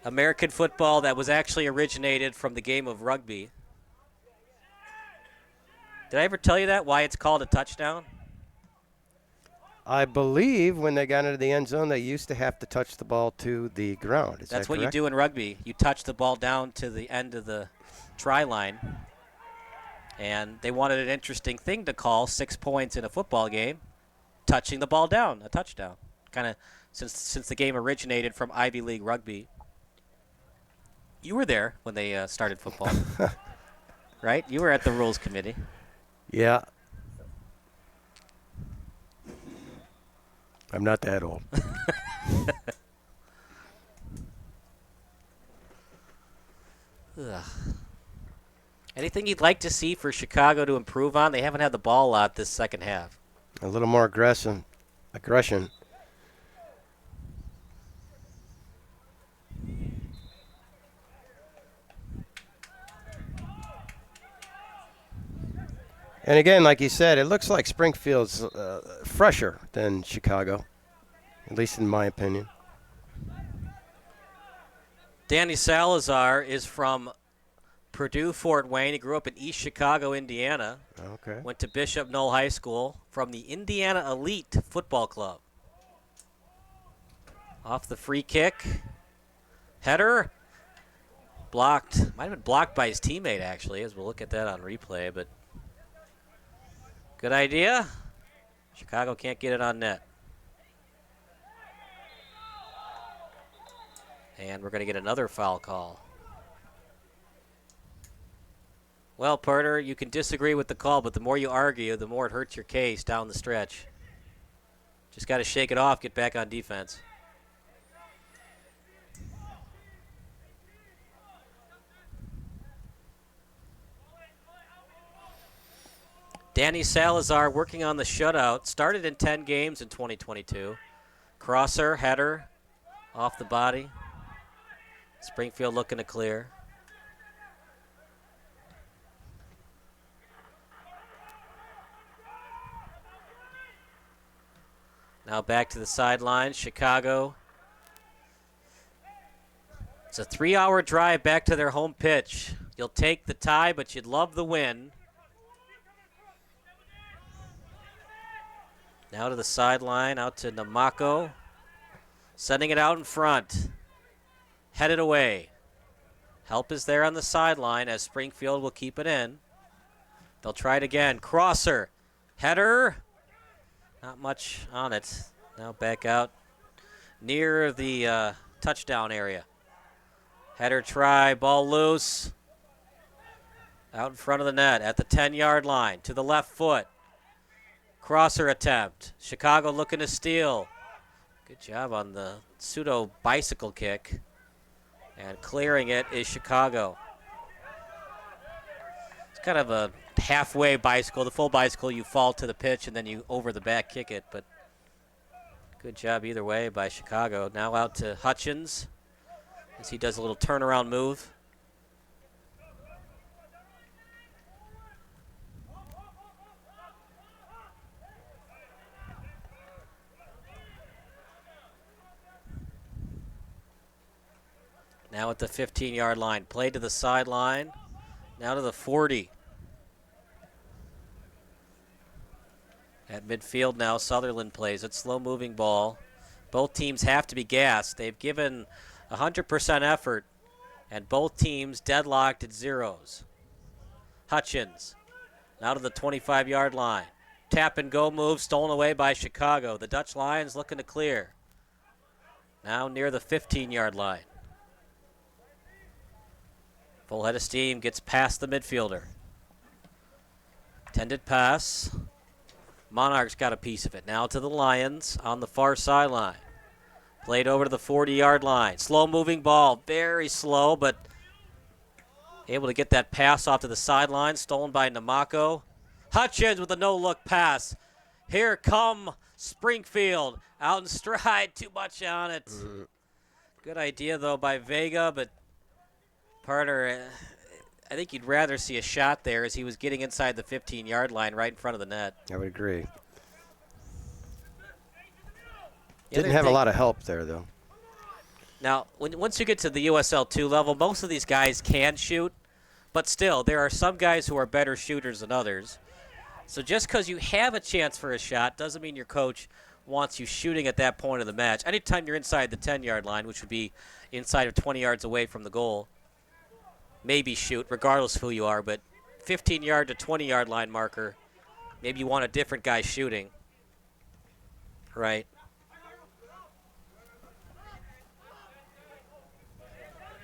American football that was actually originated from the game of rugby. Did I ever tell you that, why it's called a touchdown? I believe when they got into the end zone, they used to have to touch the ball to the ground. Is That's that what correct? you do in rugby. You touch the ball down to the end of the try line. And they wanted an interesting thing to call 6 points in a football game. Touching the ball down, a touchdown. Kind of since the game originated from Ivy League rugby. You were there when they started football, right? You were at the rules committee. Yeah. I'm not that old. Ugh. Anything you'd like to see for Chicago to improve on? They haven't had the ball a lot this second half. A little more aggression. And again, like you said, it looks like Springfield's fresher than Chicago, at least in my opinion. Danny Salazar is from Purdue Fort Wayne. He grew up in East Chicago, Indiana. Okay. Went to Bishop Knoll High School from the Indiana Elite Football Club. Off the free kick. Header. Blocked. Might have been blocked by his teammate, actually, as we'll look at that on replay. But good idea. Chicago can't get it on net. And we're going to get another foul call. Well, Porter, you can disagree with the call, but the more you argue, the more it hurts your case down the stretch. Just got to shake it off, get back on defense. Danny Salazar working on the shutout. Started in 10 games in 2022. Crosser, header, off the body. Springfield looking to clear. Now back to the sideline, Chicago. It's a 3-hour drive back to their home pitch. You'll take the tie, but you'd love the win. Now to the sideline, out to Namako. Sending it out in front. Headed away. Help is there on the sideline as Springfield will keep it in. They'll try it again. Crosser. Header. Not much on it. Now back out near the touchdown area. Header try, ball loose. Out in front of the net at the 10-yard line to the left foot. Crosser attempt. Chicago looking to steal. Good job on the pseudo bicycle kick. And clearing it is Chicago. It's kind of a halfway bicycle. The full bicycle, you fall to the pitch and then you over the back kick it. But good job either way by Chicago. Now out to Hutchins as he does a little turnaround move. Now at the 15-yard line. Play to the sideline. Now to the 40. At midfield now, Sutherland plays it. Slow-moving ball. Both teams have to be gassed. They've given 100% effort, and both teams deadlocked at zeros. Hutchins. Now to the 25-yard line. Tap and go move stolen away by Chicago. The Dutch Lions looking to clear. Now near the 15-yard line. Full head of steam, gets past the midfielder. Intended pass. Monarchs got a piece of it. Now to the Lions on the far sideline. Played over to the 40-yard line. Slow-moving ball, very slow, but able to get that pass off to the sideline. Stolen by Namako. Hutchins with a no-look pass. Here come Springfield. Out in stride, too much on it. Good idea, though, by Vega, but Parter, I think you'd rather see a shot there as he was getting inside the 15-yard line right in front of the net. I would agree. Didn't have a lot of help there, though. Now, once you get to the USL 2 level, most of these guys can shoot, but still, there are some guys who are better shooters than others. So just because you have a chance for a shot doesn't mean your coach wants you shooting at that point of the match. Anytime you're inside the 10-yard line, which would be inside of 20 yards away from the goal, maybe shoot, regardless of who you are, but 15-yard to 20-yard line marker, maybe you want a different guy shooting, right?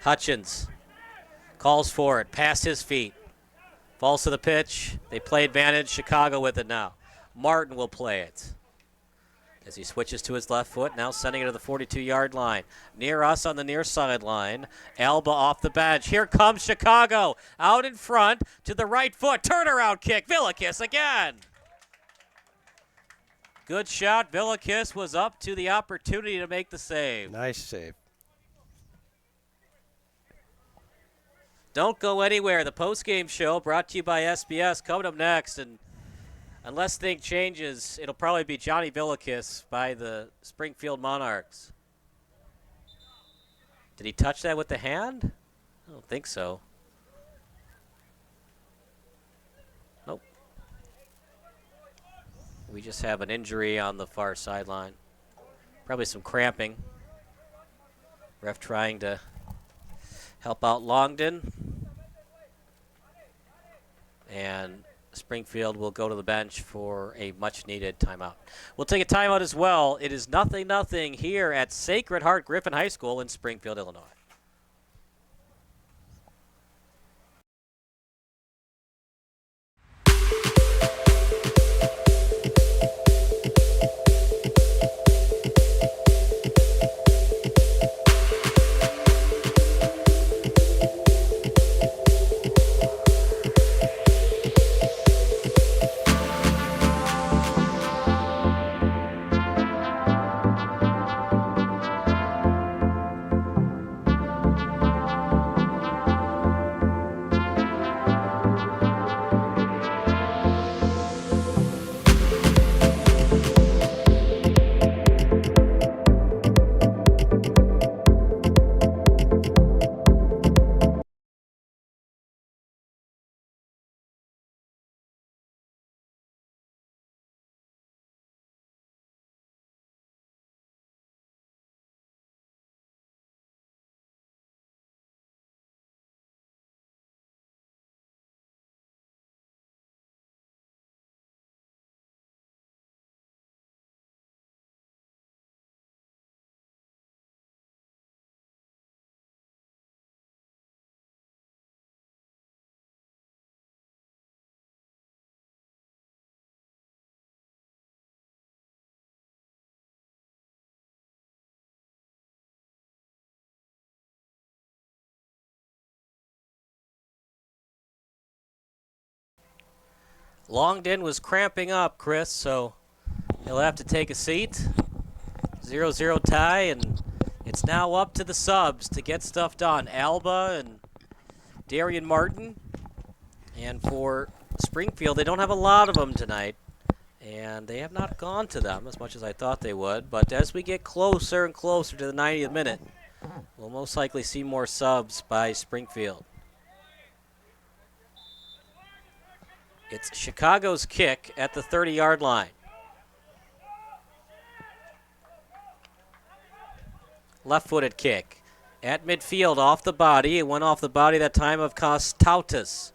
Hutchins calls for it, past his feet, falls to the pitch. They play advantage, Chicago with it now. Martin will play it as he switches to his left foot, now sending it to the 42-yard line. Near us on the near sideline, Alba off the bench. Here comes Chicago, out in front to the right foot. Turnaround kick, Villakis again. Good shot, Villakis was up to the opportunity to make the save. Nice save. Don't go anywhere. The post-game show brought to you by SBS coming up next, and unless things changes, it'll probably be Johnny Villakis by the Springfield Monarchs. Did he touch that with the hand? I don't think so. Nope. We just have an injury on the far sideline. Probably some cramping. Ref trying to help out Longden. And Springfield will go to the bench for a much-needed timeout. We'll take a timeout as well. It is 0-0 here at Sacred Heart Griffin High School in Springfield, Illinois. Longden was cramping up, Chris, so he'll have to take a seat. 0-0 tie, and it's now up to the subs to get stuff done. Alba and Darian Martin. And for Springfield, they don't have a lot of them tonight, and they have not gone to them as much as I thought they would. But as we get closer and closer to the 90th minute, we'll most likely see more subs by Springfield. It's Chicago's kick at the 30-yard line. Left-footed kick. At midfield, off the body. It went off the body that time of Kostautas.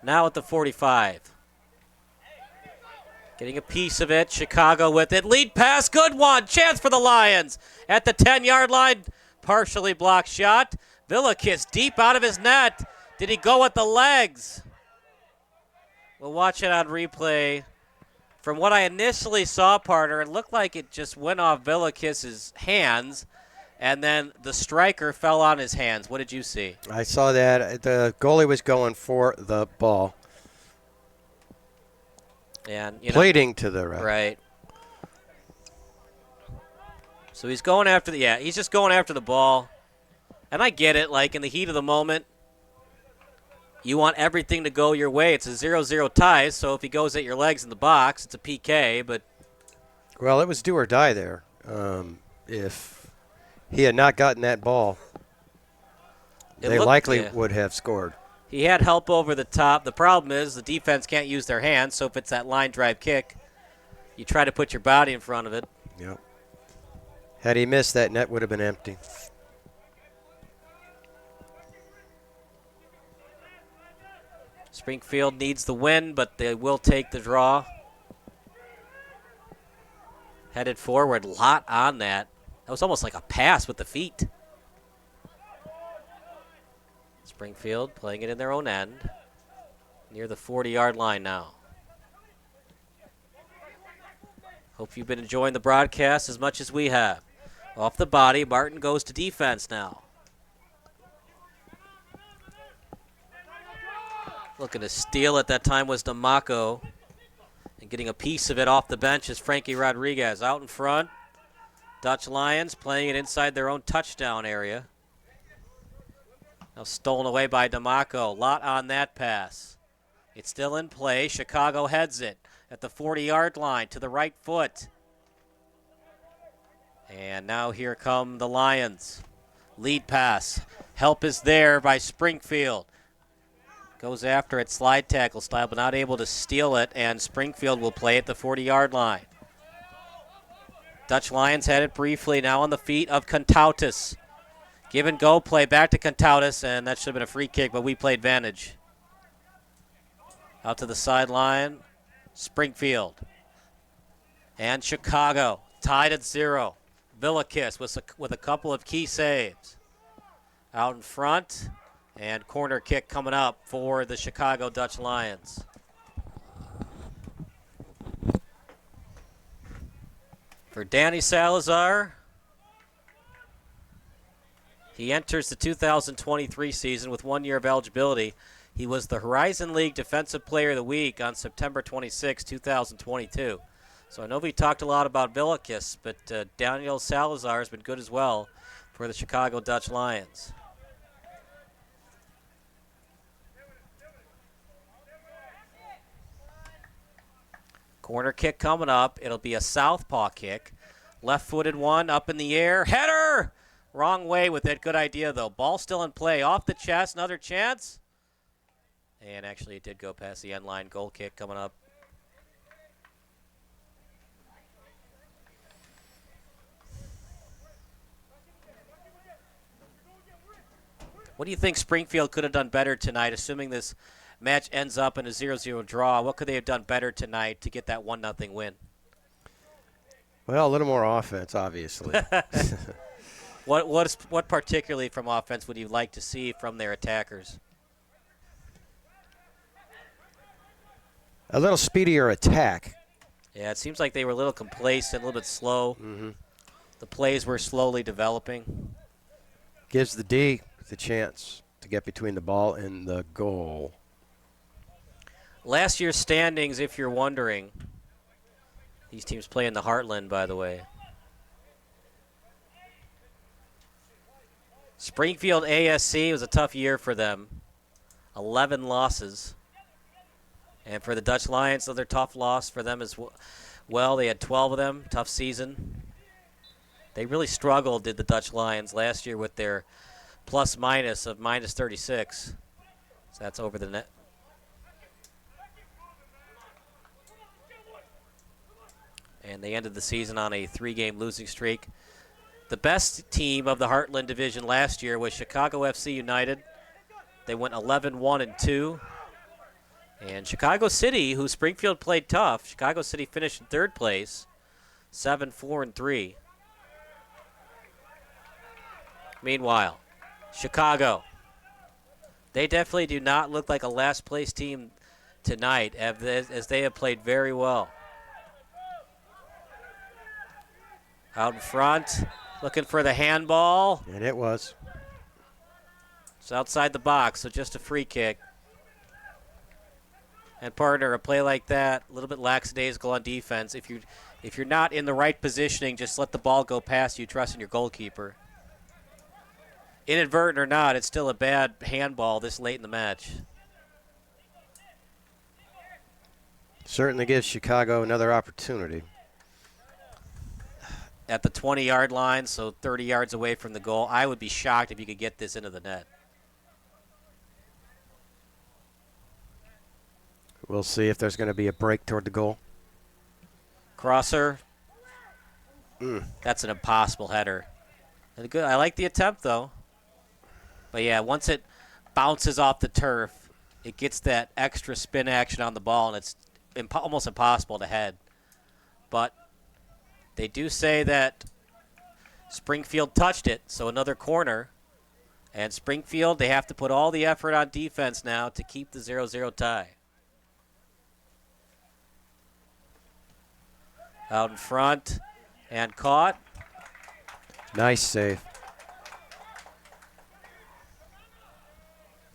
Now at the 45. Getting a piece of it. Chicago with it. Lead pass. Good one. Chance for the Lions. At the 10-yard line. Partially blocked shot. Villakis deep out of his net. Did he go with the legs? We'll watch it on replay. From what I initially saw, Parter, it looked like it just went off Villakis' hands, and then the striker fell on his hands. What did you see? I saw that. The goalie was going for the ball. And pleading to the ref. Right. So he's going after he's just going after the ball. And I get it, like in the heat of the moment, you want everything to go your way. It's a 0-0 tie, so if he goes at your legs in the box, it's a PK, but... Well, it was do or die there. If he had not gotten that ball, they likely would have scored. He had help over the top. The problem is the defense can't use their hands, so if it's that line drive kick, you try to put your body in front of it. Yep. Had he missed, that net would have been empty. Springfield needs the win, but they will take the draw. Headed forward, lot on that. That was almost like a pass with the feet. Springfield playing it in their own end. Near the 40-yard line now. Hope you've been enjoying the broadcast as much as we have. Off the body, Martin goes to defense now. Looking to steal at that time was D'Amaco. And getting a piece of it off the bench is Frankie Rodriguez. Out in front, Dutch Lions playing it inside their own touchdown area. Now stolen away by D'Amaco. Lot on that pass. It's still in play. Chicago heads it at the 40-yard line to the right foot. And now here come the Lions. Lead pass. Help is there by Springfield. Goes after it slide tackle style, but not able to steal it, and Springfield will play at the 40-yard line. Dutch Lions had it briefly, now on the feet of Kostautas. Give and go play back to Kostautas, and that should have been a free kick, but we played advantage. Out to the sideline, Springfield. And Chicago tied at 0. Villakis with a couple of key saves. Out in front, and corner kick coming up for the Chicago Dutch Lions. For Danny Salazar, he enters the 2023 season with 1 year of eligibility. He was the Horizon League Defensive Player of the Week on September 26, 2022. So I know we talked a lot about Villakis, but Daniel Salazar has been good as well for the Chicago Dutch Lions. Corner kick coming up. It'll be a southpaw kick. Left-footed one up in the air. Header! Wrong way with it. Good idea, though. Ball still in play. Off the chest. Another chance. And actually it did go past the end line. Goal kick coming up. What do you think Springfield could have done better tonight, assuming this match ends up in a 0-0 draw? What could they have done better tonight to get that 1-0 win? Well, a little more offense, obviously. What particularly from offense would you like to see from their attackers? A little speedier attack. Yeah, it seems like they were a little complacent, a little bit slow. Mm-hmm. The plays were slowly developing. Gives the D the chance to get between the ball and the goal. Last year's standings, if you're wondering, these teams play in the Heartland, by the way. Springfield ASC was a tough year for them. 11 losses. And for the Dutch Lions, another tough loss for them as well. They had 12 of them. Tough season. They really struggled, did the Dutch Lions, last year with their plus-minus of minus 36. So that's over the net. And they ended the season on a 3-game losing streak. The best team of the Heartland Division last year was Chicago FC United. They went 11-1-2. And Chicago City, who Springfield played tough, Chicago City finished in 3rd place, 7-4-3. Meanwhile, Chicago, they definitely do not look like a last-place team tonight, as they have played very well. Out in front, looking for the handball. And it was. It's outside the box, so just a free kick. And partner, a play like that, a little bit lackadaisical on defense. If you're not in the right positioning, just let the ball go past you, trusting your goalkeeper. Inadvertent or not, it's still a bad handball this late in the match. Certainly gives Chicago another opportunity. At the 20-yard line, so 30 yards away from the goal, I would be shocked if you could get this into the net. We'll see if there's going to be a break toward the goal. Crosser. That's an impossible header. Good. I like the attempt, though. But, yeah, once it bounces off the turf, it gets that extra spin action on the ball, and it's almost impossible to head. But they do say that Springfield touched it, so another corner. And Springfield, they have to put all the effort on defense now to keep the 0-0 tie. Out in front and caught. Nice save.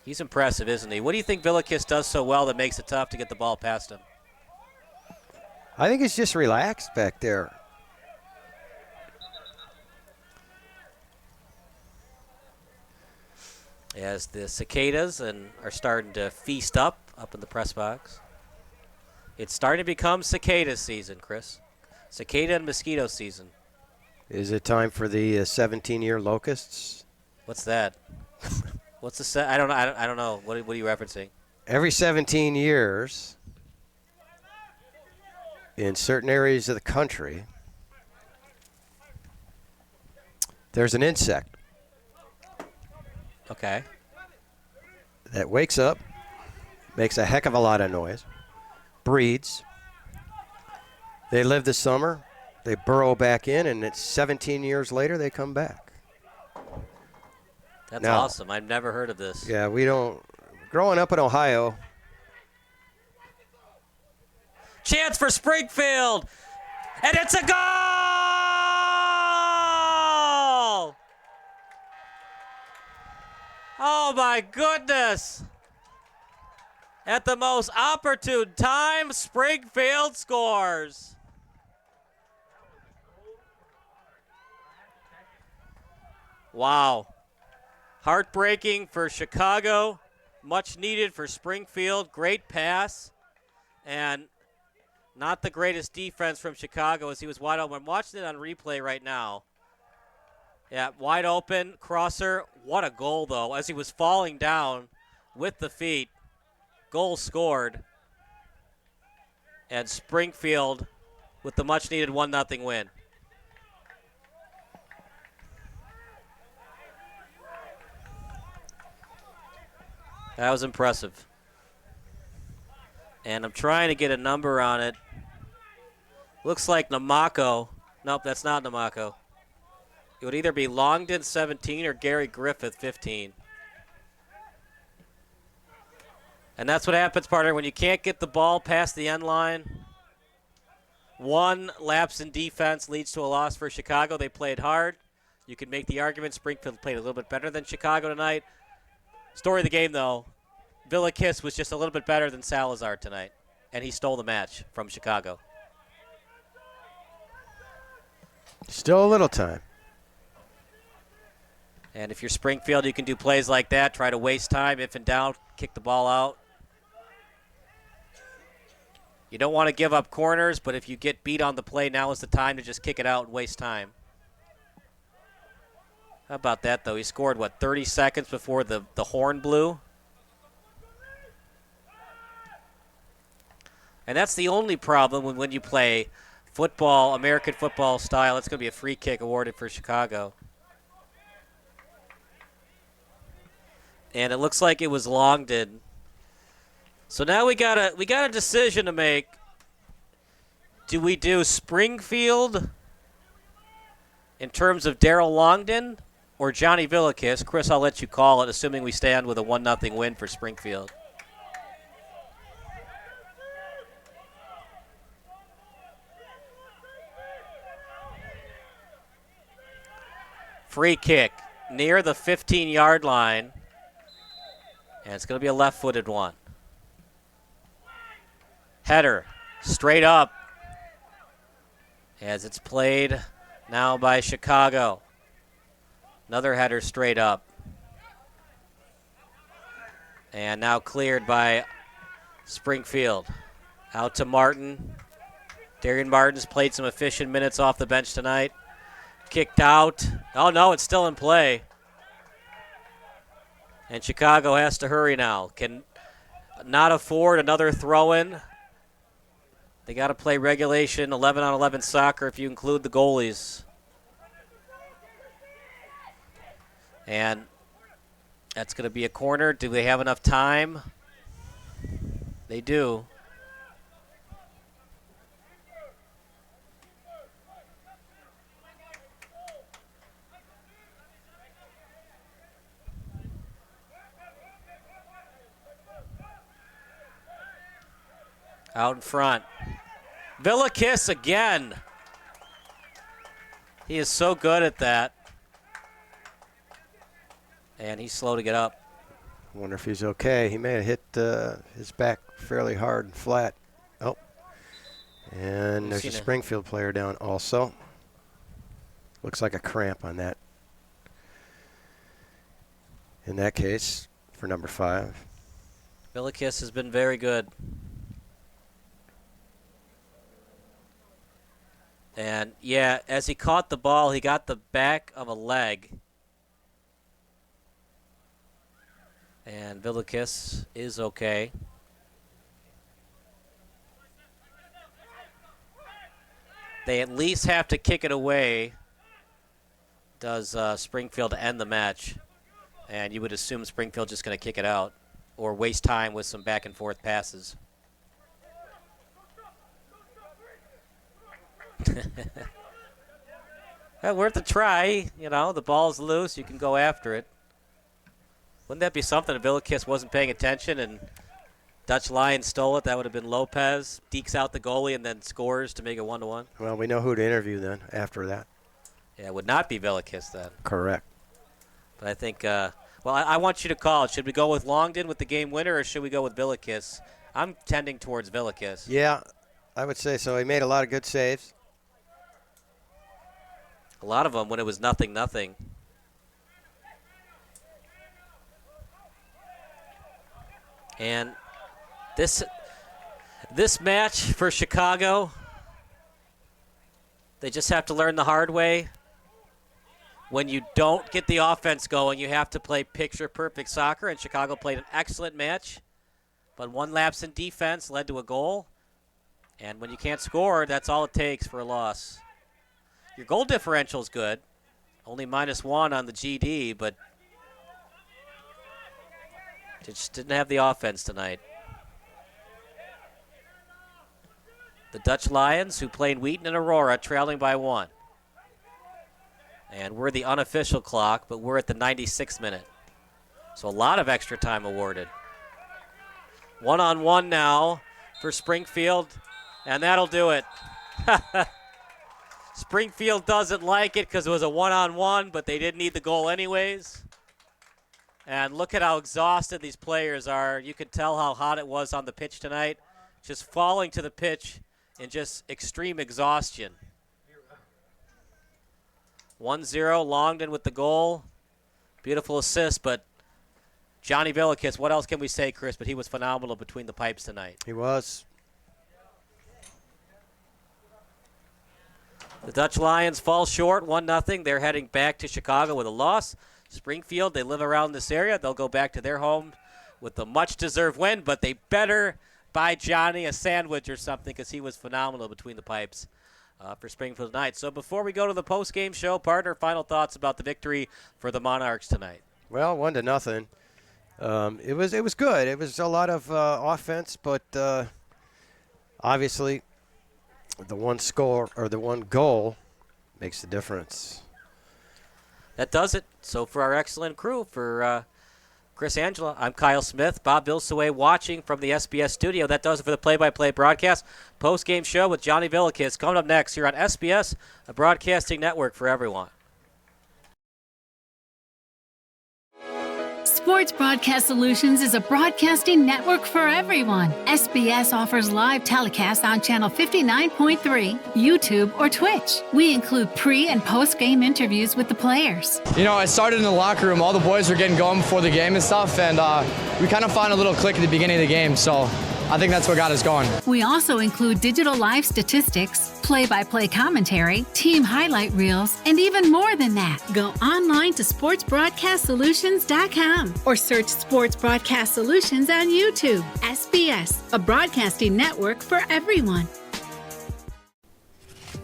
He's impressive, isn't he? What do you think Villakis does so well that makes it tough to get the ball past him? I think he's just relaxed back there. As the cicadas are starting to feast up in the press box. It's starting to become cicada season, Chris. Cicada and mosquito season. Is it time for the 17-year locusts? What's that? What's the I don't know. What are you referencing? Every 17 years, in certain areas of the country, there's an insect. Okay. That wakes up, makes a heck of a lot of noise, breeds. They live the summer, they burrow back in, and it's 17 years later they come back. That's Now, awesome. I've never heard of this. Yeah, we don't. Growing up in Ohio. Chance for Springfield, and it's a goal! Oh my goodness! At the most opportune time, Springfield scores. Wow. Heartbreaking for Chicago, much needed for Springfield. Great pass, and not the greatest defense from Chicago as he was wide open. I'm watching it on replay right now. Yeah, wide open, crosser. What a goal, though, as he was falling down with the feet. Goal scored. And Springfield with the much-needed 1-0 win. That was impressive. And I'm trying to get a number on it. Looks like Namako. Nope, that's not Namako. It would either be Longden 17 or Gary Griffith 15. And that's what happens, partner, when you can't get the ball past the end line. One lapse in defense leads to a loss for Chicago. They played hard. You can make the argument Springfield played a little bit better than Chicago tonight. Story of the game, though, Villa Kiss was just a little bit better than Salazar tonight, and he stole the match from Chicago. Still a little time. And if you're Springfield, you can do plays like that, try to waste time. If in doubt, kick the ball out. You don't want to give up corners, but if you get beat on the play, now is the time to just kick it out and waste time. How about that, though? He scored, 30 seconds before the horn blew? And that's the only problem when you play football, American football style. It's going to be a free kick awarded for Chicago. And it looks like it was Longden. So now we got a decision to make. Do we do Springfield in terms of Daryl Longden or Johnny Villakis? Chris, I'll let you call it, assuming we stand with a 1-0 win for Springfield. Free kick near the 15-yard line. And it's going to be a left-footed one. Header straight up as it's played now by Chicago. Another header straight up. And now cleared by Springfield. Out to Martin. Darian Martin's played some efficient minutes off the bench tonight. Kicked out. Oh, no, it's still in play. And Chicago has to hurry now. Can not afford another throw-in. They got to play regulation 11-on-11 soccer if you include the goalies. And that's going to be a corner. Do they have enough time? They do. Out in front. Villakis again. He is so good at that. And he's slow to get up. Wonder if he's okay. He may have hit his back fairly hard and flat. Oh. And there's a Springfield player down also. Looks like a cramp on that. In that case, for number 5. Villakis has been very good. And, yeah, as he caught the ball, he got the back of a leg. And Villakis is okay. They at least have to kick it away, does Springfield, to end the match. And you would assume Springfield just going to kick it out. or waste time with some back and forth passes. Well, worth a try. You know, the ball's loose. You can go after it. Wouldn't that be something if Villikis wasn't paying attention and Dutch Lions stole it? That would have been Lopez. Dekes out the goalie and then scores to make it 1-1. Well, we know who to interview then after that. Yeah, it would not be Villikis then. Correct. But I think, I want you to call it. Should we go with Longden with the game winner or should we go with Villikis? I'm tending towards Villikis. Yeah, I would say so. He made a lot of good saves. A lot of them when it was 0-0. And this match for Chicago, they just have to learn the hard way. When you don't get the offense going, you have to play picture-perfect soccer, and Chicago played an excellent match. But one lapse in defense led to a goal. And when you can't score, that's all it takes for a loss. Your goal differential is good. Only -1 on the GD, but they just didn't have the offense tonight. The Dutch Lions, who played Wheaton and Aurora, trailing by 1. And we're the unofficial clock, but we're at the 96th minute. So a lot of extra time awarded. 1-on-1 now for Springfield, and that'll do it. Springfield doesn't like it because it was a 1-on-1, but they didn't need the goal anyways. And look at how exhausted these players are. You can tell how hot it was on the pitch tonight. Just falling to the pitch in just extreme exhaustion. 1-0, Longden with the goal. Beautiful assist, but Johnny Villikis, what else can we say, Chris? But he was phenomenal between the pipes tonight. He was. The Dutch Lions fall short, 1-0. They're heading back to Chicago with a loss. Springfield, they live around this area. They'll go back to their home with a much-deserved win, but they better buy Johnny a sandwich or something because he was phenomenal between the pipes for Springfield tonight. So before we go to the post-game show, partner, final thoughts about the victory for the Monarchs tonight. Well, 1-0. It was good. It was a lot of offense, but obviously the one score or the one goal makes the difference. That does it. So for our excellent crew, for Chris Angela, I'm Kyle Smith, Bob Bilsaway watching from the SBS studio. That does it for the play-by-play broadcast. Post-game show with Johnny Villikis coming up next here on SBS, a broadcasting network for everyone. Sports Broadcast Solutions is a broadcasting network for everyone. SBS offers live telecasts on Channel 59.3, YouTube, or Twitch. We include pre- and post-game interviews with the players. You know, I started in the locker room. All the boys were getting going before the game and stuff, and we kind of found a little click at the beginning of the game, so I think that's what got us going. We also include digital live statistics, play-by-play commentary, team highlight reels, and even more than that. Go online to sportsbroadcastsolutions.com or search Sports Broadcast Solutions on YouTube. SBS, a broadcasting network for everyone.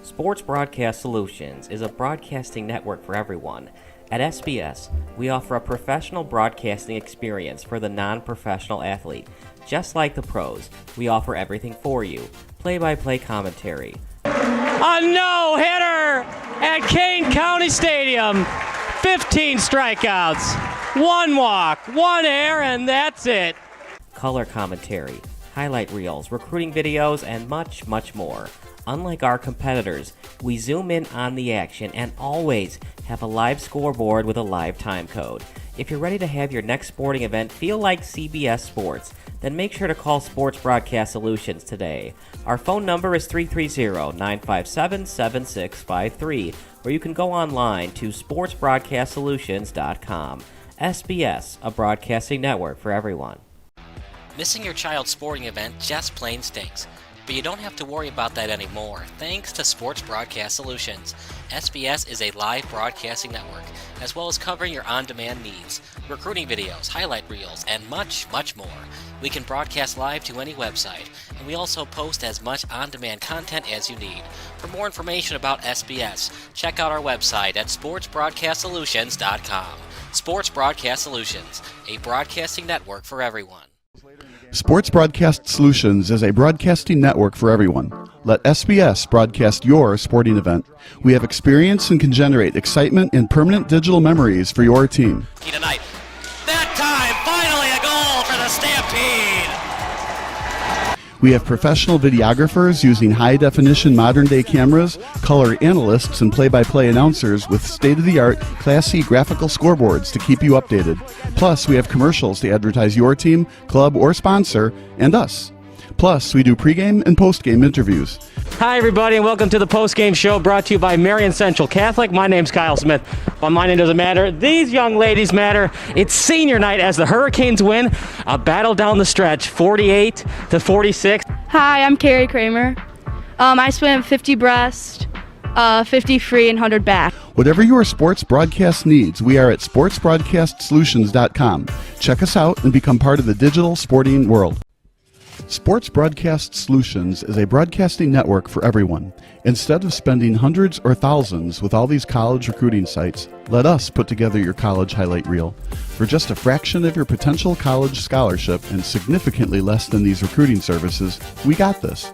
Sports Broadcast Solutions is a broadcasting network for everyone. At SBS, we offer a professional broadcasting experience for the non-professional athlete. Just like the pros, we offer everything for you. Play-by-play commentary. A no-hitter at Kane County Stadium. 15 strikeouts, 1 walk, 1 error, and that's it. Color commentary, highlight reels, recruiting videos, and much, much more. Unlike our competitors, we zoom in on the action and always have a live scoreboard with a live time code. If you're ready to have your next sporting event feel like CBS Sports, then make sure to call Sports Broadcast Solutions today. Our phone number is 330-957-7653, or you can go online to sportsbroadcastsolutions.com. SBS, a broadcasting network for everyone. Missing your child's sporting event just plain stinks. But you don't have to worry about that anymore, thanks to Sports Broadcast Solutions. SBS is a live broadcasting network, as well as covering your on-demand needs, recruiting videos, highlight reels, and much, much more. We can broadcast live to any website, and we also post as much on-demand content as you need. For more information about SBS, check out our website at sportsbroadcastsolutions.com. Sports Broadcast Solutions, a broadcasting network for everyone. Sports Broadcast Solutions is a broadcasting network for everyone. Let SBS broadcast your sporting event. We have experience and can generate excitement and permanent digital memories for your team. Tonight, that time, finally a goal for the Stampede! We have professional videographers using high-definition modern-day cameras, color analysts, and play-by-play announcers with state-of-the-art, classy graphical scoreboards to keep you updated. Plus, we have commercials to advertise your team, club, or sponsor, and us. Plus, we do pregame and postgame interviews. Hi, everybody, and welcome to the postgame show brought to you by Marion Central Catholic. My name's Kyle Smith. But my name doesn't matter. These young ladies matter. It's senior night as the Hurricanes win a battle down the stretch, 48-46. Hi, I'm Carrie Kramer. I swim 50 breast, 50 free, and 100 back. Whatever your sports broadcast needs, we are at sportsbroadcastsolutions.com. Check us out and become part of the digital sporting world. Sports Broadcast Solutions is a broadcasting network for everyone. Instead of spending hundreds or thousands with all these college recruiting sites, let us put together your college highlight reel. For just a fraction of your potential college scholarship and significantly less than these recruiting services, we got this.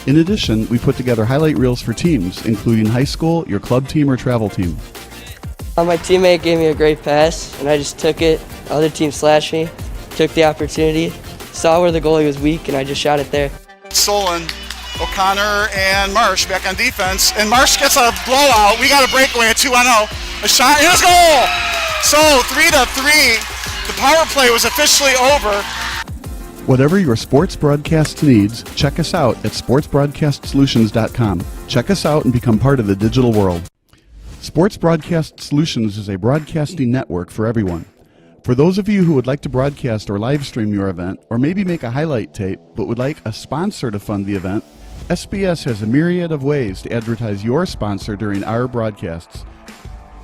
In addition, we put together highlight reels for teams, including high school, your club team, or travel team. My teammate gave me a great pass, and I just took it. Other team slashed me, took the opportunity, saw where the goalie was weak, and I just shot it there. Solon, O'Connor, and Marsh back on defense. And Marsh gets a blowout. We got a breakaway at 2-0. A shot, and a goal! So 3-3. The power play was officially over. Whatever your sports broadcast needs, check us out at sportsbroadcastsolutions.com. Check us out and become part of the digital world. Sports Broadcast Solutions is a broadcasting network for everyone. For those of you who would like to broadcast or live stream your event, or maybe make a highlight tape, but would like a sponsor to fund the event, SBS has a myriad of ways to advertise your sponsor during our broadcasts.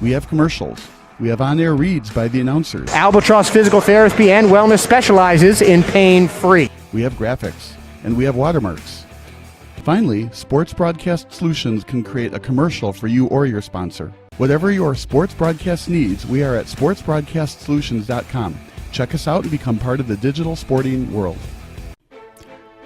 We have commercials. We have on-air reads by the announcers. Albatross Physical Therapy and Wellness specializes in pain-free. We have graphics. And we have watermarks. Finally, Sports Broadcast Solutions can create a commercial for you or your sponsor. Whatever your sports broadcast needs, we are at sportsbroadcastsolutions.com. Check us out and become part of the digital sporting world.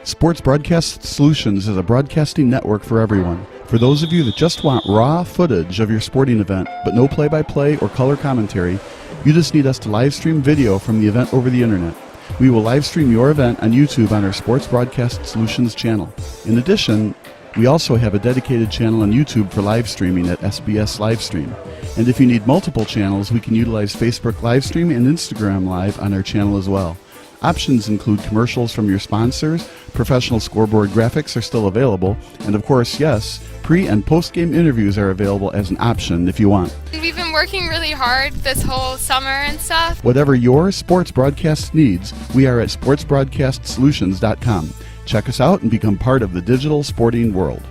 Sports Broadcast Solutions is a broadcasting network for everyone. For those of you that just want raw footage of your sporting event, but no play-by-play or color commentary, you just need us to live stream video from the event over the internet. We will live stream your event on YouTube on our Sports Broadcast Solutions channel. In addition, we also have a dedicated channel on YouTube for live streaming at SBS Livestream. And if you need multiple channels, we can utilize Facebook Livestream and Instagram Live on our channel as well. Options include commercials from your sponsors, professional scoreboard graphics are still available, and of course, yes, pre- and post-game interviews are available as an option if you want. We've been working really hard this whole summer and stuff. Whatever your sports broadcast needs, we are at sportsbroadcastsolutions.com. Check us out and become part of the digital sporting world.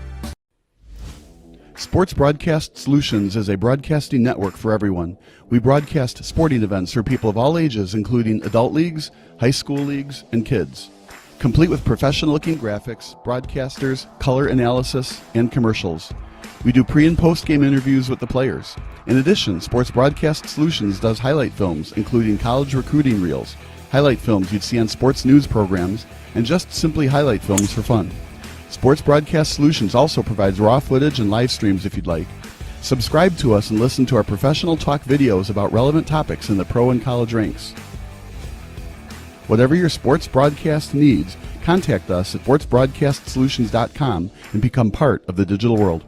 Sports Broadcast Solutions is a broadcasting network for everyone. We broadcast sporting events for people of all ages, including adult leagues, high school leagues, and kids. Complete with professional-looking graphics, broadcasters, color analysis, and commercials. We do pre- and post-game interviews with the players. In addition, Sports Broadcast Solutions does highlight films, including college recruiting reels, highlight films you'd see on sports news programs, and just simply highlight films for fun. Sports Broadcast Solutions also provides raw footage and live streams if you'd like. Subscribe to us and listen to our professional talk videos about relevant topics in the pro and college ranks. Whatever your sports broadcast needs, contact us at sportsbroadcastsolutions.com and become part of the digital world.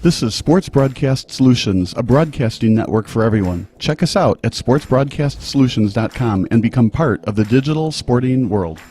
This is Sports Broadcast Solutions, a broadcasting network for everyone. Check us out at sportsbroadcastsolutions.com and become part of the digital sporting world.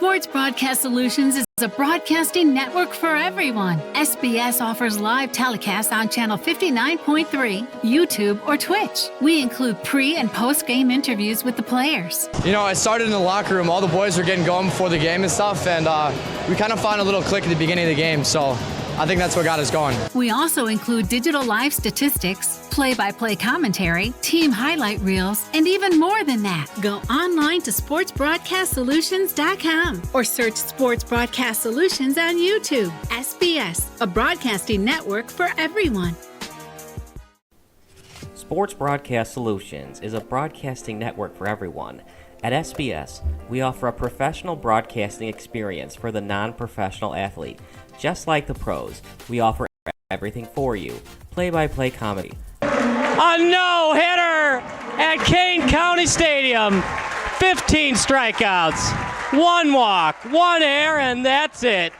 Sports Broadcast Solutions is a broadcasting network for everyone. SBS offers live telecasts on Channel 59.3, YouTube, or Twitch. We include pre- and post-game interviews with the players. You know, I started in the locker room. All the boys were getting going before the game and stuff, and we kind of found a little click at the beginning of the game, so I think that's what got us going. We also include digital live statistics, play-by-play commentary, team highlight reels, and even more than that. Go online to sportsbroadcastsolutions.com or search Sports Broadcast Solutions on YouTube. SBS, a broadcasting network for everyone. Sports Broadcast Solutions is a broadcasting network for everyone. At SBS, we offer a professional broadcasting experience for the non-professional athlete. Just like the pros, we offer everything for you. Play-by-play comedy. A no-hitter at Kane County Stadium. 15 strikeouts, 1 walk, 1 error, and that's it.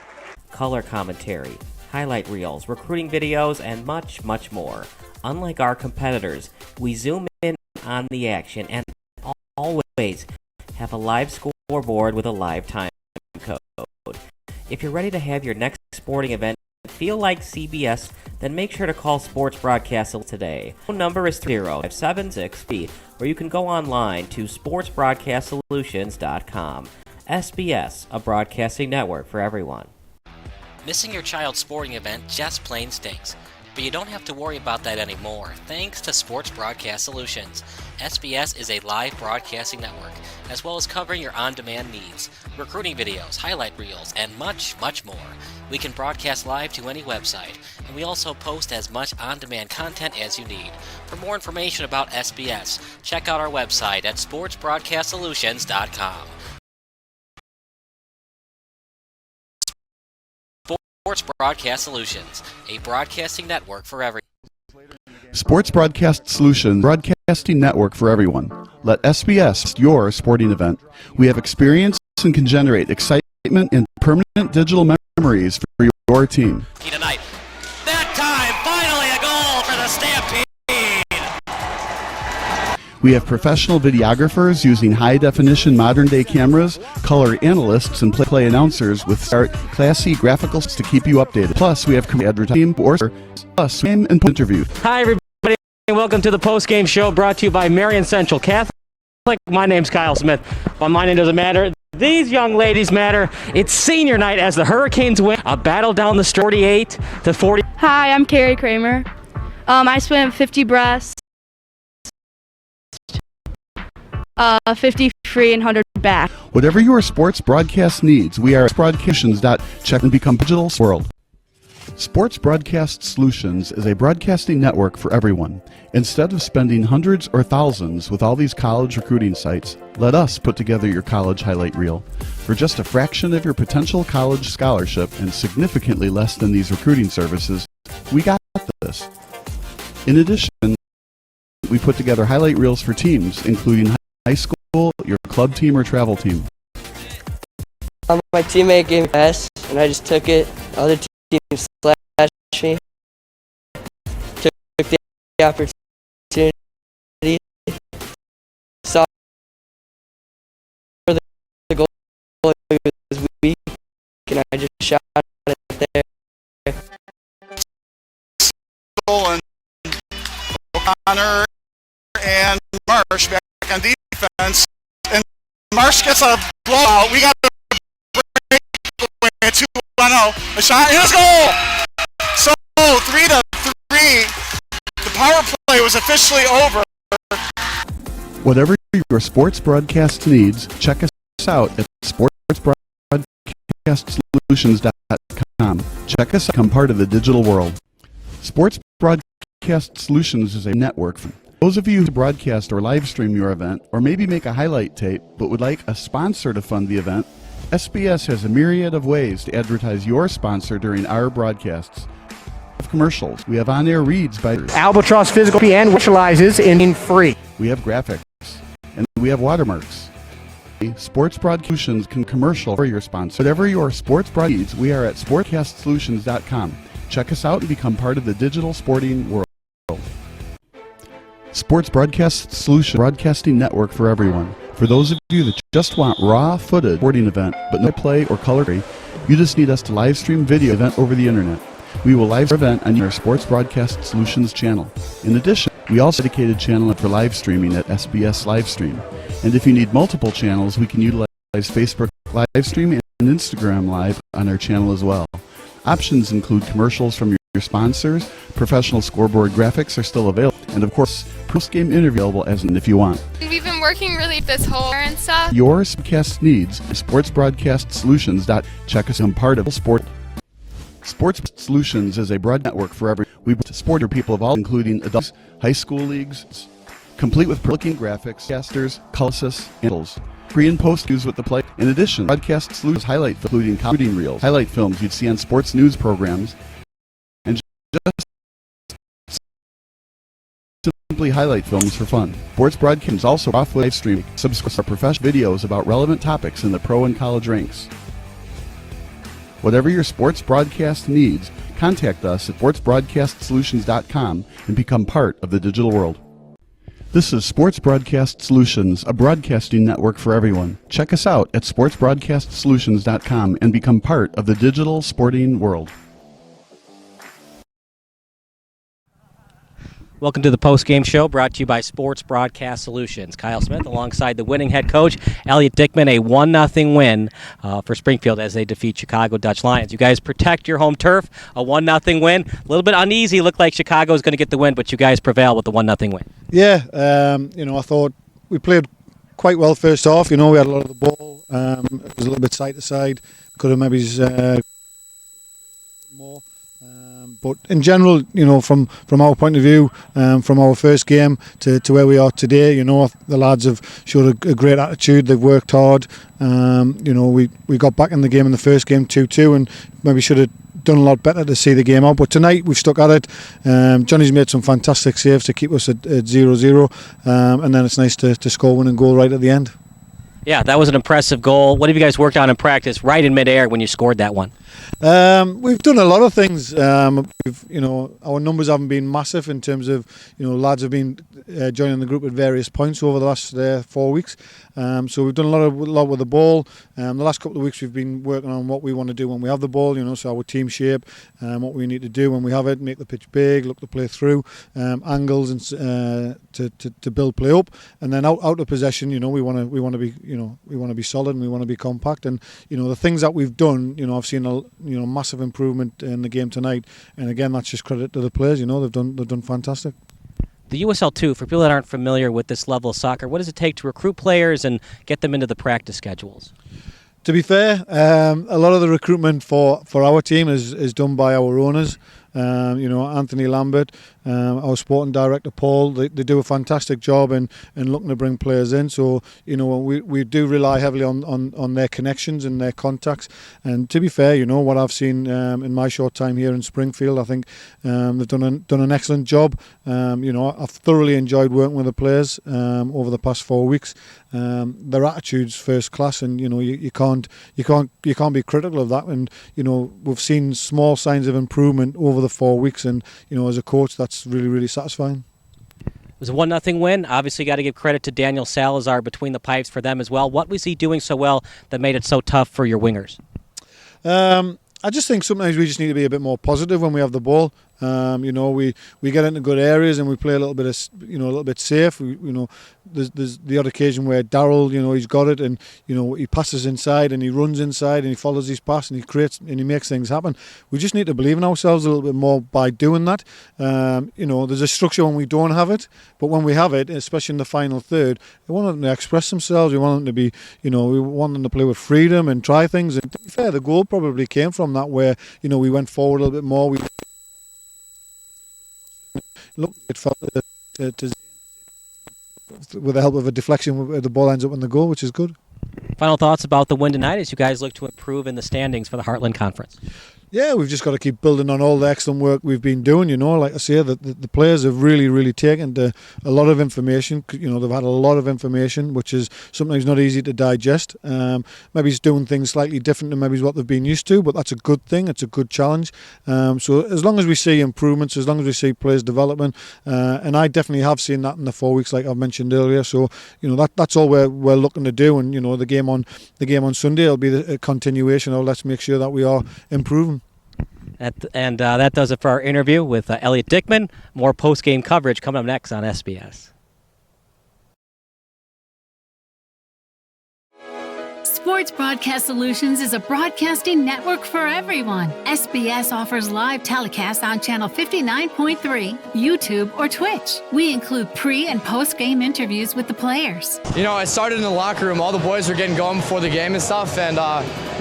Color commentary, highlight reels, recruiting videos, and much, much more. Unlike our competitors, we zoom in on the action and always have a live scoreboard with a live time code. If you're ready to have your next sporting event feel like CBS, then make sure to call Sports Broadcast today. Phone number is 30576 or you can go online to sportsbroadcastsolutions.com. SBS, a broadcasting network for everyone. Missing your child's sporting event just plain stinks. But you don't have to worry about that anymore, thanks to Sports Broadcast Solutions. SBS is a live broadcasting network, as well as covering your on-demand needs, recruiting videos, highlight reels, and much, much more. We can broadcast live to any website, and we also post as much on-demand content as you need. For more information about SBS, check out our website at sportsbroadcastsolutions.com. Sports Broadcast Solutions, a broadcasting network for everyone. Sports Broadcast Solutions, broadcasting network for everyone. Let SBS host your sporting event. We have experience and can generate excitement and permanent digital memories for your team. Tonight, that time, finally a goal for the Stampede. We have professional videographers using high-definition modern-day cameras, color analysts, and play announcers with classy graphics to keep you updated. Plus, we have advertising or plus game and interview. Hi, everybody, and welcome to the post-game show brought to you by Marion Central Catholic. My name's Kyle Smith. Well, my name doesn't matter. These young ladies matter. It's senior night as the Hurricanes win a battle down the stretch, 48 to 40. Hi, I'm Carrie Kramer. I swam 50 breast, 50 free, and 100 back. Whatever your sports broadcast needs, we are at broadcastations.check and become digital world. Sports Broadcast Solutions is a broadcasting network for everyone. Instead of spending hundreds or thousands with all these college recruiting sites, let us put together your college highlight reel. For just a fraction of your potential college scholarship and significantly less than these recruiting services, we got this. In addition, we put together highlight reels for teams, including high school, your club team, or travel team. My teammate gave me a pass, and I just took it. Other teams slashed me. Took the opportunity. Saw the goal was weak, and I just shot it there. And O'Connor and Marsh back on defense, and Marsh gets a blowout. We got a break away at 2-0. A shot and a goal. So 3-3. The power play was officially over. Whatever your sports broadcast needs, check us out at sportsbroadcastsolutions.com. Check us out, become part of the digital world. Sports Broadcast Solutions is a network for those of you who broadcast or live stream your event, or maybe make a highlight tape but would like a sponsor to fund the event. SBS has a myriad of ways to advertise your sponsor during our broadcasts. We have commercials. We have on-air reads by Albatross Physical and specializes in free. We have graphics, and we have watermarks. Sports Broadcast can commercial for your sponsor. Whatever your sports broad needs, we are at sportscastsolutions.com. Check us out and become part of the digital sporting world. Sports Broadcast Solution, broadcasting network for everyone. For those of you that just want raw footage sporting event, but no play or color, you just need us to live stream video event over the internet. We will live stream event on our Sports Broadcast Solutions channel. In addition, we also have a dedicated channel for live streaming at SBS Livestream. And if you need multiple channels, we can utilize Facebook Livestream and Instagram Live on our channel as well. Options include commercials from your sponsors, professional scoreboard graphics are still available, and of course, post-game interview available as if you want. We've been working really this whole year and stuff. Your sportscast needs, Sports Broadcast Solutions. Check us on part of sport. Sports Solutions is a broad network for every. We support people of all, including adults, high school leagues, complete with looking graphics, casters, colors, and pre and post news with the play. In addition, Broadcast Solutions highlight, including comedy reels, highlight films you'd see on sports news programs, and just simply highlight films for fun. Sports broadcasts also off live streaming. Subscribe to professional videos about relevant topics in the pro and college ranks. Whatever your sports broadcast needs, contact us at sportsbroadcastsolutions.com and become part of the digital world. This is Sports Broadcast Solutions, a broadcasting network for everyone. Check us out at sportsbroadcastsolutions.com and become part of the digital sporting world. Welcome to the post-game show brought to you by Sports Broadcast Solutions. Kyle Smith alongside the winning head coach, Elliot Dickman, a 1-0 win for Springfield as they defeat Chicago Dutch Lions. You guys protect your home turf, a 1-0 win. A little bit uneasy, looked like Chicago was going to get the win, but you guys prevail with the 1-0 win. Yeah, I thought we played quite well first half. We had a lot of the ball. It was a little bit side to side. Could have maybe more. But in general, from our point of view, from our first game to where we are today, the lads have showed a great attitude. They've worked hard. We got back in the game in the first game 2-2 and maybe should have done a lot better to see the game out. But tonight we've stuck at it. Johnny's made some fantastic saves to keep us at 0-0. And then it's nice to score one and goal right at the end. Yeah, that was an impressive goal. What have you guys worked on in practice right in midair when you scored that one? We've done a lot of things. Our numbers haven't been massive in terms of, lads have been joining the group at various points over the last 4 weeks. So we've done a lot with the ball. The last couple of weeks we've been working on what we want to do when we have the ball, so our team shape, what we need to do when we have it, make the pitch big, look to play through, angles and to build play up, and then out of possession, we want to be solid and we want to be compact, and the things that we've done, I've seen a massive improvement in the game tonight, and again that's just credit to the players. They've done fantastic. The USL 2, for people that aren't familiar with this level of soccer, what does it take to recruit players and get them into the practice schedules? To be fair, a lot of the recruitment for our team is done by our owners. Anthony Lambert, our sporting director Paul, they do a fantastic job in looking to bring players in. So we do rely heavily on their connections and their contacts. And to be fair, what I've seen in my short time here in Springfield, I think they've done an excellent job. I've thoroughly enjoyed working with the players over the past 4 weeks. Their attitude's first class, and you can't be critical of that. And we've seen small signs of improvement over the 4 weeks, and as a coach, that's really, really satisfying. It was a 1-0 win. Obviously, got to give credit to Daniel Salazar between the pipes for them as well. What was he doing so well that made it so tough for your wingers? I just think sometimes we just need to be a bit more positive when we have the ball. We get into good areas and we play a little bit safe. There's the odd occasion where Darryl, he's got it, and he passes inside and he runs inside and he follows his pass and he creates and he makes things happen. We just need to believe in ourselves a little bit more by doing that. There's a structure when we don't have it, but when we have it, especially in the final third, we want them to express themselves. We want them to be, we want them to play with freedom and try things. And to be fair, the goal probably came from that, where we went forward a little bit more. We look, it felt with the help of a deflection, the ball ends up in the goal, which is good. Final thoughts about the win tonight as you guys look to improve in the standings for the Heartland Conference? Yeah, we've just got to keep building on all the excellent work we've been doing. Like I say, the players have really taken to a lot of information. They've had a lot of information, which is sometimes not easy to digest. Maybe it's doing things slightly different than maybe what they've been used to, but that's a good thing. It's a good challenge. So as long as we see improvements, as long as we see players development, and I definitely have seen that in the 4 weeks, like I've mentioned earlier. So that's all we're looking to do. And the game on Sunday will be a continuation. Let's make sure that we are improving. That does it for our interview with Elliot Dickman. More post-game coverage coming up next on SBS. Sports Broadcast Solutions is a broadcasting network for everyone. SBS offers live telecasts on Channel 59.3, YouTube, or Twitch. We include pre- and post-game interviews with the players. I started in the locker room. All the boys were getting going before the game and stuff, and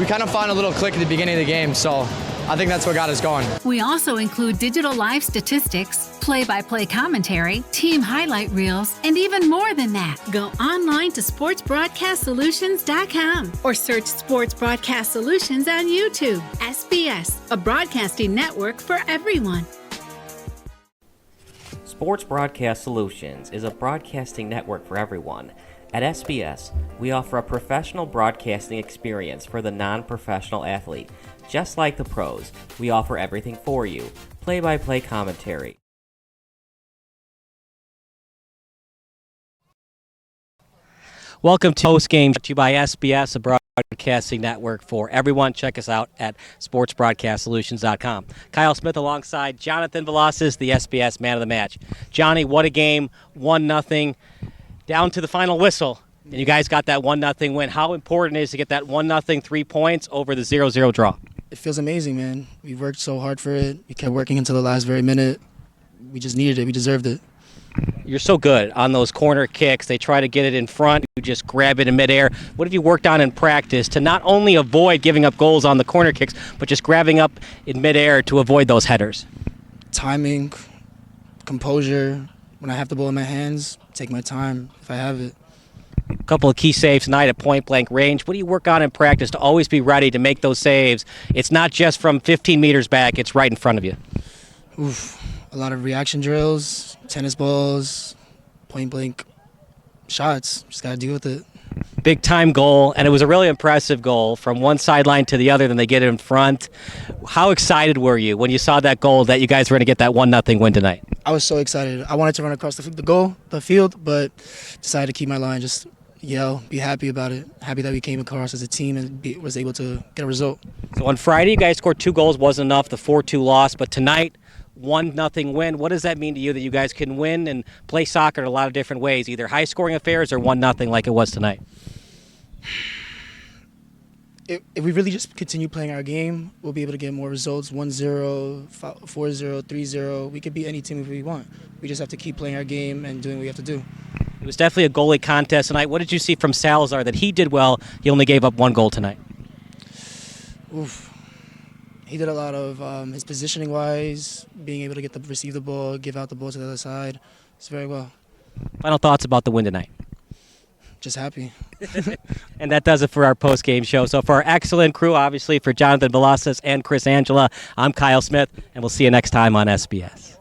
we kind of found a little click at the beginning of the game, so I think that's what got us going. We also include digital live statistics, play-by-play commentary, team highlight reels, and even more than that. Go online to sportsbroadcastsolutions.com or search Sports Broadcast Solutions on YouTube. SBS, a broadcasting network for everyone. Sports Broadcast Solutions is a broadcasting network for everyone. At SBS, we offer a professional broadcasting experience for the non-professional athlete. Just like the pros, we offer everything for you. Play-by-play commentary. Welcome to Post Game, brought to you by SBS, a broadcasting network for everyone. Check us out at sportsbroadcastsolutions.com. Kyle Smith alongside Jonathan Velasquez, the SBS man of the match. Johnny, what a game, 1-0, down to the final whistle. And you guys got that 1-0 win. How important is it to get that 1-0 3 points over the 0-0 draw? It feels amazing, man. We worked so hard for it. We kept working until the last very minute. We just needed it. We deserved it. You're so good on those corner kicks. They try to get it in front. You just grab it in midair. What have you worked on in practice to not only avoid giving up goals on the corner kicks, but just grabbing up in midair to avoid those headers? Timing, composure. When I have the ball in my hands, take my time if I have it. A couple of key saves tonight at point-blank range. What do you work on in practice to always be ready to make those saves? It's not just from 15 meters back. It's right in front of you. A lot of reaction drills, tennis balls, point-blank shots. Just got to deal with it. Big-time goal, and it was a really impressive goal from one sideline to the other, then they get it in front. How excited were you when you saw that goal that you guys were going to get that 1-0 win tonight? I was so excited. I wanted to run across the field, but decided to keep my line, just yell, be happy about it. Happy that we came across as a team and was able to get a result. So on Friday, you guys scored 2 goals, wasn't enough, the 4-2 loss, but tonight, 1-0 win. What does that mean to you that you guys can win and play soccer in a lot of different ways, either high-scoring affairs or 1-0 like it was tonight? If we really just continue playing our game, we'll be able to get more results, 1-0, 4-0, 3-0. We could beat any team if we want. We just have to keep playing our game and doing what we have to do. It was definitely a goalie contest tonight. What did you see from Salazar that he did well? He only gave up 1 goal tonight. He did a lot of his positioning-wise, being able to receive the ball, give out the ball to the other side. It's very well. Final thoughts about the win tonight? Just happy. And that does it for our post-game show. So for our excellent crew, obviously, for Jonathan Velasquez and Chris Angela, I'm Kyle Smith, and we'll see you next time on SBS.